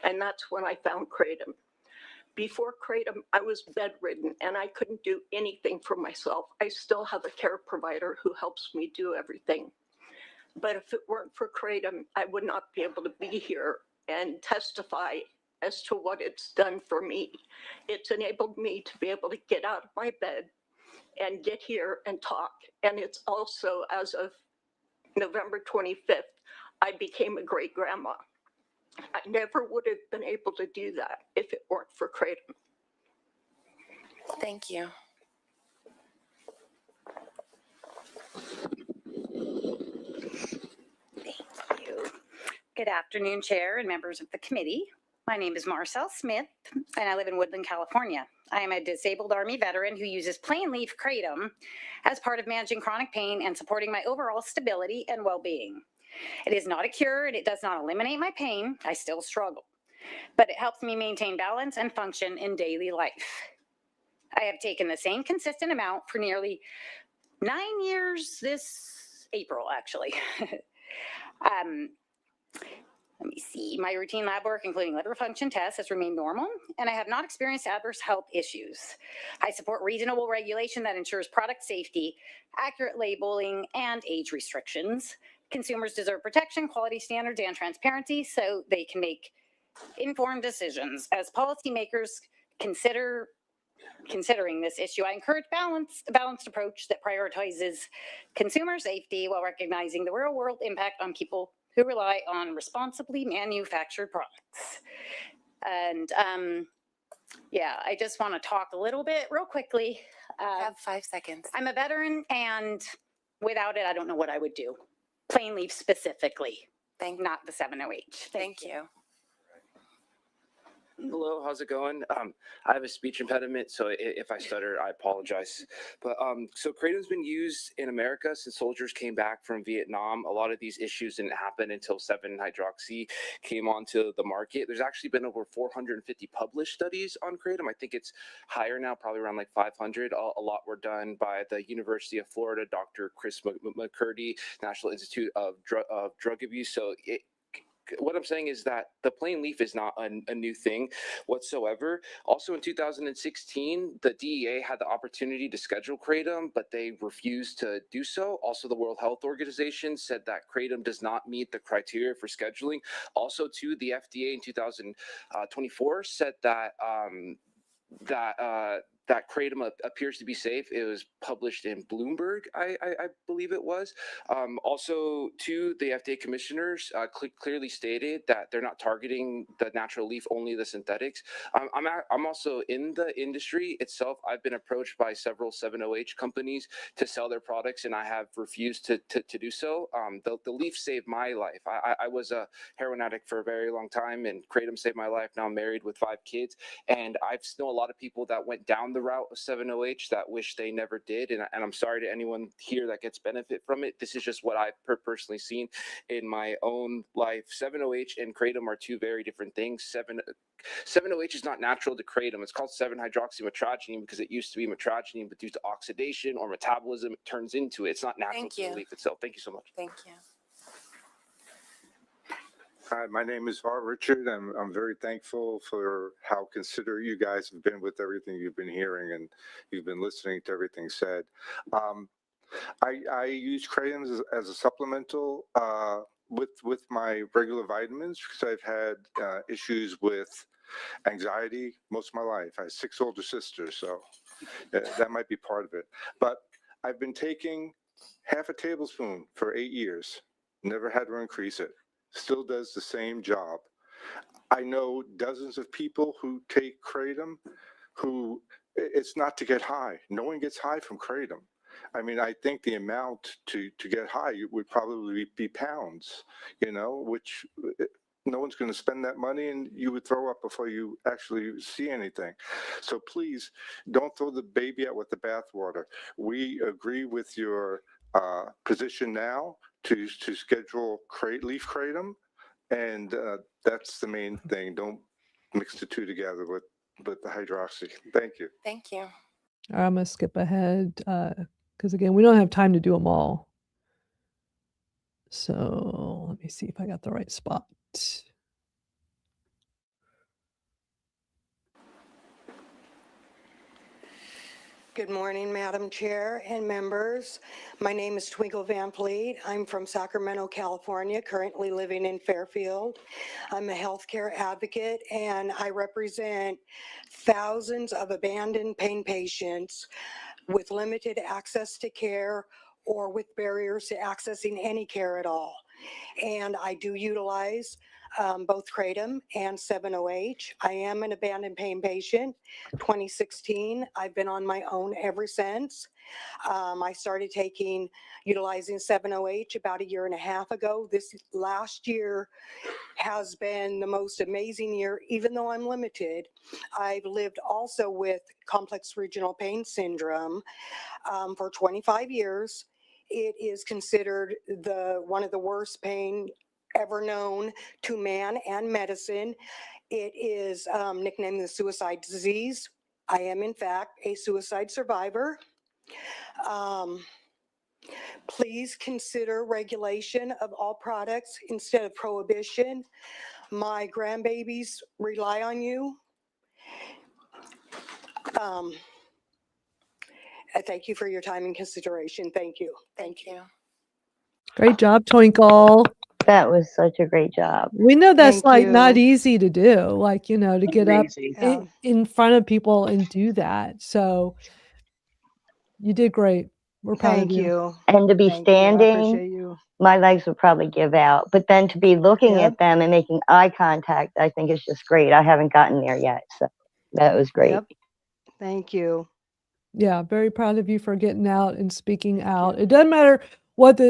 And that's when I found Kratom. Before Kratom, I was bedridden and I couldn't do anything for myself. I still have a care provider who helps me do everything. But if it weren't for Kratom, I would not be able to be here and testify as to what it's done for me. It's enabled me to be able to get out of my bed and get here and talk. And it's also, as of November 25th, I became a great grandma. I never would have been able to do that if it weren't for Kratom. Thank you. Thank you. Good afternoon, Chair and members of the committee. My name is Marcel Smith, and I live in Woodland, California. I am a disabled Army veteran who uses plain leaf Kratom as part of managing chronic pain and supporting my overall stability and well-being. It is not a cure, and it does not eliminate my pain. I still struggle, but it helps me maintain balance and function in daily life. I have taken the same consistent amount for nearly 9 years this April, actually. Let me see. My routine lab work, including liver function tests, has remained normal, and I have not experienced adverse health issues. I support reasonable regulation that ensures product safety, accurate labeling, and age restrictions. Consumers deserve protection, quality standards, and transparency so they can make informed decisions. As policymakers considering this issue, I encourage a balanced approach that prioritizes consumer safety while recognizing the real-world impact on people who rely on responsibly manufactured products. And yeah, I just want to talk a little bit real quickly. You have 5 seconds. I'm a veteran, and without it, I don't know what I would do. Plain leaf specifically, not the 7OH. Thank you. Hello, how's it going? I have a speech impediment, so if I stutter, I apologize. But so Kratom's been used in America since soldiers came back from Vietnam. A lot of these issues didn't happen until 7-hydroxy came onto the market. There's actually been over 450 published studies on Kratom. I think it's higher now, probably around like 500. A lot were done by the University of Florida, Dr. Chris McCurdy, National Institute of Drug Abuse. So what I'm saying is that the plain leaf is not a new thing whatsoever. Also in 2016, the DEA had the opportunity to schedule Kratom, but they refused to do so. Also, the World Health Organization said that Kratom does not meet the criteria for scheduling. Also, too, the FDA in 2024 said that that Kratom appears to be safe. It was published in Bloomberg, I believe it was. Also, too, the FDA commissioners clearly stated that they're not targeting the natural leaf, only the synthetics. I'm also in the industry itself. I've been approached by several 7OH companies to sell their products, and I have refused to do so. The leaf saved my life. I was a heroin addict for a very long time, and Kratom saved my life. Now I'm married with 5 kids, and I know a lot of people that went down the route of 7OH that wish they never did, and I'm sorry to anyone here that gets benefit from it. This is just what I've personally seen in my own life. 7OH and Kratom are two very different things. 7OH is not natural to Kratom. It's called 7-hydroxymetragine because it used to be metragine, but due to oxidation or metabolism, it turns into it. It's not natural to the leaf itself. Thank you so much. Thank you. Hi, my name is Art Richard. I'm very thankful for how considerate you guys have been with everything you've been hearing and you've been listening to everything said. Um, I use Kratom as a supplemental with my regular vitamins because I've had issues with anxiety most of my life. I have 6 older sisters, so that might be part of it. But I've been taking half a tablespoon for 8 years. Never had to increase it. Still does the same job. I know dozens of people who take Kratom who it's not to get high. No one gets high from Kratom. I mean, I think the amount to get high would probably be pounds, which no one's going to spend that money and you would throw up before you actually see anything. So please don't throw the baby out with the bathwater. We agree with your position now to schedule leaf Kratom, and that's the main thing. Don't mix the two together with the hydroxy. Thank you. Thank you. I'm going to skip ahead because, again, we don't have time to do them all. So let me see if I got the right spot. Good morning, Madam Chair and members. My name is Twinkle Van Fleet. I'm from Sacramento, California, currently living in Fairfield. I'm a healthcare advocate and I represent thousands of abandoned pain patients with limited access to care or with barriers to accessing any care at all. And I do utilize both Kratom and 7-OH. I am an abandoned pain patient. 2016, I've been on my own ever since. I started utilizing 7-OH about 1.5 years ago. This last year has been the most amazing year, even though I'm limited. I've lived also with complex regional pain syndrome for 25 years. It is considered one of the worst pain ever known to man and medicine. It is nicknamed the suicide disease. I am, in fact, a suicide survivor. Please consider regulation of all products instead of prohibition. My grandbabies rely on you. I thank you for your time and consideration. Thank you. Thank you. Great job, Twinkle. That was such a great job. We know that's Thank not you. easy to do, to get up Amazing. in front of people and do that. So you did great. We're proud of Thank you. And to be Thank you. I standing, appreciate you. my legs would probably give out. But then to be looking Yep. at them and making eye contact, I think is just great. I haven't gotten there yet, so that was great. Yep. Thank you. Yeah, very proud of you for getting out and speaking out. It doesn't matter what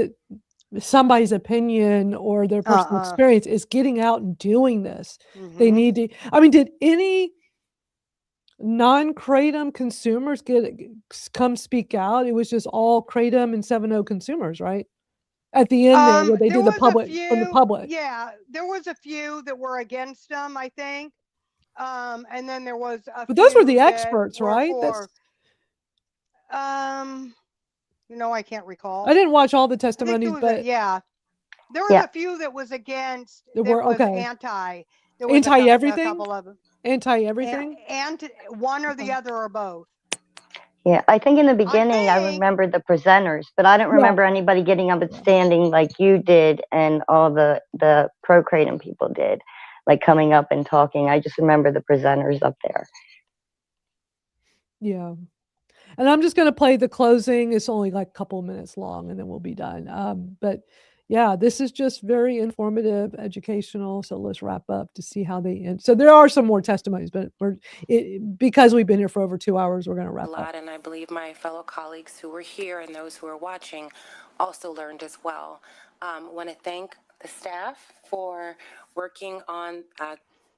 somebody's opinion or their personal experience is, getting out and doing this. They need to. I mean, did any non-Kratom consumers come speak out? It was just all Kratom and 7-O consumers, right? At the end there, where they did the public from the public. Yeah, there was a few that were against them, I think. And then there was a But those were the few that experts, were right? for, I can't recall. I didn't watch all the I think testimonies, there was but there was a few that was against, There that were, was okay. anti. There was a Anti-everything? couple of them. Anti-everything? And one or the other or both. Yeah, I think in the beginning I remember the presenters, but I don't remember anybody getting up and standing like you did and all the pro-Kratom people did, like coming up and talking. I just remember the presenters up there. Yeah. And I'm just going to play the closing. It's only like a couple of minutes long and then we'll be done. But yeah, this is just very informative, educational. So let's wrap up to see how they end. So there are some more testimonies, but because we've been here for over 2 hours, we're going to wrap up. And I believe my fellow colleagues who were here and those who are watching also learned as well. Want to thank the staff for working on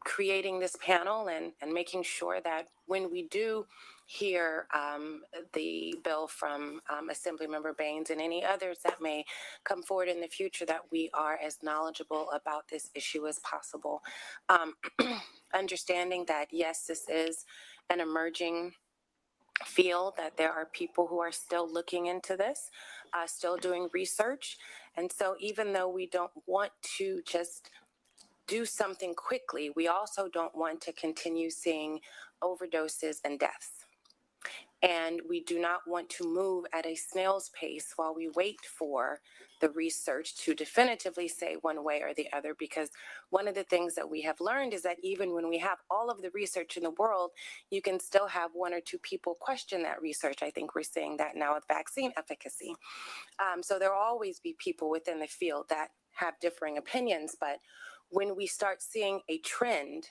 creating this panel and making sure that when we do hear the bill from Assemblymember Baines and any others that may come forward in the future, that we are as knowledgeable about this issue as possible. Understanding that, yes, this is an emerging field, that there are people who are still looking into this, still doing research. And so even though we don't want to just do something quickly, we also don't want to continue seeing overdoses and deaths. And we do not want to move at a snail's pace while we wait for the research to definitively say one way or the other, because one of the things that we have learned is that even when we have all of the research in the world, you can still have one or two people question that research. I think we're seeing that now with vaccine efficacy. So there will always be people within the field that have differing opinions, but when we start seeing a trend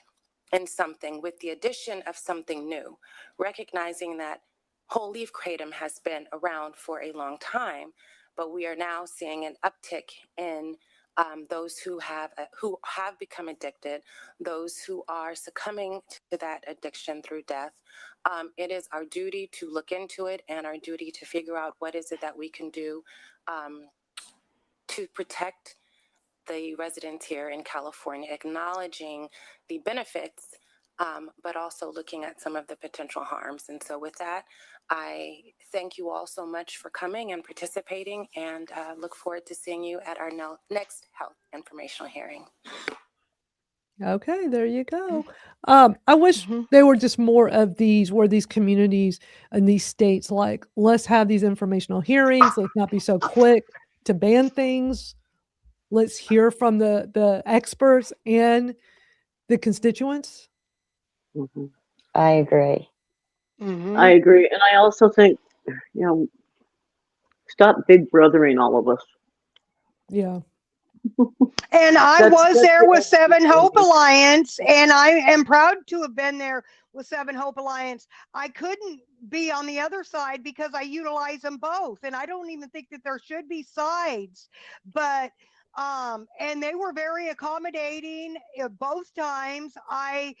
in something with the addition of something new, recognizing that whole leaf kratom has been around for a long time, but we are now seeing an uptick in those who have become addicted, those who are succumbing to that addiction through death. It is our duty to look into it and our duty to figure out what is it that we can do to protect the residents here in California, acknowledging the benefits, but also looking at some of the potential harms. And so with that, I thank you all so much for coming and participating, and look forward to seeing you at our next health informational hearing. Okay, there you go. I wish there were just more of these, where these communities and these states, like, let's have these informational hearings. Let's not be so quick to ban things. Let's hear from the experts and the constituents. I agree. I agree. And I also think, stop big brothering all of us. Yeah. And I was there with Seven Hope Alliance, and I am proud to have been there with Seven Hope Alliance. I couldn't be on the other side because I utilize them both, and I don't even think that there should be sides. But and they were very accommodating both times. I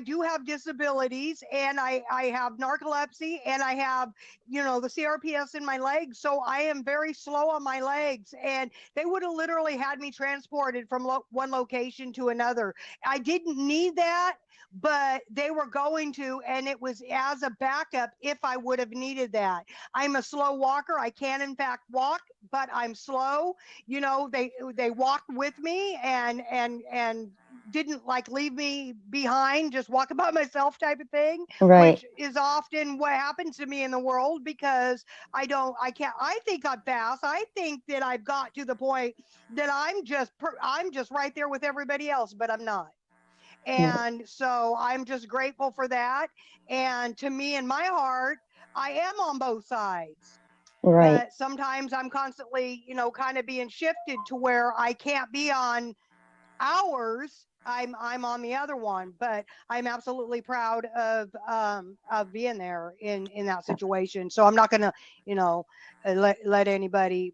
do have disabilities, and I have narcolepsy, and I have, the CRPS in my legs. So I am very slow on my legs, and they would have literally had me transported from one location to another. I didn't need that, but they were going to, and it was as a backup if I would have needed that. I'm a slow walker. I can in fact walk, but I'm slow. They walked with me and didn't like leave me behind, just walking by myself type of thing, Right. which is often what happens to me in the world, because I think I'm fast. I think that I've got to the point that I'm just right there with everybody else, but I'm not. And so I'm just grateful for that. And to me, in my heart, I am on both sides. Right. But sometimes I'm constantly, kind of being shifted to where I can't be on ours. I'm on the other one, but I'm absolutely proud of being there in that situation. So I'm not gonna, let anybody,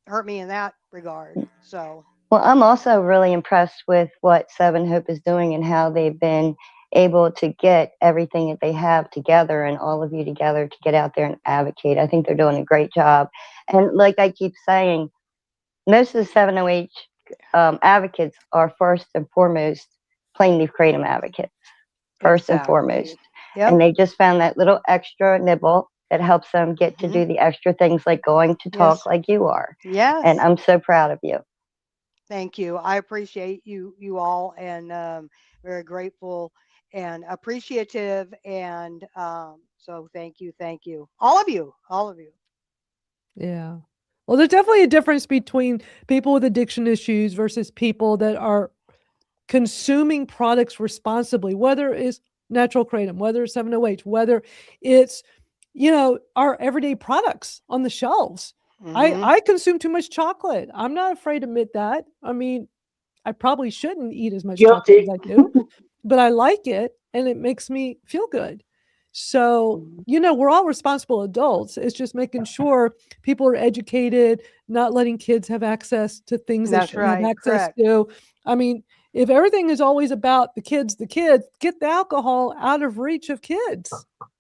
hurt me in that regard. So. Well, I'm also really impressed with what Seven Hope is doing and how they've been able to get everything that they have together and all of you together to get out there and advocate. I think they're doing a great job. And like I keep saying, most of the 7-OH advocates are first and foremost plain leaf kratom advocates, first and foremost. Yep. And they just found that little extra nibble that helps them get to do the extra things like going to talk like you are. Yes. And I'm so proud of you. Thank you. I appreciate you all, and very grateful and appreciative. And so thank you. All of you. Yeah. Well, there's definitely a difference between people with addiction issues versus people that are consuming products responsibly, whether it's natural kratom, whether it's 7-OH, whether it's, our everyday products on the shelves. I consume too much chocolate. I'm not afraid to admit that. I mean, I probably shouldn't eat as much chocolate as I do, but I like it and it makes me feel good. So, we're all responsible adults. It's just making sure people are educated, not letting kids have access to things they shouldn't have access to. I mean, if everything is always about the kids, get the alcohol out of reach of kids.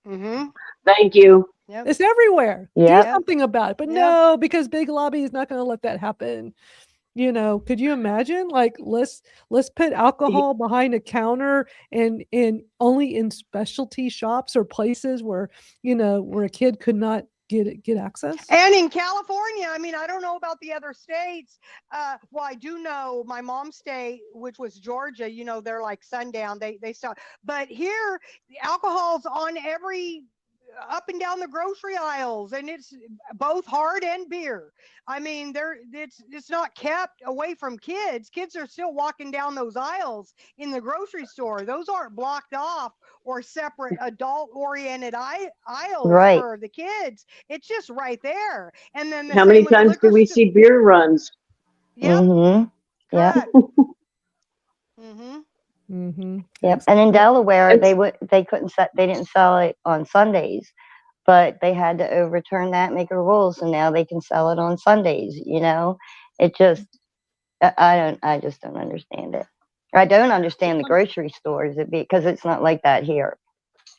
Thank you. Yep. It's everywhere. Yep. Do something about it. But no, because big lobby is not going to let that happen. Could you imagine? Like, let's put alcohol behind a counter and only in specialty shops or places where, where a kid could not get access. And in California, I mean, I don't know about the other states. Well, I do know my mom's state, which was Georgia, you know, they're like sundown, they stop. But here, alcohol's on every up and down the grocery aisles, and it's both hard and beer. I mean, it's not kept away from kids. Kids are still walking down those aisles in the grocery store. Those aren't blocked off or separate adult oriented aisles Right. for the kids. It's just right there. And then How many times do we see beer runs? Yep. Mm-hmm. Yep. Mm-hmm. Mm-hmm. Yep. And in Delaware, they didn't sell it on Sundays, but they had to overturn that, make a rule, so now they can sell it on Sundays. You know, it just I just don't understand it. I don't understand the grocery stores because it's not like that here.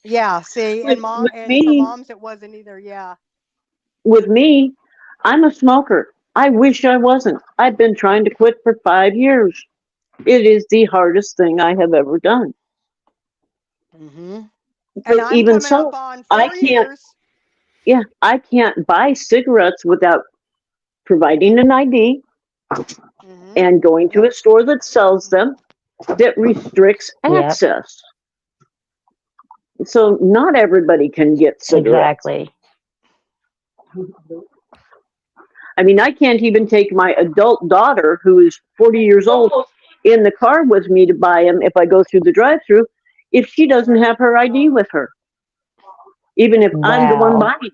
Yeah. See, and for moms, it wasn't either. Yeah. With me, I'm a smoker. I wish I wasn't. I've been trying to quit for 5 years. It is the hardest thing I have ever done. Mm-hmm. But And I'm even coming so, up on 4 I can't. years. Yeah, I can't buy cigarettes without providing an ID and going to a store that sells them that restricts access. So not everybody can get cigarettes. Exactly. I mean, I can't even take my adult daughter, who is 40 years old, in the car with me to buy them if I go through the drive-thru if she doesn't have her ID with her. Even if I'm the one buying them.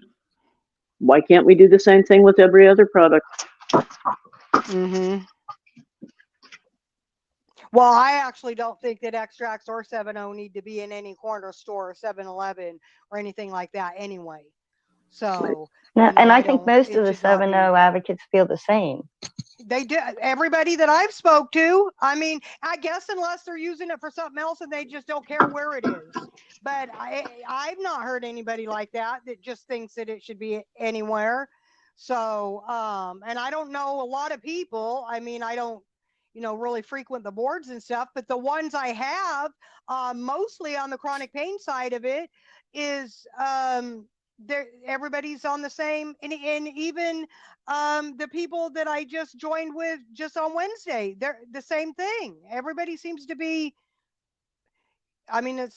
Why can't we do the same thing with every other product? Mm-hmm. Well, I actually don't think that extracts or 7-0 need to be in any corner store or 7-Eleven or anything like that anyway. So, and I think most of the 7-0 advocates feel the same. They do. Everybody that I've spoke to, I mean, I guess unless they're using it for something else and they just don't care where it is. But I've not heard anybody like that just thinks that it should be anywhere. So, and I don't know a lot of people. I mean, I don't, really frequent the boards and stuff, but the ones I have, mostly on the chronic pain side of it, is everybody's on the same, and even the people that I just joined with just on Wednesday, they're the same thing. Everybody seems to be, I mean,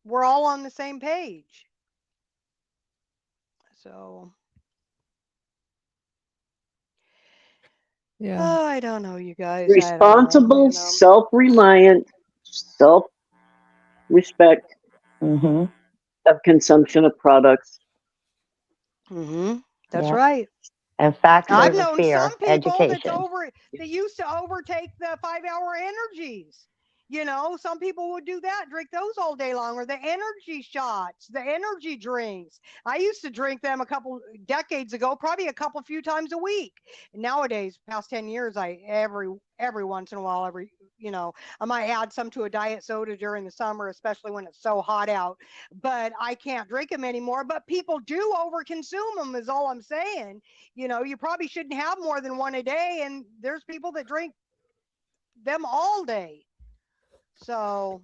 we're all on the same page. So yeah. Oh, I don't know, you guys. Responsible, self-reliant, self-respect of consumption of products. Mm-hmm. That's right. And facts I've over known fear, some people education. that used to overtake the 5-hour energies. Some people would do that, drink those all day long, or the energy shots, the energy drinks. I used to drink them a couple decades ago, probably a few times a week. And nowadays, past 10 years, every once in a while, I might add some to a diet soda during the summer, especially when it's so hot out. But I can't drink them anymore. But people do overconsume them, is all I'm saying. You probably shouldn't have more than one a day, and there's people that drink them all day. So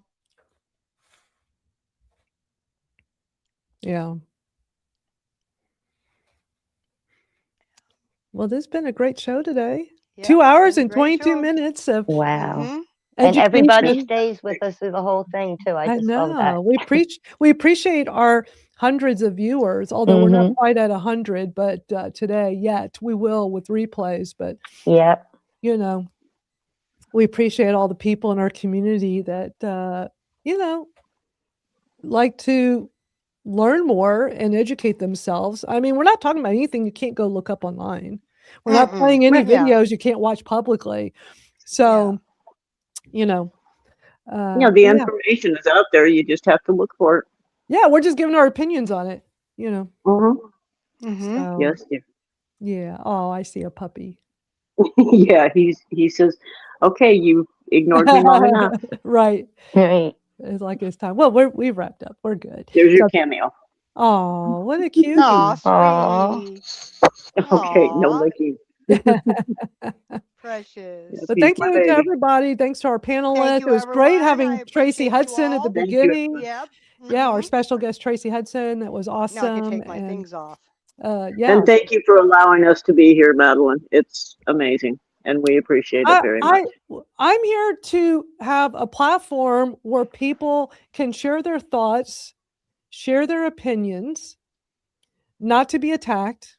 yeah. Well, this has been a great show today. Yeah, 2 hours and 22 minutes of wow. And everybody stays with us through the whole thing too. I just love that. We appreciate our hundreds of viewers, although we're not quite at 100, but today yet we will with replays. But we appreciate all the people in our community that like to learn more and educate themselves. I mean, we're not talking about anything you can't go look up online. We're not playing any videos you can't watch publicly. So, the information is out there. You just have to look for it. Yeah, we're just giving our opinions on it, So, yes, dear. Yeah. Oh, I see a puppy. Yeah, he says, "Okay, you ignored me long enough." Right. Right. It's like it's time. Well, we've wrapped up. We're good. There's your cameo. Oh, what a cutie. Okay, no licking. Precious. But thank you to everybody. Thanks to our panelists. It was great having Tracy Hudson at the beginning. Yep. Yeah, our special guest Tracy Hudson. That was awesome. Now I can take my things off. yeah. And thank you for allowing us to be here, Madeline. It's amazing, and we appreciate it very much. I'm here to have a platform where people can share their thoughts, share their opinions, not to be attacked.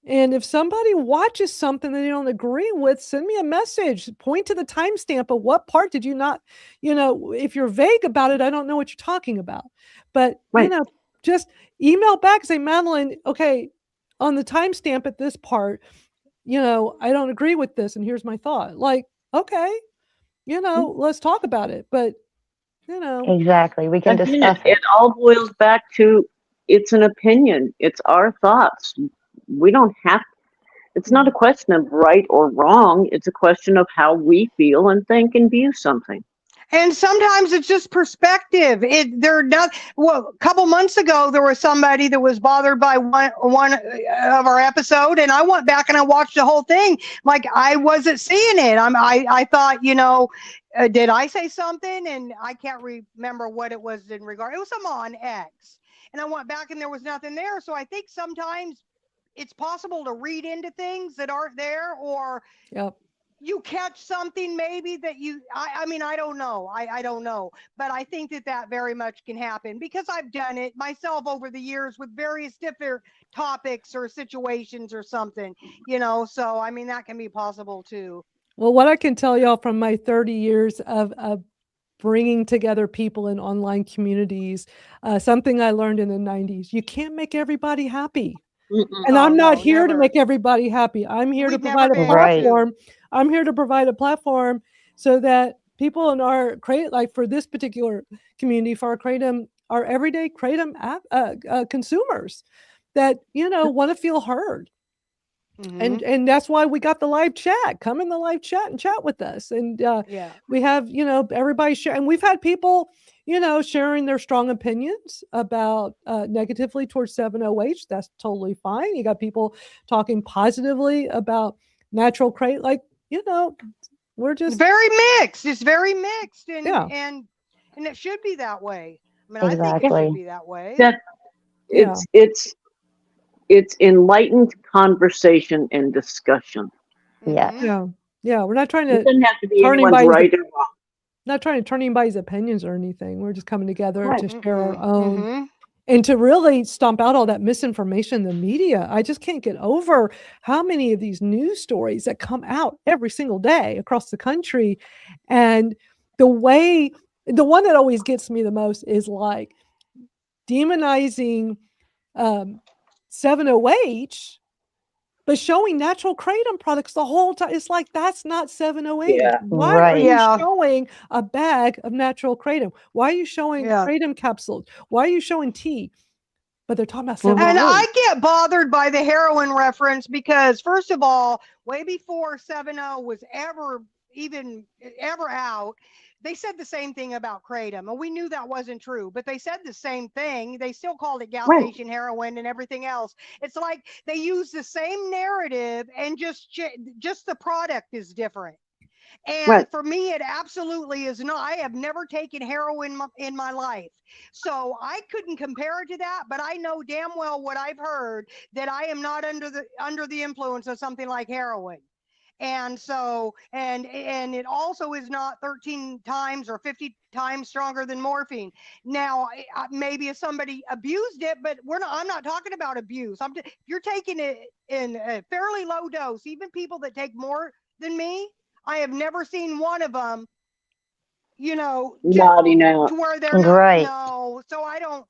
And if somebody watches something that they don't agree with, send me a message. Point to the timestamp of what part did you not, if you're vague about it, I don't know what you're talking about. But, Right. just email back and say, Madeline, okay, on the timestamp at this part, I don't agree with this, and here's my thought. Like, okay, let's talk about it. But, Exactly. We can discuss it. It all boils back to it's an opinion. It's our thoughts. We don't have, it's not a question of right or wrong. It's a question of how we feel and think and view something. And sometimes it's just perspective. A couple months ago, there was somebody that was bothered by one of our episode, and I went back and I watched the whole thing. Like, I wasn't seeing it. I thought, did I say something? And I can't remember what it was in regard. It was some on X, and I went back and there was nothing there. So I think sometimes it's possible to read into things that aren't there, or you catch something maybe that I don't know. I don't know. But I think that very much can happen, because I've done it myself over the years with various different topics or situations or something, so that can be possible too. Well, what I can tell y'all from my 30 years of bringing together people in online communities, something I learned in the 90s, you can't make everybody happy. And I'm not here to make everybody happy. I'm here to provide a platform. I'm here to provide a platform so that people in our for this particular community, for our everyday Kratom consumers that, want to feel heard. Mm-hmm. And that's why we got the live chat. Come in the live chat and chat with us. And we have, everybody share. And we've had people, sharing their strong opinions about negatively towards 7-OH. That's totally fine. You got people talking positively about natural Kratom. We're just very mixed. It's very mixed. And it should be that way. I think it should be that way. It's enlightened conversation and discussion. Yeah. Yeah. We're not trying to. It doesn't have to be anyone's right or wrong. Not trying to turn anybody's opinions or anything. We're just coming together to share our own and to really stomp out all that misinformation in the media. I just can't get over how many of these news stories that come out every single day across the country. And the one that always gets me the most is like demonizing 7-OH, but showing natural Kratom products the whole time. It's like, that's not 7-OH. Yeah, Why are you showing a bag of natural Kratom? Why are you showing Kratom capsules? Why are you showing tea? But they're talking about 7-OH. And I get bothered by the heroin reference because, first of all, way before 7-O was ever out, they said the same thing about Kratom, and we knew that wasn't true, but they said the same thing. They still called it gas station heroin and everything else. It's like they use the same narrative and just the product is different. And for me, it absolutely is not. I have never taken heroin in my life, so I couldn't compare it to that. But I know damn well what I've heard, that I am not under the influence of something like heroin. And so, and it also is not 13 times or 50 times stronger than morphine. Now, maybe if somebody abused it, but I'm not talking about abuse. If you're taking it in a fairly low dose, even people that take more than me, I have never seen one of them, nodding out to where they're not, no. So I don't,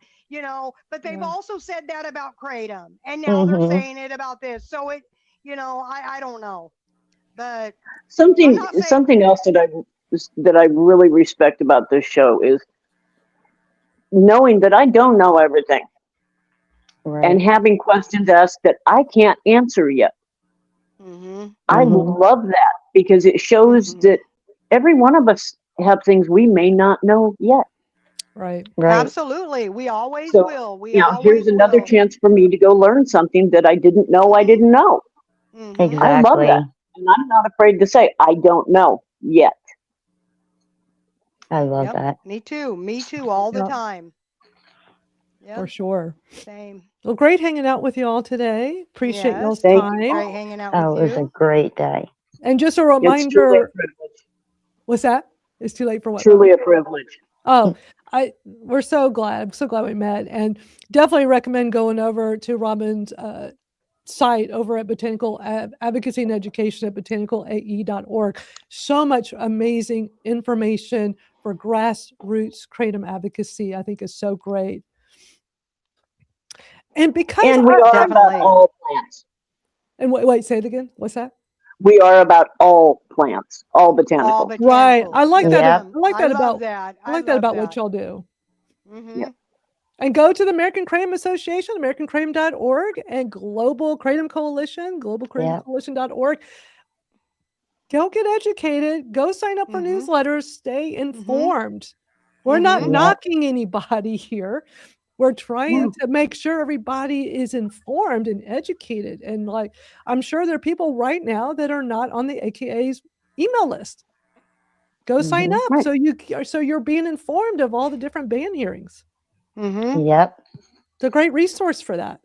but they've also said that about Kratom, and now they're saying it about this. So it, I don't know. But something else that I really respect about this show is knowing that I don't know everything, and having questions asked that I can't answer yet. I love that, because it shows that every one of us have things we may not know yet. Right. Absolutely. We always will. Here's another chance for me to go learn something that I didn't know I didn't know. Exactly. I love that. And I'm not afraid to say, I don't know yet. I love that. Me too. All the time. for sure. Same. Well, great hanging out with you all today. Appreciate Yes, y'all's Thank time. you. great hanging out Oh, with it was a you. great day. And just a It's truly a reminder, privilege. what's that? It's too late for what, Truly Robin? a privilege. Oh, we're so glad. I'm so glad we met, and definitely recommend going over to Robin's site over at Botanical Advocacy and Education at botanicalae.org. So much amazing information for grassroots kratom advocacy. I think is so great. And because And we are about all plants. And wait, say it again. What's that? We are about all plants, all botanical. All botanicals. Right. I like that. Yep. I like that love about that. I like that about what y'all do. Mm-hmm. Yep. And go to the American Kratom Association, americankratom.org, and Global Kratom Coalition, globalkratomcoalition.org. Go get educated. Go sign up for newsletters. Stay informed. We're not knocking anybody here. We're trying to make sure everybody is informed and educated. And like, I'm sure there are people right now that are not on the AKA's email list. Go sign up Right. so you're being informed of all the different ban hearings. Yep. It's a great resource for that.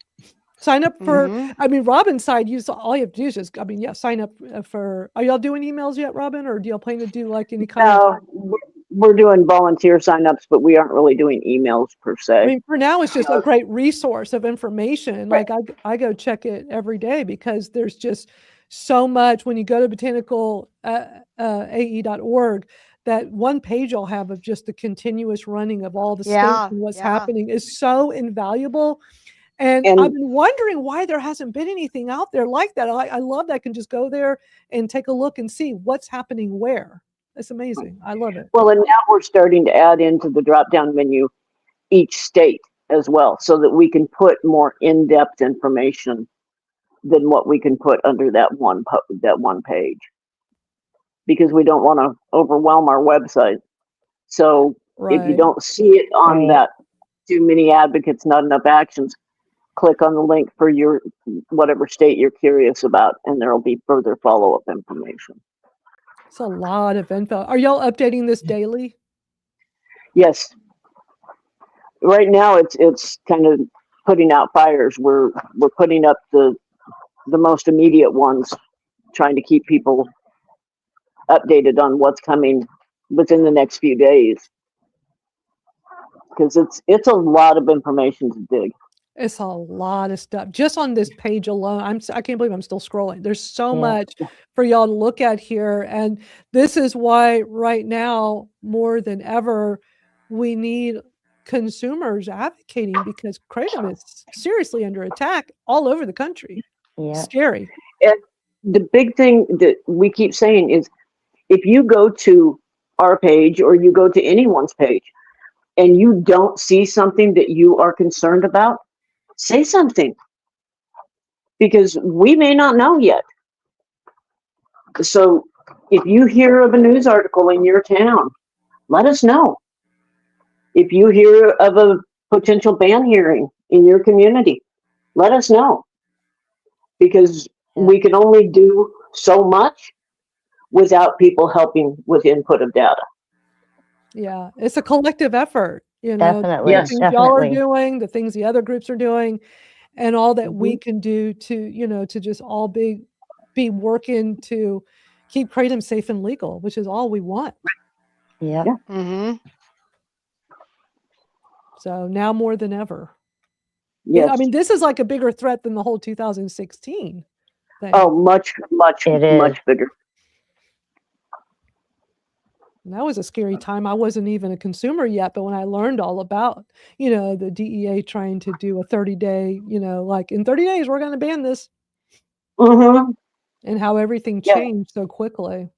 Sign up for, I mean, Robin's side, all you have to do is just, I mean, yeah, sign up for, are y'all doing emails yet, Robin? Or do y'all plan to do like any kind of? No, we're doing volunteer signups, but we aren't really doing emails per se. I mean, for now, it's just a great resource of information. Right. Like I go check it every day because there's just so much when you go to botanicalae.org, that one page you'll have of just the continuous running of all the states and what's happening is so invaluable. And I've been wondering why there hasn't been anything out there like that. I love that I can just go there and take a look and see what's happening where. It's amazing. I love it. Well, and now we're starting to add into the drop-down menu each state as well, so that we can put more in-depth information than what we can put under that one page, because we don't want to overwhelm our website. So if you don't see it on that too many advocates, not enough actions, click on the link for your whatever state you're curious about, and there'll be further follow-up information. It's a lot of info. Are y'all updating this daily? Yes. Right now, it's kind of putting out fires. We're putting up the most immediate ones, trying to keep people updated on what's coming within the next few days, because it's a lot of information to dig. It's a lot of stuff just on this page alone. I can't believe I'm still scrolling. There's so much for y'all to look at here. And this is why right now, more than ever, we need consumers advocating, because kratom is seriously under attack all over the country. Scary. And the big thing that we keep saying is, if you go to our page or you go to anyone's page and you don't see something that you are concerned about, say something, because we may not know yet. So if you hear of a news article in your town, let us know. If you hear of a potential ban hearing in your community, let us know, because we can only do so much without people helping with input of data. Yeah, it's a collective effort, Definitely. the things y'all are doing, the things the other groups are doing, and all that we can do to, to just all be working to keep kratom safe and legal, which is all we want. Yeah. So now more than ever. Yes. I mean, this is like a bigger threat than the whole 2016 thing. Oh, much bigger. And that was a scary time. I wasn't even a consumer yet, but when I learned all about, the DEA trying to do a 30-day, like in 30 days, we're going to ban this. And how everything changed so quickly.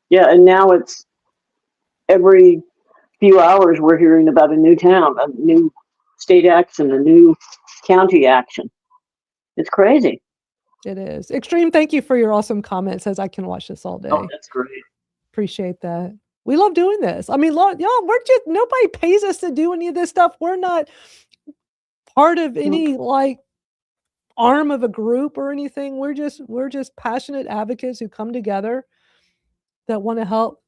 Yeah, and now it's every few hours we're hearing about a new town, a new state action, a new county action. It's crazy. It is. Extreme, thank you for your awesome comment. It says I can watch this all day. Oh, that's great. Appreciate that. We love doing this. I mean, y'all, nobody pays us to do any of this stuff. We're not part of any arm of a group or anything. We're just passionate advocates who come together that want to help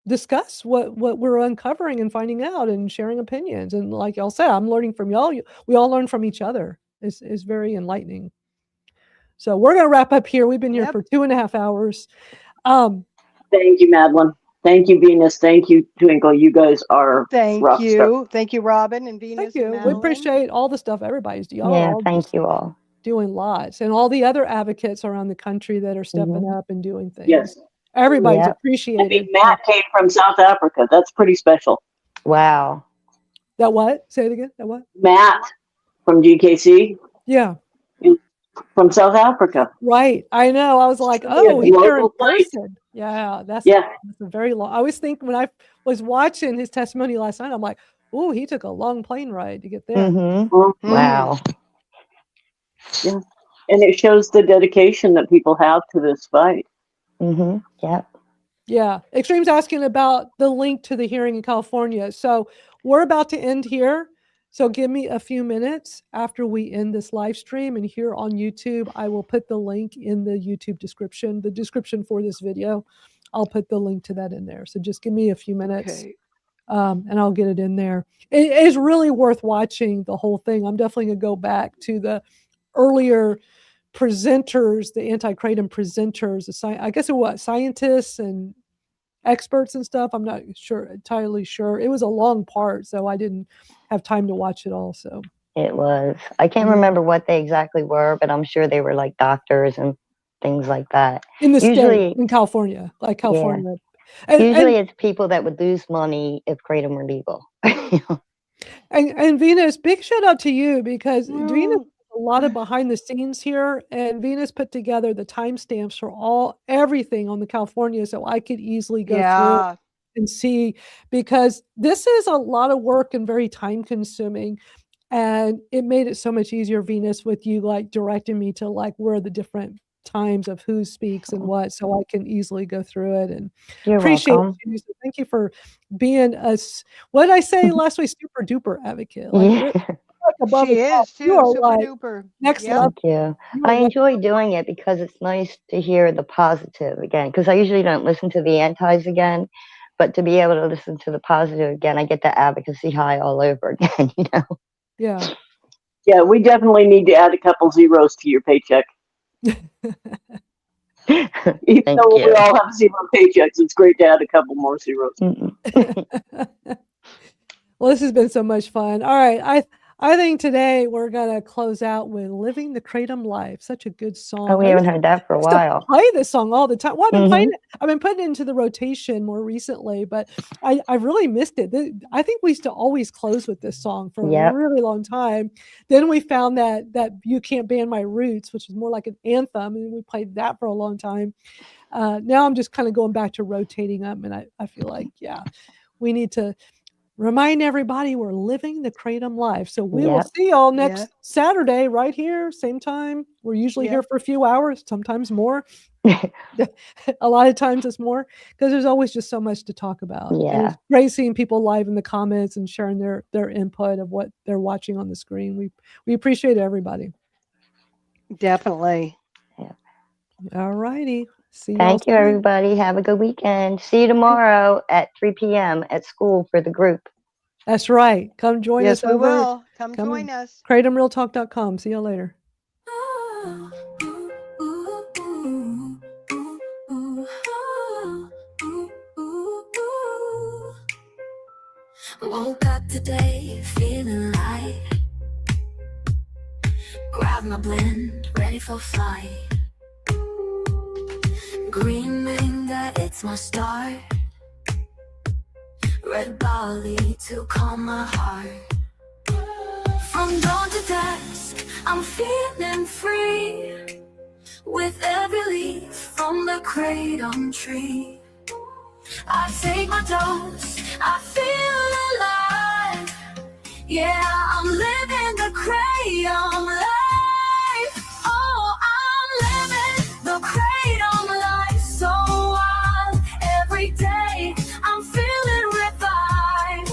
discuss what we're uncovering and finding out and sharing opinions. And like y'all said, I'm learning from y'all. We all learn from each other. It's very enlightening. So we're going to wrap up here. We've been here for 2.5 hours. Thank you, Madeline. Thank you, Venus. Thank you, Twinkle. You guys are rock stars. Thank you, Robin and Venus. Thank you. And we Madeline. appreciate all the stuff everybody's doing. Yeah, thank you all. Doing lots, and all the other advocates around the country that are stepping up and doing things. Yes. Everybody's appreciated. I mean, Matt came from South Africa. That's pretty special. Wow. That what? Say it again. That what? Matt from GKC. Yeah. From South Africa. Right. I know. I was like, oh, he's there in person. Yeah. That's a very long. I always think when I was watching his testimony last night, I'm like, oh, he took a long plane ride to get there. Wow. Yeah. And it shows the dedication that people have to this fight. Yeah. Yeah. Extreme's asking about the link to the hearing in California. So we're about to end here. So give me a few minutes after we end this live stream, and here on YouTube, I will put the link in the YouTube description, the description for this video. I'll put the link to that in there. So just give me a few minutes, and I'll get it in there. It is really worth watching the whole thing. I'm definitely going to go back to the earlier presenters, the anti-kratom presenters, I guess it was scientists and experts and stuff. I'm not entirely sure. It was a long part, so I didn't have time to watch it all. So it was. I can't remember what they exactly were, but I'm sure they were like doctors and things like that. In the state, in California, like California. Yeah. Usually it's people that would lose money if kratom were legal. And Venus, big shout out to you, because Venus a lot of behind the scenes here, and Venus put together the timestamps for everything on the California, so I could easily go through and see, because this is a lot of work and very time consuming, and it made it so much easier, Venus, with you like directing me to like where the different times of who speaks and what, so I can easily go through it. And You're appreciate welcome. you. So thank you for being what did I say last week? Super duper advocate. Like, she is too. You are super like duper. Next Thank level. you. I enjoy doing it because it's nice to hear the positive again, because I usually don't listen to the antis again, but to be able to listen to the positive again, I get the advocacy high all over again, you know? Yeah. Yeah, we definitely need to add a couple zeros to your paycheck. Even though we all have 0 paychecks, it's great to add a couple more zeros. Well, this has been so much fun. All right. I think today we're going to close out with Living the Kratom Life. Such a good song. Oh, we haven't heard that for a while. Play this song all the time. Well, I've been playing it. I've been putting it into the rotation more recently, but I really missed it. I think we used to always close with this song for a really long time. Then we found that You Can't Ban My Roots, which is more like an anthem, and we played that for a long time. Now I'm just kind of going back to rotating them, and I feel like, we need to remind everybody we're living the Kratom life. So we will see y'all next Saturday right here, same time. We're usually here for a few hours, sometimes more. A lot of times it's more, because there's always just so much to talk about. And it's great seeing people live in the comments and sharing their input of what they're watching on the screen. We appreciate everybody. Definitely. All righty. Thank you, everybody. Have a good weekend. See you tomorrow at 3 p.m. at school for the group. That's right. Come join us. Yes, we will. Come join us. KratomRealTalk.com. See y'all later. Woke up today feeling light. Grab my blend, ready for flight. Green mango, it's my start. Red barley to calm my heart. From dawn to dusk, I'm feeling free. With every leaf from the kratom tree, I take my dose, I feel alive. Yeah, I'm living the kratom life. Oh, I'm living the kratom life. So wild, every day I'm feeling revived.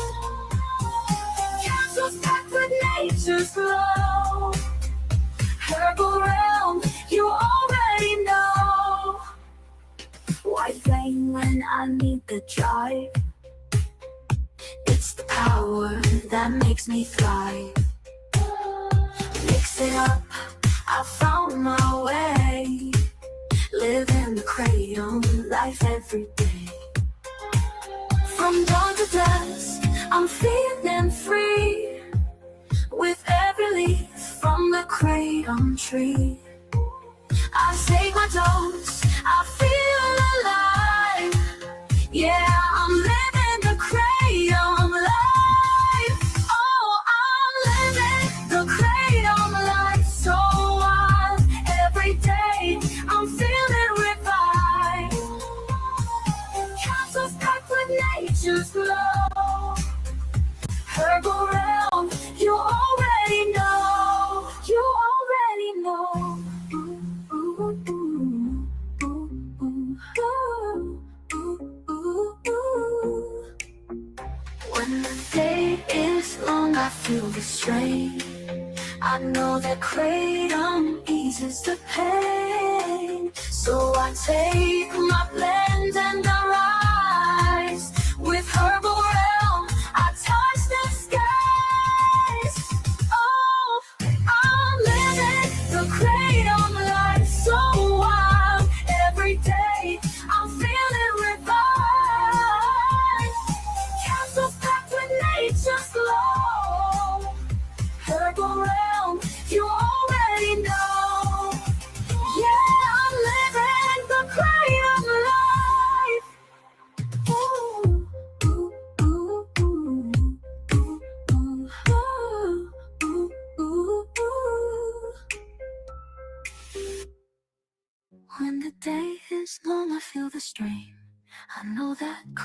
Castles packed with nature's glow. Herbal realm, you already know. White flame when I I need the drive. It's the power that makes me thrive. Mix it up, I found my way. Living the Kratom life every day. From dawn to dusk, I'm feeling free. With every leaf from the Kratom tree, I take my dose, I feel alive. Yeah, I'm living the Kratom life. Oh, I'm living the Kratom life. So wild, every day I'm feeling revived. Capsules packed with nature's glow. Herbal realm, you already know. You already know. When the day is long, I feel the strain. I know that Kratom eases the pain. So I take my blend and I rise. With Herbal Realm, I touch the skies. Oh, I'm living the Kratom life. So wild, every day I'm feeling revived. Capsules packed with nature's glow. Herbal Realm, you already know. Yeah, I'm living the Kratom life. Ooh, ooh, ooh, ooh, ooh, ooh, ooh, ooh. When the day is long, I feel the strain.